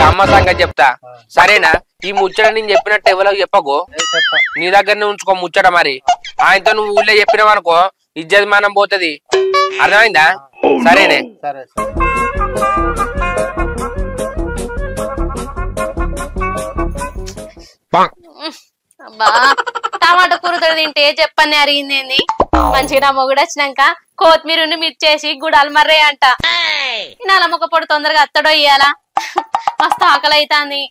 [SPEAKER 19] అమ్మ సంగతి చెప్తా సరేనా ఈ ముచ్చట నేను చెప్పినట్టు ఎవరికి చెప్పకో నీ దగ్గరనే ఉంచుకో ముచ్చట మరి ఆయనతో నువ్వు ఊళ్ళో చెప్పినావు అనుకో ఇజ్జత్ మానం పోతుంది అర్థమైందా సరేనే
[SPEAKER 8] సరే
[SPEAKER 6] అబ్బా టమాటా కూరతో తింటే చెప్పని అరిగింది మంచిగా నా మొగుడు వచ్చినాక కొత్తిమీర మిర్చేసి గుడాలు మర్రే అంట నల్లముక్క పొడి తొందరగా అత్తడో ఇయ్యాలా మస్తు ఆకలి అవుతుంది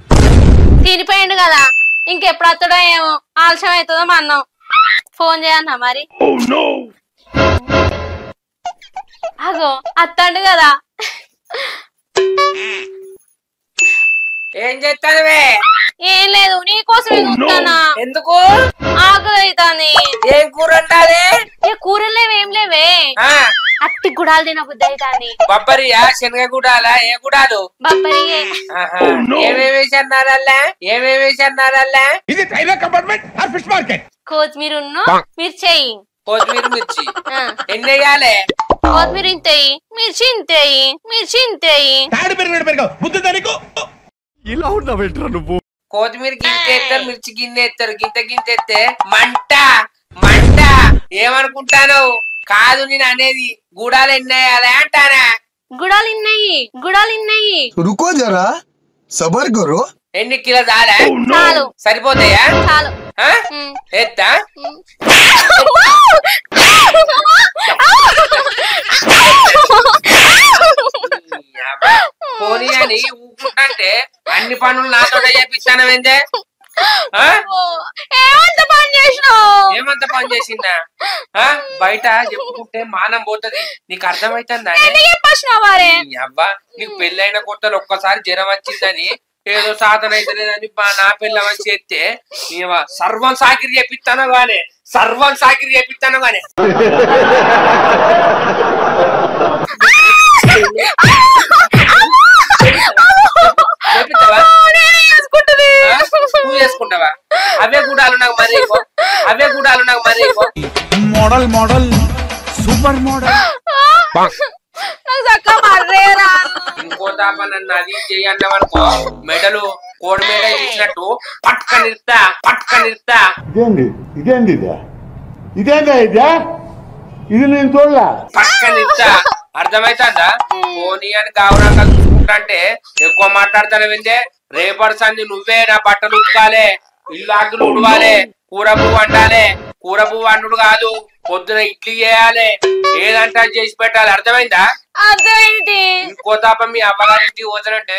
[SPEAKER 6] తినిపోయిండు కదా ఇంకెప్పుడు అత్తడో ఏమో ఆలస్యం అవుతుందో మా అన్నం ఫోన్ చేయన్నా మరి అగో అత్తండు కదా
[SPEAKER 19] ఏం చేస్తానవే
[SPEAKER 6] ఏం లేదు నీకోసమే చూస్తానా
[SPEAKER 19] ఎందుకు
[SPEAKER 6] ఆకలి అవుతాంది
[SPEAKER 19] ఏం కూర ఉండాలి
[SPEAKER 6] కూరలు లేవేం లేవే అట్టి గుడాలు తినబుద్ధి అవుతాంది.
[SPEAKER 19] బొబ్బరియా శనగ గుడాలా ఏ గుడాలు?
[SPEAKER 6] బొబ్బరియే.
[SPEAKER 19] ఏమేమి అన్నారల్లా
[SPEAKER 20] ఇది railway compartment or fish market?
[SPEAKER 6] కొత్తిమీర మిర్చి.
[SPEAKER 19] కొత్తిమీర మిర్చి ఎన్ని వేయాలి?
[SPEAKER 6] కొత్తిమీర ఇంతయి, మిర్చి ఇంతయి, మిర్చి ఇంతయి.
[SPEAKER 20] తాడు పెరిగావు బుద్ధి దానికి
[SPEAKER 2] ఇలా ఉన్నావేంట్రా నువ్వు?
[SPEAKER 19] కొత్తిమీర గింత ఎత్తారు, మిర్చి గిన్నె ఎత్తారు. గింత ఎత్తే మంట మంట ఏమనుకుంటాను? కాదు నేను అనేది గుడాలు ఎన్ని వేయాలి అంటానా?
[SPEAKER 6] గుడాలు ఇన్నయి.
[SPEAKER 5] రుకో జరా సబర్ కరో.
[SPEAKER 19] ఎన్ని కిలో చాలా?
[SPEAKER 6] చాలు.
[SPEAKER 19] సరిపోతాయా?
[SPEAKER 6] చాలు.
[SPEAKER 19] ఎత్తా పోనీ అని ఊపుకుంటే అన్ని పనులు నాతో చేపిస్తానవేందే? ఏమంత పని చేసిందా? బయట చెప్పుకుంటే మానం పోతుంది. నీకు అర్థమైతుందా? అబ్బా నీకు పెళ్ళైన కొత్తలు ఒక్కసారి జ్వరం వచ్చిందని ఏదో సాధన అయితే లేదని నా పిల్లవని చేస్తే సర్వం సాకిరి చేపిస్తాను గానే నువ్వు చేసుకుంటావా? అవే గుడాలు నాకు మరి
[SPEAKER 2] మోడల్ సూపర్ మోడల్.
[SPEAKER 19] ఇంకో దాప నన్ను అది చెయ్యన్నావనుకో మెడలు కోడి మేడ ఇచ్చినట్టు పట్క నిరుతా.
[SPEAKER 10] ఇది నేను చూడలా.
[SPEAKER 19] పట్క నిరుతా అర్థమైతుందా? పోనీ అని గౌరవంగా చూసుకుంటే ఎక్కువ మాట్లాడతానవిందే. రేపటి సంది నువ్వే నా బట్టలు ఉతకాలే, ఇల్లు ఆకులు ఉడవాలి, కూర పువ్వు వండాలి. కూర పువ్వు వండుడు కాదు, పొద్దున ఇడ్లీ చేయాలి, ఏదంటే చేసి పెట్టాలి. అర్థమైందా? ఇంకో తాప మీ అవ్వగారింటికి పోతానంటే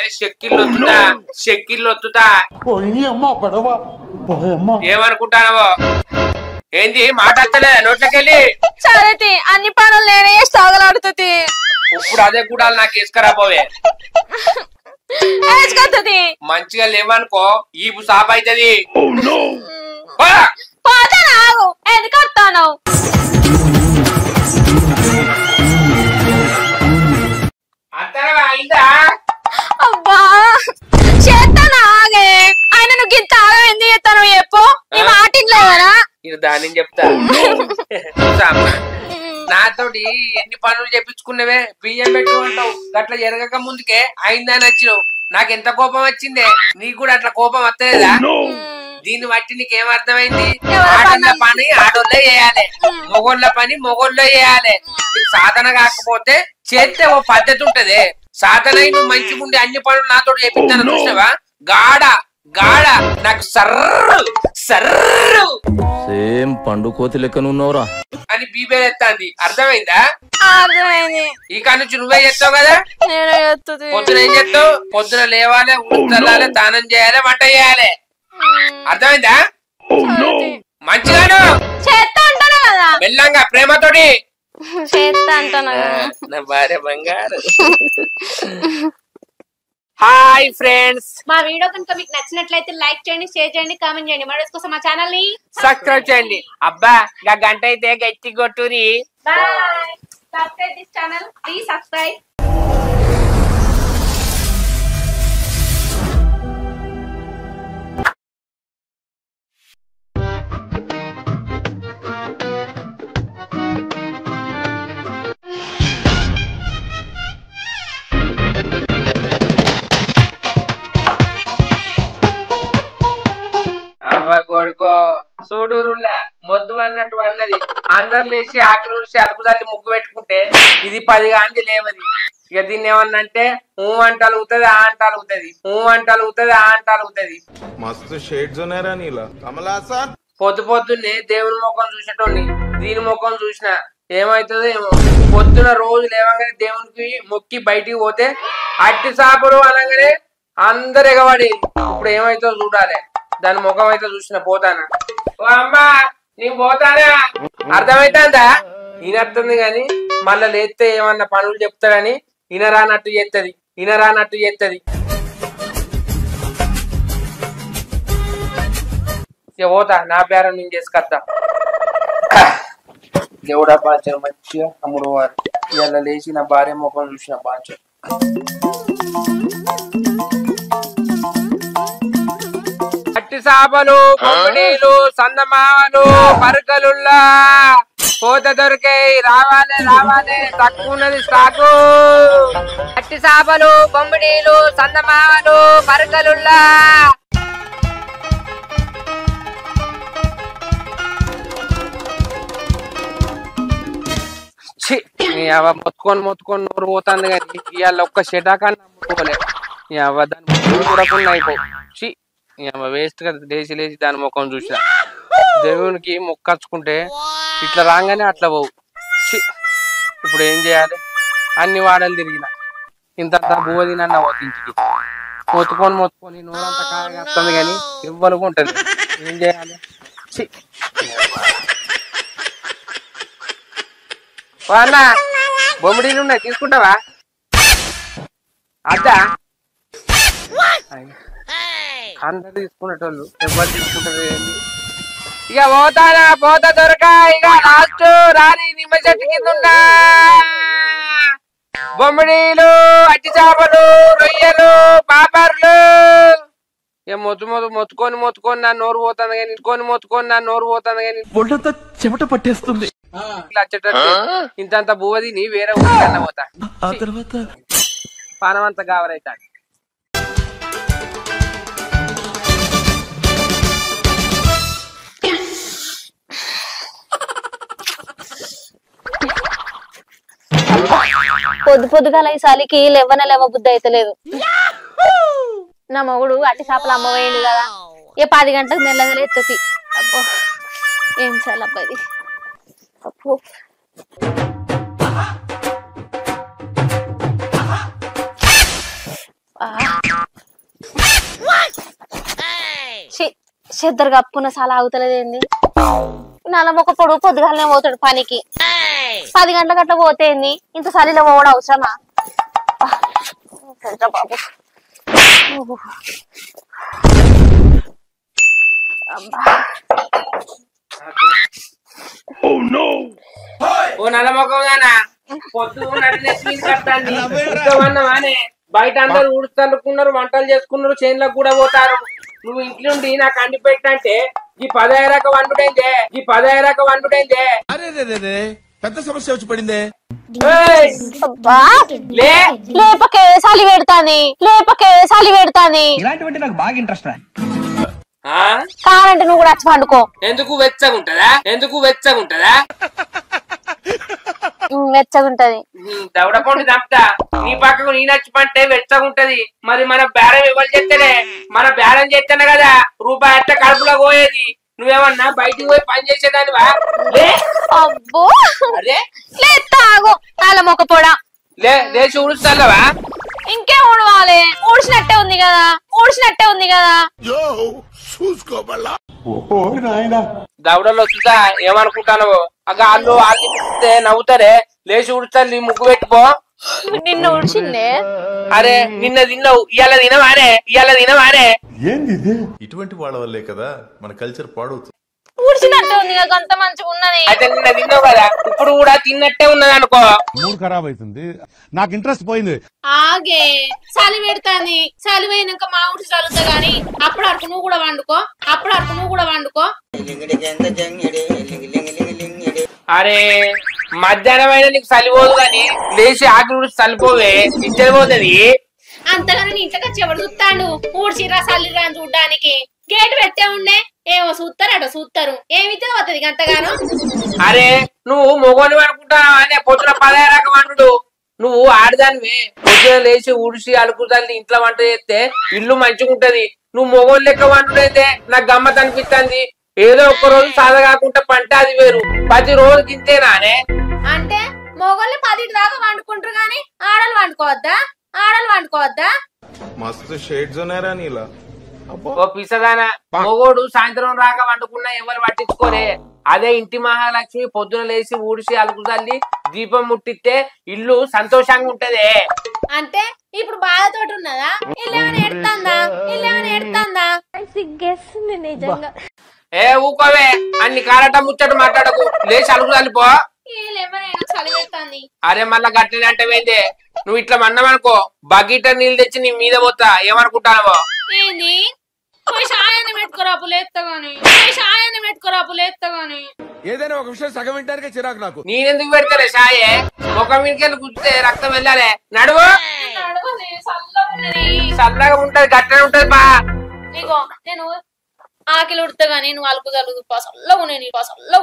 [SPEAKER 19] షెక్కిళ్ళు వత్తుతా. ఏమనుకుంటానవో? ఏంది మాట్లాడతలే నోట్లకెళ్ళి?
[SPEAKER 6] అన్ని పనులు నేనే సాగలాడుతుంది.
[SPEAKER 19] ఇప్పుడు అదే కూడా నాకు వేసుకురాపోవే. మంచిగా లేవనుకో ఈపు సాప్ అవుతుంది.
[SPEAKER 6] ఎందుకు వస్తాను? అబ్బా చేస్తాను ఆగే. ఆయన నువ్వు ఇంత ఆగం ఎందుకు చేస్తాను చెప్పు. ఈ మాట ఇంట్లేవరా?
[SPEAKER 19] ఇది దాని చెప్తా. నాతోటి ఎన్ని పనులు చేపించుకున్నవే. బియ్యం పెట్టుకుంటావు అట్లా ఎరగక ముందుకే అయిందా నచ్చినావు. నాకు ఎంత కోపం వచ్చిందే, నీకు కూడా అట్లా కోపం వస్తలేదా? దీన్ని బట్టి నీకేం అర్థమైంది? ఆడోళ్ళ పని ఆడోళ్ళే చేయాలి, మొగోళ్ళ పని మొగోళ్ళే చేయాలి. నీకు సాధన కాకపోతే చేస్తే ఓ పద్ధతి ఉంటది. సాధన నువ్వు మంచిగా ఉండి అన్ని పనులు నాతో చేపిస్తాను చూసినావా? గాడ నాకు సర్రు
[SPEAKER 7] సేమ్ పండు కోతి లెక్కనున్నావురా
[SPEAKER 19] అని బీబేలు ఎత్తాంది. అర్థమైందా? ఇక నుంచి నువ్వే చేస్తావు కదా. పొద్దున ఏం చేస్తావు? పొద్దున లేవాలి, ఊళ్ళాలి, దానం చేయాలి, వంట చేయాలి. అర్థమైందా? మంచిగాను మెల్లంగా ప్రేమతోటి నా భార్య బంగారు. హాయ్ ఫ్రెండ్స్,
[SPEAKER 6] మా వీడియో కనుక మీకు నచ్చినట్లయితే లైక్ చేయండి, షేర్ చేయండి, కామెంట్ చేయండి. మరోస్ కోసం మా ఛానల్ ని
[SPEAKER 19] సబ్స్క్రైబ్ చేయండి. అబ్బా గంట అయితే గట్టి కొట్టురి.
[SPEAKER 6] Bye. Subscribe this channel, please subscribe.
[SPEAKER 19] కొడుకో చూడురులా మొద్దు అన్నట్టు అన్నది. అందరు లేచి ఆకలి నుంచి అలుపు తల్లి ముగ్గు పెట్టుకుంటే ఇది 10 గాంధీ లేవది. ఇక దీన్ని ఏమన్నంటే అంట అలుగుతుంది, ఆ అంట అలుగుతుంది.
[SPEAKER 10] మస్తు షేడ్స్ ఉన్నారా నీలో కమలాసన్.
[SPEAKER 19] పొద్దున్నే దేవుని ముఖం చూసేటోని దీని ముఖం చూసిన ఏమైతుందో ఏమో. పొద్దున రోజు లేవగానే దేవునికి మొక్కి బయటికి పోతే అట్టి సాపరు అనగానే అందరు ఎగబడి. ఇప్పుడు ఏమైతుందో చూడాలి. దాని ముఖం అయితే చూసిన పోతానా. ఓ అమ్మా నేను పోతానా? అర్థమైతుందా? ఈయనత్తుంది గాని మళ్ళా లేస్తే ఏమన్నా పనులు చెప్తాడని ఇనరానట్టు చేస్తుంది. పోతా నా పేరు నేను చేసుకొస్తా. దేవుడా పాచ మంచిగా అమ్ముడు వారు. ఇవాళ లేచి నా భార్య ముఖం చూసిన బాగా అట్టి చేపలు బొమ్మిడీలు సందమావలు పరకలుల్లా కోత దొరికే రావాలి రావాలి తక్కువ ఉన్నది స్టాకు అట్టి చేపలు బొమ్మిడీలు సందమావలు పరకలుల్లా మొత్తుకొని నోరు పోతుంది కానీ ఇవాళ ఒక్క షెటాకాన్ని ముట్టుకోలే దాని చూడకుండా అయిపో వేస్ట్ గా లేచి లేచి దాని ముఖం చూసిన దేవునికి మొక్కచ్చుకుంటే ఇట్లా రాగానే అట్లా పోవు. ఇప్పుడు ఏం చేయాలి? అన్ని వాడలు తిరిగిన ఇంత బువ్వ తినన్నా ఇంటికి మొత్తుకొని నోరంతా కాయగా వస్తుంది కానీ ఇవ్వలుగా ఉంటుంది. ఏం చేయాలి? అన్న బొమ్మిడీలు ఉన్నాయి తీసుకుంటావా? అద్దా అందరు తీసుకునేటోళ్ళు ఎవరు తీసుకుంటారు? ఇక పోతా దొరక ఇక లాస్ట్ రాని నిమ్మ చెట్టు కింద ఉన్నా బొమ్మిడీలు అట్టి చేపలు రొయ్యలు పాపర్లు ఇక మొత్తుకొని నా నోరు పోతుంది కానీ నోరు పోతుంది కానీ
[SPEAKER 11] ఒళ్ళంతా చెమట పట్టేస్తుంది.
[SPEAKER 19] ఇంతంత బువ్వ తిని వేరే ఊరికన్నా పోతా.
[SPEAKER 11] ఆ తర్వాత
[SPEAKER 19] పానమంతా గావరైతాడు.
[SPEAKER 6] పొద్దుగాల ఈ సాలికి లేవ బుద్ధి అయితే లేదు. నా మొగుడు అట్టి చేపలు అమ్మవేయండి కదా, 10 గంటలకు మెల్లగా ఎత్తుకి. అబ్బో ఏం చాలా అబ్బాయి. అప్పు చెద్దరు కప్పుకున్న చాలా ఆగుతలేదేంది? నల్లమొక్క పొడుగు పొద్దుగాలనే పోతాడు పనికి. 10 గంటల గట్ల పోతేంది? ఇంత చలిలో పోవడం అవసరమా బాబు?
[SPEAKER 19] ఓ నల్లమొక్కదానా పొద్దు కట్టాన్ని బయట అందరు ఊడుతలుకున్నారు, వంటలు చేసుకున్నారు, చేనులకు కూడా పోతారు. నువ్వు ఇంట్లోండి నాకు అండి పెట్టంటే ఈ 10 రక వండుడైందే
[SPEAKER 13] పెద్ద సమస్య వచ్చి పడిందే.
[SPEAKER 6] లేపకే సాలి పెడతాని
[SPEAKER 18] ఇలాంటివంటే నాకు బాగా ఇంట్రెస్ట్ రా.
[SPEAKER 6] కానంటే నువ్వు కూడా వచ్చి పండుకో.
[SPEAKER 19] ఎందుకు వెచ్చగుంటదా?
[SPEAKER 6] వెచ్చగుంటది.
[SPEAKER 19] దవడపండు చంపుతా నీ పక్కకు నీ నచ్చి పంటే వెచ్చగుంటది. మరి మన బేరం ఎవరు చేస్తేనే? మన బేరం చేస్తేనే కదా రూపాయి అట్ట కడుపులో పోయేది. నువ్వేమన్నా బయటికి పోయి పని చేసేదానివా?
[SPEAKER 6] అబ్బో తాగు నల్లమొక్క పొడా
[SPEAKER 19] లేచి ఉడుస్తావా?
[SPEAKER 6] ఇంకే ఊడవాలి. ఊడ్చినట్టే ఉంది కదా.
[SPEAKER 19] దవడలో వస్తుందా ఏమనుకుంటాను? వాళ్ళు నవ్వుతారే. లేచి ఉడుస్తారు, నీ ముగ్గు పెట్టుకో.
[SPEAKER 6] నిన్న ఊడ్చిందే.
[SPEAKER 19] అరే నిన్న తిన్నావు, ఇవాళ తినవారే.
[SPEAKER 12] ఇటువంటి వాళ్ళ వల్లే కదా మన కల్చర్ పాడవుతుంది.
[SPEAKER 6] ఊడ్చినట్టే ఉంది కదా, అంత మంచిగా ఉన్నది.
[SPEAKER 19] అయితే నిన్న తిన్నావు కదా, ఇప్పుడు కూడా తిన్నట్టే ఉన్నది అనుకో.
[SPEAKER 10] మూడు ఖరాబ్ అవుతుంది, నాకు ఇంట్రెస్ట్ పోయింది.
[SPEAKER 6] ఆగే చలి పెడతాంది. చలి పోయినాక మా ఊడి చల్లుతా గాని అప్పుడు అరకు నువ్వు కూడా వండుకో.
[SPEAKER 19] అరే మధ్యాహ్నం అయినా నీకు చలిపోదు కానీ లేచి ఆకలి చలిపోవే, ఇచ్చేది పోతుంది.
[SPEAKER 6] అంతగానే ఇంట్లోకి వచ్చి ఎవడు చూస్తాడు? ఊడ్చిరా చల్లిరా అని చూడ్డానికి. గేట్ పెట్టే ఉండే ఏమో చూస్తారు. ఏమితే పోతుంది అంతగానో?
[SPEAKER 19] అరే నువ్వు మొగోని అనుకుంటావా అనే పొద్దున 10 రక వండు. నువ్వు ఆడదానివే. పొద్దున లేచి ఊడిసి అలుకుదాన్ని ఇంట్లో వంట చేస్తే ఇల్లు మంచిగా ఉంటది. నువ్వు మొగోని లెక్క వండుడైతే నాకు గమ్మత్ అనిపిస్తుంది. ఏదో ఒక్క రోజు సాధ కాకుండా పంట అది వేరు, 10 రోజులు తింటేనానే.
[SPEAKER 6] అంటే మొగోళ్ళు 10 దాకా వండుకుంటారు గాని ఆడలు వండుకోవద్దా?
[SPEAKER 12] మస్తు షేడ్స్ ఉన్నారా నీలా?
[SPEAKER 19] ఓ పిసదానా, మొగోడు సాయంత్రం రాక వండుకున్నా ఎవరు పట్టించుకోరే. అదే ఇంటి మహాలక్ష్మి పొద్దున లేచి ఊడిసి అలుకు చల్లి దీపం ముట్టిస్తే ఇల్లు సంతోషంగా ఉంటదే.
[SPEAKER 6] అంటే ఇప్పుడు బాధతోటి ఉన్నదా? ఇల్లేమన్నా ఎడతాందా? నిజంగా
[SPEAKER 19] ఏ ఊకోవే, అన్ని కారట ముచ్చట మాట్లాడకు. లేచి అలుకు చల్లిపో.
[SPEAKER 6] చలి పెడతాంది.
[SPEAKER 19] అరే మళ్ళా గట్టిన అంటే ఏంది నువ్వు ఇట్లా అన్నావనుకో బకెట్ నీళ్ళు తెచ్చి నీ మీద పోతా ఏమనుకుంటానవో.
[SPEAKER 6] ఏంది పోయి సాయాన్ని పెట్టుకోరాపు లేత్తగాని
[SPEAKER 13] ఏదైనా ఒక విషయం సగం వింటానికే చిరాకు నాకు.
[SPEAKER 19] నేనెందుకు పెడతానే సాయే ముఖం మీదకెళ్ళి గుర్తే రక్తం వెళ్ళాలి నడువు చల్లగా ఉంటది గట్టిగా ఉంటది బా.
[SPEAKER 6] నీకో నేను ఆకిలి ఉడతా గానీ నువ్వు అలుపు చల్లు చల్లగా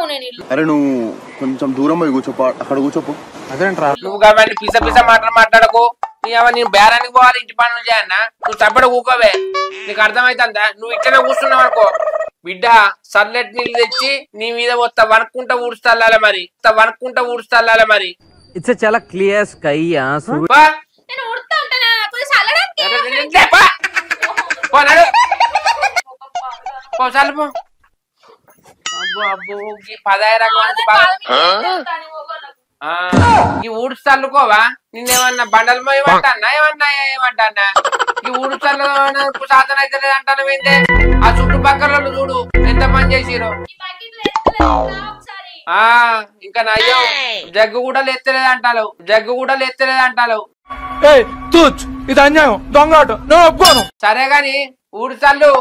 [SPEAKER 6] నీళ్ళు.
[SPEAKER 9] అరే నువ్వు కొంచెం దూరం పోయి కూర్చోపో, అక్కడ కూర్చోపో. అదేంట్రా
[SPEAKER 19] నువ్వు కాబట్టి పిస మాటలు మాట్లాడకు. నేను బేరానికి పోవాలి ఇంటి పనులు చేయన్నా నువ్వు చప్పడ కూకోవే. నీకు అర్థమైతుందా? నువ్వు ఇట్లనే కూర్చున్నావు అనుకో బిడ్డ చల్లటి నీళ్ళు తెచ్చి నీ మీద వస్తా వనుక్కుంటా ఊడుస్తాళ్ళాలి మరి
[SPEAKER 14] ఇట్స్ చాలా క్లియర్ స్కై.
[SPEAKER 6] నేను ఉడతా ఉంటానా కొంచెం చల్లడానికి
[SPEAKER 19] ఈ ఊడ్చి చల్లుకోవా నిన్నేమన్నా బండలు ఏమంటానా ఈ ఊడు చల్లు సాధన అయితే అంటాను ఏంటే ఆ చుట్టుపక్కల చూడు ఎంత పని చేసిరు. ఇంకా నయ్యో జగ్గు కూడా లేత్తలేదంటావు.
[SPEAKER 11] ఇది అన్యాయం దొంగ ఆట
[SPEAKER 19] సరే గాని ఊడు చల్లు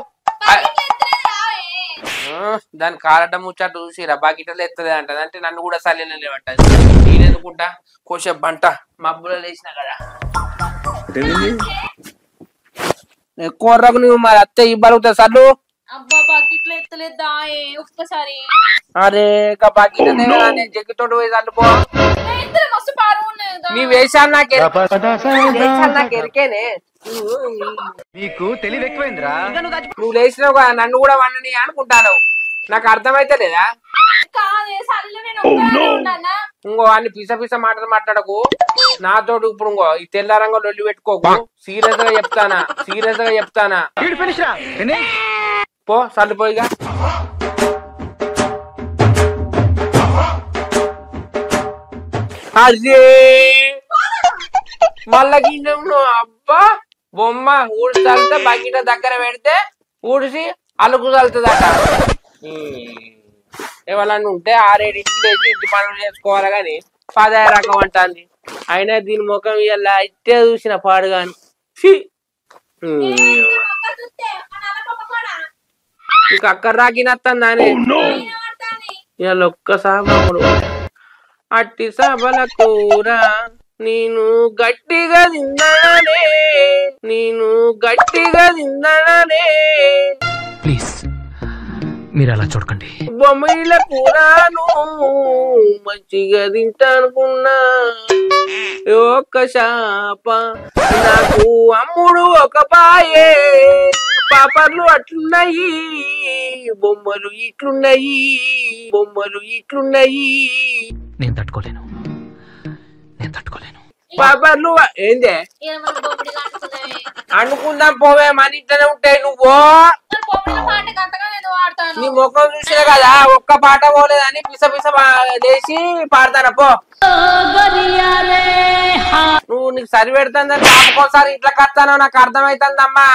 [SPEAKER 19] దాని కారట ముచ్చట చూసిరా బాకిటలు ఎత్తలే అంటది అంటే నన్ను కూడా చల్లిన లేవంటది. నేనెందుకుంటా కోసేపు బంట మబ్బులో లేచిన కదా ఎక్కువ రగు నువ్వు మరి అత్తే ఇవ్వలుగుతా సర్లు. అరే బాకీ జగ్గితోటి పోయి చల్లుకో. నీ వేషాలు నాకు ఎరికేనే.
[SPEAKER 11] నీకు తెలివి ఎక్కువైందిరా.
[SPEAKER 19] నువ్వు లేచినావు కదా నన్ను కూడా వండని అనుకుంటాను. నాకు అర్థమైతే లేదా? ఇంకో అన్ని పిస మాటలు మాట్లాడకు నాతోటి. ఇప్పుడు ఇంకో ఈ తెల్లారంగా లొల్లి పెట్టుకోకు. సీరియస్ గా చెప్తానా పో చల్లిపోయిగా. అదే మళ్ళా గిన్నె అబ్బా బొమ్మ ఊడ్చి చల్లితే బకెట దగ్గర పెడితే ఊడిసి అలుకు చల్లుతుందట. ఎవరన్నా ఉంటే 6-7 లేచి ఇంటి పనులు చేసుకోవాలి గాని 10 రకం అంటుంది. అయినా దీని ముఖం ఇలా ఇట్టే చూసిన పాడు గాని నీకు అక్కడ రాకినత్తందానే ఇవాళ ఒక్కసారి అట్టి సభల కూర నేను గట్టిగా తిన్నానే
[SPEAKER 14] ప్లీజ్ మీరు అలా చూడకండి.
[SPEAKER 19] బొమ్మల కూరను మంచిగా తింటానుకున్నా ఒక్క శాప నాకు అమ్ముడు ఒక పాయే. పాపర్లు అట్లున్నాయి బొమ్మలు ఇట్లున్నాయి.
[SPEAKER 14] నేను తట్టుకోలేను.
[SPEAKER 19] పాపర్లు ఏందే అనుకుందాం పోవే మన ఇంట్లోనే ఉంటాయి. నువ్వు నీ ముఖం చూసినా కదా ఒక్క పాట పోలేదని పిస లేచి పాడతాను పో. నువ్వు నీకు సరి పెడతాందని ఒక్కోసారి ఇట్లా కత్తానో నాకు అర్థమైతుందమ్మా.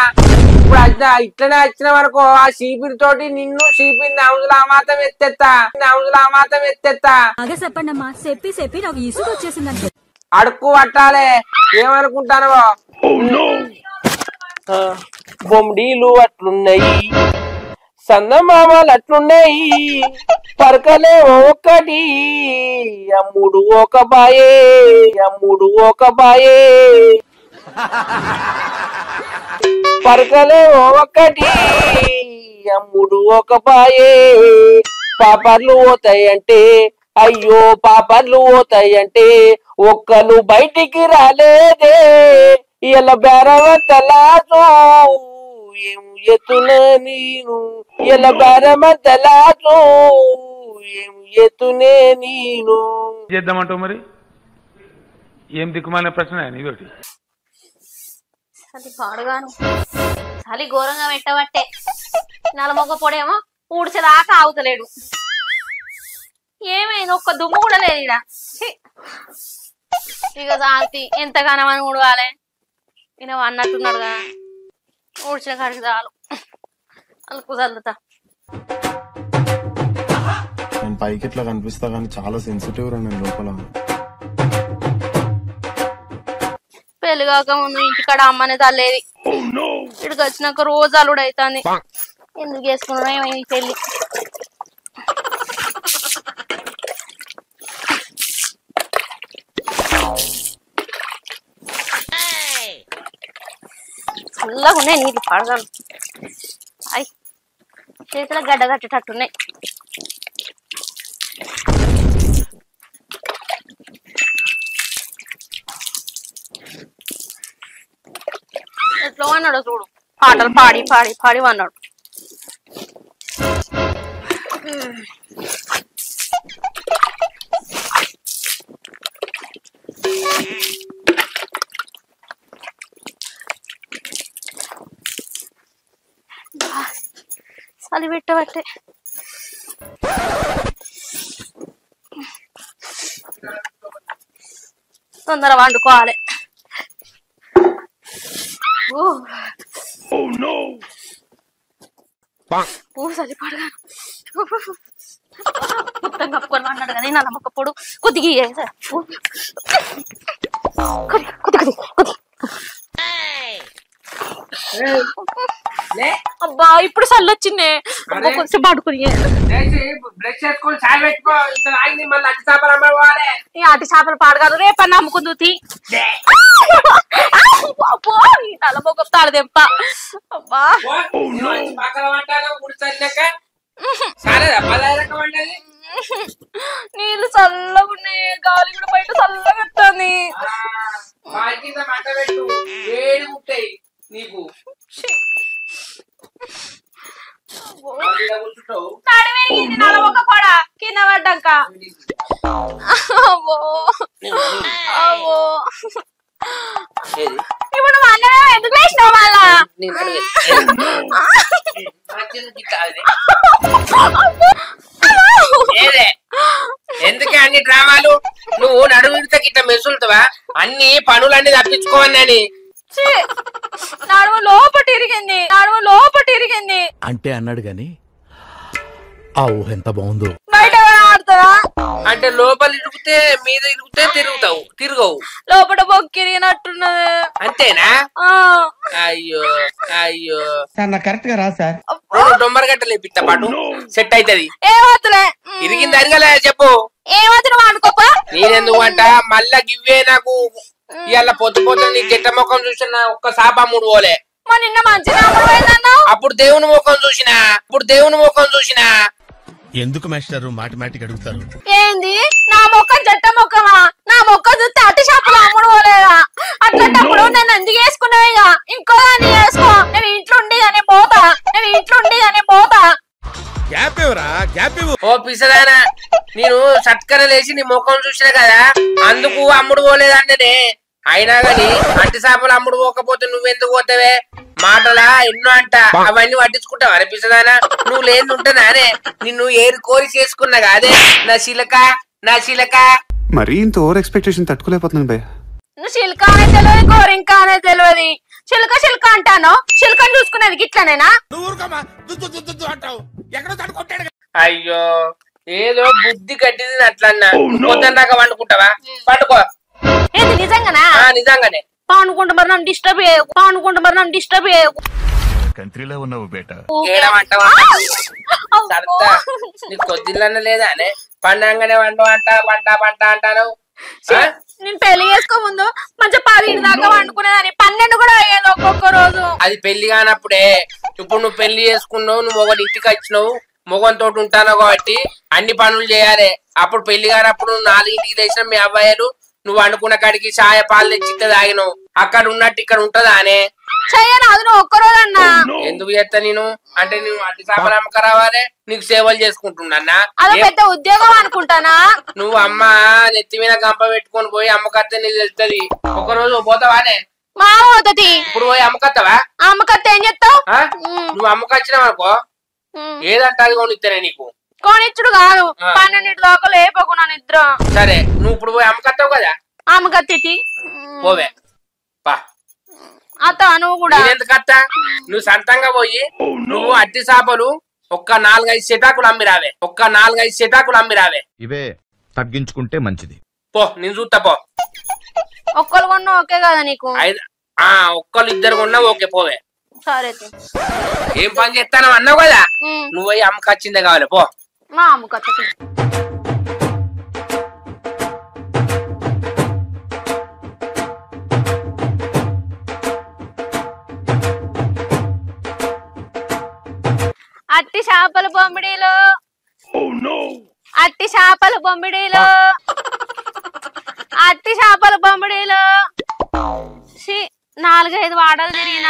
[SPEAKER 19] ఇప్పుడు ఇట్లనే వచ్చినావు అనుకో ఆ షీపిరి తోటి నిన్ను షీపిని అవుజులా మాత్రం ఎత్తెత్తా.
[SPEAKER 23] చెప్పి నాకు ఇసుగు వచ్చేసిందంటే
[SPEAKER 19] అడుక్కు పట్టాలే ఏమనుకుంటానో. బొమ్మిడీలు అట్లున్నాయి సన్నమామలు అట్లున్నాయి పరకలే ఒక్కటి అమ్ముడు ఒక బాయే. పరకలే ఒక్కటి అమ్ముడు ఒక బాయే. పాపర్లు పోతాయంటే అయ్యో పాపర్లు పోతాయంటే ఒక్కలు బయటికి రాలేదే. ఇలా బేరవంతలాచు ఏం ఎత్తునే నేను
[SPEAKER 16] చేద్దామంటావు మరి? ఏం దిక్కుమాలిన ప్రశ్న ఇదొకటి.
[SPEAKER 6] అది పాడుగాను చలి ఘోరంగా పెట్టబట్టే నలమొక్క పొడేమో ఊడ్చేదాకా ఆగుతలేడు. ఏమైంది ఒక్క దుమ్ము కూడా లేదు ఇడ. ఇక చాల్తి ఎంతగానో అని ఊడవాలి. ఈయన అన్నట్టున్నాడు కదా ఊడ్చిన కాడికి చాలు అలుకు చల్లుతా.
[SPEAKER 9] నేను పైకి ఇట్లా కనిపిస్తా కానీ చాలా సెన్సిటివ్ రా నేను లోపల.
[SPEAKER 6] పెళ్లి కాక ముందు ఇంటికాడ అమ్మనే తల్లేది. ఇక్కడికి వచ్చినాక రోజు అల్లుడు అవుతుంది. ఎందుకు చేసుకున్నా ఈ పెళ్లి? చల్లగా ఉన్నాయి నీళ్ళు పడగలు. అయ్యి చేతిలో గడ్డ కట్టేటట్టున్నాయి. ఎట్లా అన్నాడు చూడు, పాటలు పాడి పాడి పాడి అన్నాడు. చలి పెట్టబట్టే తొందర వండుకోవాలి. చలి పడగా మొత్తం కప్పుకొని అన్నాడు కానీ నా నమ్మకప్పుడు కొద్దిగా అబ్బా ఇప్పుడు చల్లొచ్చింది. కొంచెం పడుకుని అటు చేపలు పాడగాదు రేపన్నా అమ్ముకుంది. తల మొక్క తాడదెంప. అబ్బా నీళ్ళు చల్లగా ఉన్నాయి, గాలి కూడా బయట చల్లగా వస్తుంది. నలమొక్క కూడా కింద పడ్డాక ఇప్పుడు ఎందుకు వేసినావు మళ్ళా?
[SPEAKER 19] ఎందుకే అన్ని డ్రామాలు? నువ్వు నడుము గిట్ట మెసులుతావా? అన్ని పనులన్నీ తప్పించుకోవని
[SPEAKER 6] నడుము లోపటి ఇరిగింది, నడుము లోపటి ఇరిగింది
[SPEAKER 1] అంటే అన్నాడు గాని ఆ ఊహ ఎంత బాగుందో.
[SPEAKER 6] బయట ఆడుతావా
[SPEAKER 19] అంటే లోపల ఇరిగితే మీద ఇరిగితే తిరగవు.
[SPEAKER 6] లోపల బొక్కి ఇరిగినట్టున్నది.
[SPEAKER 19] అంతేనా? అయ్యో అయ్యో
[SPEAKER 18] సార్ నాకు కరెక్ట్ గా రా సార్.
[SPEAKER 19] డొంబర్ గట్ట లేపిస్తా పాటు సెట్ అవుతుంది.
[SPEAKER 6] ఏమవుతులే
[SPEAKER 19] ఇరిగింది అరగలే చెప్పు.
[SPEAKER 6] ఏమవుతున్నా అనుకోపా.
[SPEAKER 19] నేనెందుకు అంట మళ్ళా గివ్వే నాకు ఇవాళ పొద్దు పొద్దున్న గిట్ట ముఖం చూసిన ఒక్క సాపా మూడు పోలే.
[SPEAKER 6] నిన్న మంచిగా
[SPEAKER 19] అప్పుడు దేవుని ముఖం చూసినా
[SPEAKER 1] ఎందుకు మాస్టర్ మాటిమాటికి అడుగుతారు?
[SPEAKER 6] ఏంది నా మొక్క జట్ట మొక్కమా? నా మొక్క చూస్తే అట్టి షాపులో అమ్ముడు పోలేదా? అట్లాంటప్పుడు నేను ఎందుకు వేసుకున్నాయిగా? ఇంకో దాన్ని వేసుకో. నేను ఇంట్లో ఉండి కానీ పోతా.
[SPEAKER 19] ఓ పిసదానా, నేను సత్కరలేసి నీ ముఖం చూసినా కదా అందుకు అమ్ముడు పోలేదంటేనే. అయినా గాని అట్టి చేపలు అమ్ముడు పోకపోతే నువ్వెందుకు పోతావే? మాటలా ఎన్నో అంట, అవన్నీ పట్టించుకుంటావా పిసదానా? నువ్వు లేని ఉంటేనానే నిన్ను ఏరి కోరి చేసుకున్నా కాదే నా శిలక.
[SPEAKER 4] మరీ ఇంత ఓవర్ ఎక్స్పెక్టేషన్ తట్టుకోలేకపోతున్నాను భయ్య.
[SPEAKER 6] నువ్వు శిల్క అనే తెలియదు, గోరింక అనే తెలియదు. శిల్క అంటాను. శిల్కని చూసుకునేది గిట్లనేనా?
[SPEAKER 19] అయ్యో ఏదో బుద్ధి కట్టింది అట్లన్నా. పొద్దున్న దాకా వండుకుంటావా? పండుకో.
[SPEAKER 6] ఏది నిజంగానా?
[SPEAKER 19] నిజంగానే
[SPEAKER 6] పానుకుంటా మరి నన్ను డిస్టర్బ్ చేయకు.
[SPEAKER 1] కంట్రీలో ఉన్నావు బేటా.
[SPEAKER 19] ఏడమంటావా? నీకు కొద్దిలన్న లేదా అనే పండంగానే పంట అంటాను.
[SPEAKER 6] నేను పెళ్లి చేసుకో ముందు మంచిగా 10 దాకా వండుకునేదాన్ని. 12 కూడా అయ్యేది ఒక్కొక్క రోజు.
[SPEAKER 19] అది పెళ్లి కానప్పుడే. ఇప్పుడు నువ్వు పెళ్లి చేసుకున్నావు, నువ్వు ఒకటి ఇంటికి వచ్చినావు, మొగంతో ఉంటాను కాబట్టి అన్ని పనులు చేయాలి. అప్పుడు పెళ్లి కానప్పుడు 4ంటికి తెచ్చిన మీ అబ్బాయిలు నువ్వు వండుకున్న కాడికి చాయ పాలు తెచ్చితే తాగినావు. అక్కడ ఉన్నట్టు ఇక్కడ ఉంటదా అనే
[SPEAKER 6] చెయ్యను. అది నువ్వు ఒక్కరోజు అన్నా.
[SPEAKER 19] ఎందుకు చేస్తా నేను అంటే నువ్వు అట్టి చేపలు అమ్మక రావాలి, నీకు సేవలు చేసుకుంటున్నా.
[SPEAKER 6] అదే పెద్ద ఉద్యోగం అనుకుంటానా?
[SPEAKER 19] నువ్వు అమ్మ నెత్తి మీద గంప పెట్టుకొని పోయి అమ్మకత్తే నీకు తెలుస్తుంది. ఒకరోజు పోతావానే?
[SPEAKER 6] మా పోతుంది.
[SPEAKER 19] ఇప్పుడు పోయి అమ్మకత్తావా?
[SPEAKER 6] అమ్మకత్తే ఏం చెప్తావు?
[SPEAKER 19] నువ్వు అమ్మకొచ్చినావు అనుకో ఏదంటే అది కొనిస్తానే నీకు.
[SPEAKER 6] కొనిచ్చుడు కాదు, 12 దాకా లేపకు నా నిద్ర.
[SPEAKER 19] సరే నువ్వు ఇప్పుడు పోయి అమ్మకత్తావు కదా?
[SPEAKER 6] అమ్మకత్తి
[SPEAKER 19] పోవే పా.
[SPEAKER 6] అత్త నువ్వు కూడా
[SPEAKER 19] ఎందుకత్తా? నువ్వు సొంతంగా పోయి నువ్వు అట్టి చేపలు ఒక్క 4-5 సెటాకులు అమ్మి రావే.
[SPEAKER 21] ఇవే తగ్గించుకుంటే మంచిది.
[SPEAKER 19] పో నేను చూస్తా పో.
[SPEAKER 6] ఒక్కరు కొన్నా ఓకే కదా నీకు?
[SPEAKER 19] ఒక్కరు ఇద్దరు కొన్నా ఓకే పోవే.
[SPEAKER 6] సరే
[SPEAKER 19] ఏం పని చేస్తాను అన్నావు కదా, నువ్వు పోయి అమ్మకి వచ్చిందే కావాలి పో.
[SPEAKER 6] మా అమ్మకి వచ్చి అట్టి చేపల బొమ్మిడిలో అట్టి చేపల బొమ్మిడిలో అట్టి చేపల బొమ్మిడిలో 4-5 వాడలు తిరిగిన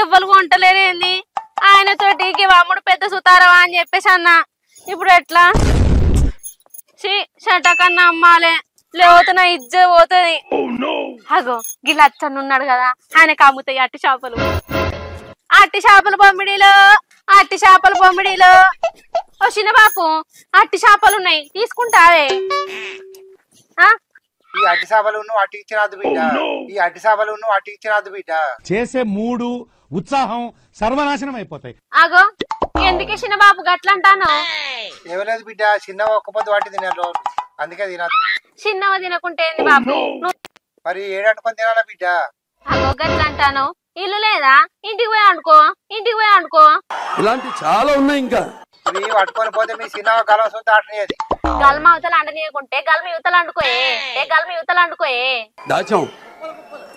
[SPEAKER 6] ఎవ్వరు వంటలేరేంది. ఆయనతోటి వాముడు పెద్ద సుతారవా అని చెప్పేసి అన్న. ఇప్పుడు ఎట్లా? షటకన్నా అమ్మాలే, లేకపోతే నా ఇజ్జ పోతుంది. అగో గిల్లచ్చన్న ఉన్నాడు కదా, ఆయనకు అమ్ముతాయి అట్టి చేపలు. అట్టి చేపల బొమ్మిడిలో అట్టి చేపల బొమ్మిడిలో ఓ చిన్న బాపు అట్టి చేపలు ఉన్నాయి, తీసుకుంటావే?
[SPEAKER 8] ఈ అట్టి చేపలు అట్టి ఇచ్చినది బిడ్డ, ఈ అట్టి చేపలు అట్టి ఇచ్చినది బిడ్డ.
[SPEAKER 10] చేసే మూడు ఉత్సాహం సర్వనాశనం అయిపోతాయి.
[SPEAKER 6] అగో ఎందుకే చిన్న బాబు గట్లంటాను?
[SPEAKER 8] ఏమలేదు బిడ్డ, చిన్న ఒక్క పొద్దు వాటి తినారు, అందుకే తినదు.
[SPEAKER 6] చిన్నవ తినకుంటే ఏంది బాబు?
[SPEAKER 8] మరి 7 తినాలా బిడ్డ?
[SPEAKER 6] అగో గట్లంటాను. ఇల్లు లేదా? ఇంటికి పోయి అనుకో, ఇంటికి పోయి అనుకో.
[SPEAKER 13] ఇలాంటి చాలా ఉన్నాయి. ఇంకా
[SPEAKER 8] ఇవి పట్టుకొని పోతే మీ చిన్న గలం సొంత ఆటనేది.
[SPEAKER 6] గల్మ అవతలు అండనీయకుంటే గల్మ యువతలు అండుకోయే, గల్మ యువతలు అండుకోయే.
[SPEAKER 13] దాచాం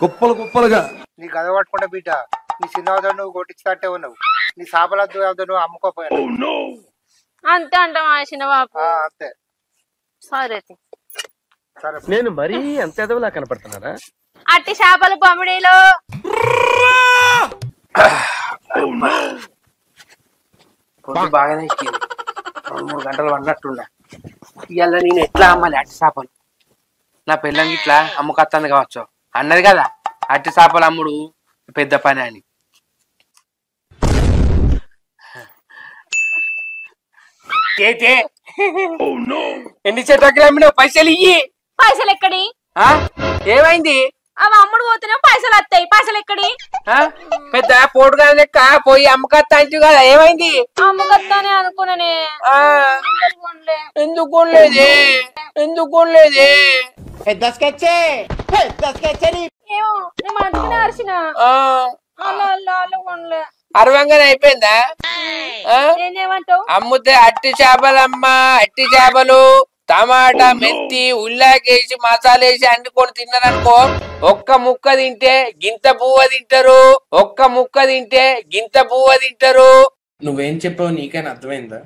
[SPEAKER 13] కుప్పలు కుప్పలుగా.
[SPEAKER 8] నీ గద పట్టుకుంటే బిడ్డ, నీ చిన్న నువ్వు కొట్టించినట్టే ఉన్నావు. నీ చేపలద్దు నువ్వు అమ్ముకోపోయావు.
[SPEAKER 6] అంతే అంటావా చిన్న బాబు?
[SPEAKER 8] అంతే.
[SPEAKER 6] సరే
[SPEAKER 8] సరే.
[SPEAKER 11] నేను మరీ అంత ఎదవలా కనపడుతున్నారా?
[SPEAKER 6] అట్టి చేపల బొమ్మిడిలో
[SPEAKER 19] పొద్దు బాగానే ఎక్కింది, 2-3 గంటలు పడినట్టున్నా. ఇవాళ నేను ఎట్లా అమ్మాలి అట్టి చేపలు? నా పిల్లంగి ఇట్లా అమ్ముకొస్తుంది కావచ్చు అన్నది కదా, అట్టి చేపలు అమ్ముడు పెద్ద పని అని. ఎన్ని చెట్టు అమ్మినావు? పైసలు ఇయ్యి.
[SPEAKER 6] పైసలు ఎక్కడి?
[SPEAKER 19] ఏమైంది?
[SPEAKER 6] అవి అమ్ముడు పోతేనే పైసలు వస్తాయి, పైసలు ఎక్కడి?
[SPEAKER 19] పెద్ద పోటుగా లెక్క పోయి అమ్మకత్తా అంటూ కదా, ఏమైంది?
[SPEAKER 6] అమ్మకత్తానే అనుకున్నానే.
[SPEAKER 19] ఎందుకు కొనలేదే? ఎందుకు కొనలేదే?
[SPEAKER 6] ఏమో నేను మంచిగానే అరిచిన, కొనలే.
[SPEAKER 19] అరవంగానే అయిపోయిందా?
[SPEAKER 6] ఏమంటావు?
[SPEAKER 19] అమ్ముతే అట్టి చేపలమ్మ, అట్టి చేపలు టమాటా మెంతి ఉల్లాకేసి మసాలా వేసి అండుకొని తిన్నారనుకో, ఒక్క ముక్క తింటే గింత పువ్వ తింటారు, ఒక్క ముక్క తింటే గింత పువ్వ తింటారు.
[SPEAKER 11] నువ్వేం చెప్పావు నీకైనా అర్థమైందా?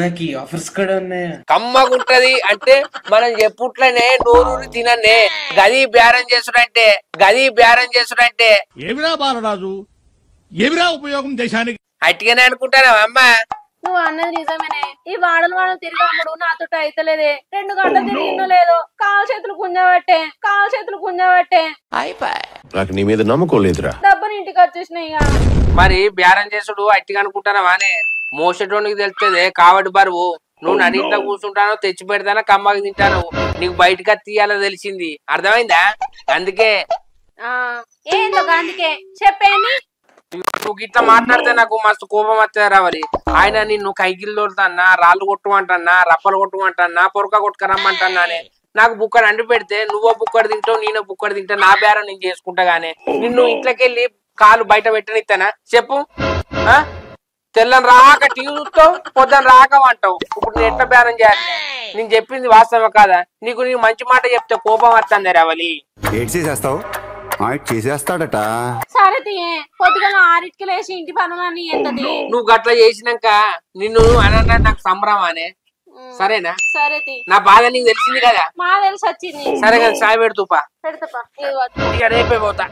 [SPEAKER 11] నాకు ఈ ఆఫర్స్ కూడా ఉన్నాయా?
[SPEAKER 19] కమ్మగుంటది అంటే మనం ఎప్పుట్లనే నూరు తిననే. గది బేరం చేసుడంటే, గది బేరం చేసుడంటే
[SPEAKER 10] ఏమిరా బాలరాజు, ఏమిరా ఉపయోగం దేశానికి?
[SPEAKER 19] అట్టిగానే అనుకుంటారా అమ్మ?
[SPEAKER 6] నువ్వు అన్నది నిజమేనే. ఈ వాడలు తిరిగి అమ్ముడు నాతో అయితలేదే. 2 గంటలు తిరిగినో లేదో కాలు చేతులు గుంజబట్టే
[SPEAKER 12] నాకు నీ మీద నమ్మకం లేదురా.
[SPEAKER 6] డబ్బుని ఇంటికి వచ్చేసినాయి.
[SPEAKER 19] మరి బేరం చేసుడు అట్టిగా అనుకుంటానవానే? మోసేటోనికి తెలుస్తుంది కాబట్టి బరువు. నువ్వు నడింట్లో కూర్చుంటానో తెచ్చి పెడతానో కమ్మకి తింటాను, నీకు బయటకు తీయాలో తెలిసింది, అర్థమైందా? అందుకే
[SPEAKER 6] ఏందో అందుకే చెప్పేయండి.
[SPEAKER 19] నువ్వు ఇట్లా మాట్లాడితే నాకు మస్తు కోపం వస్తుంది రావాలి. ఆయన నిన్ను కైకిలు తోడుతాన్నా, రాళ్ళు కొట్టుమంటన్నా, రప్పలు కొట్టుమంటన్నా, పొరక కొట్టుకరమ్మంటన్నానే. నాకు బుక్కడు అండి పెడితే నువ్వో బుక్కడు తింటావు, నేనో బుక్కడు తింటా, నా బేరం నేను చేసుకుంటా గానే నిన్ను ఇంట్లోకెళ్ళి కాలు బయట పెట్టనిస్తానా చెప్పు? తెల్లని రాక టీవీ చూస్తావు, పొద్దున రాక అంటావు. ఇప్పుడు నేను ఎట్లా బేరం చేయాలి? నేను చెప్పింది వాస్తవం కాదా? నీకు మంచి మాట చెప్తే కోపం వస్తుంది రావాలి.
[SPEAKER 4] చేసేస్తాడట.
[SPEAKER 6] సరే పొద్దుగా 6కి లేచి ఇంటి పనులన్నీ ఎంతది?
[SPEAKER 19] నువ్వు గట్లా చేసినాక నిన్ను అనంటే నాకు సంభ్రమానే. సరేనా?
[SPEAKER 6] సరే
[SPEAKER 19] నా బాధ నీకు తెలిసింది కదా?
[SPEAKER 6] మా తెలిసి వచ్చింది.
[SPEAKER 19] సరే కదా, చాయ్ పెడుతూపా.
[SPEAKER 6] పెడతా,
[SPEAKER 19] రేపే పోతా.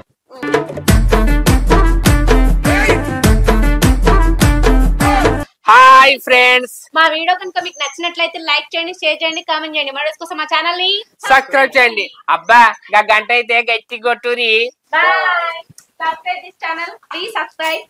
[SPEAKER 19] హాయ్ ఫ్రెండ్స్,
[SPEAKER 6] మా వీడియో కనుక మీకు నచ్చినట్లయితే లైక్ చేయండి, షేర్ చేయండి, కామెంట్ చేయండి. మరో కోసం మా ఛానల్ ని
[SPEAKER 19] సబ్స్క్రైబ్ చేయండి. అబ్బా గంట అయితే గట్టి కొట్టురి.
[SPEAKER 6] Bye. Subscribe this channel, please subscribe.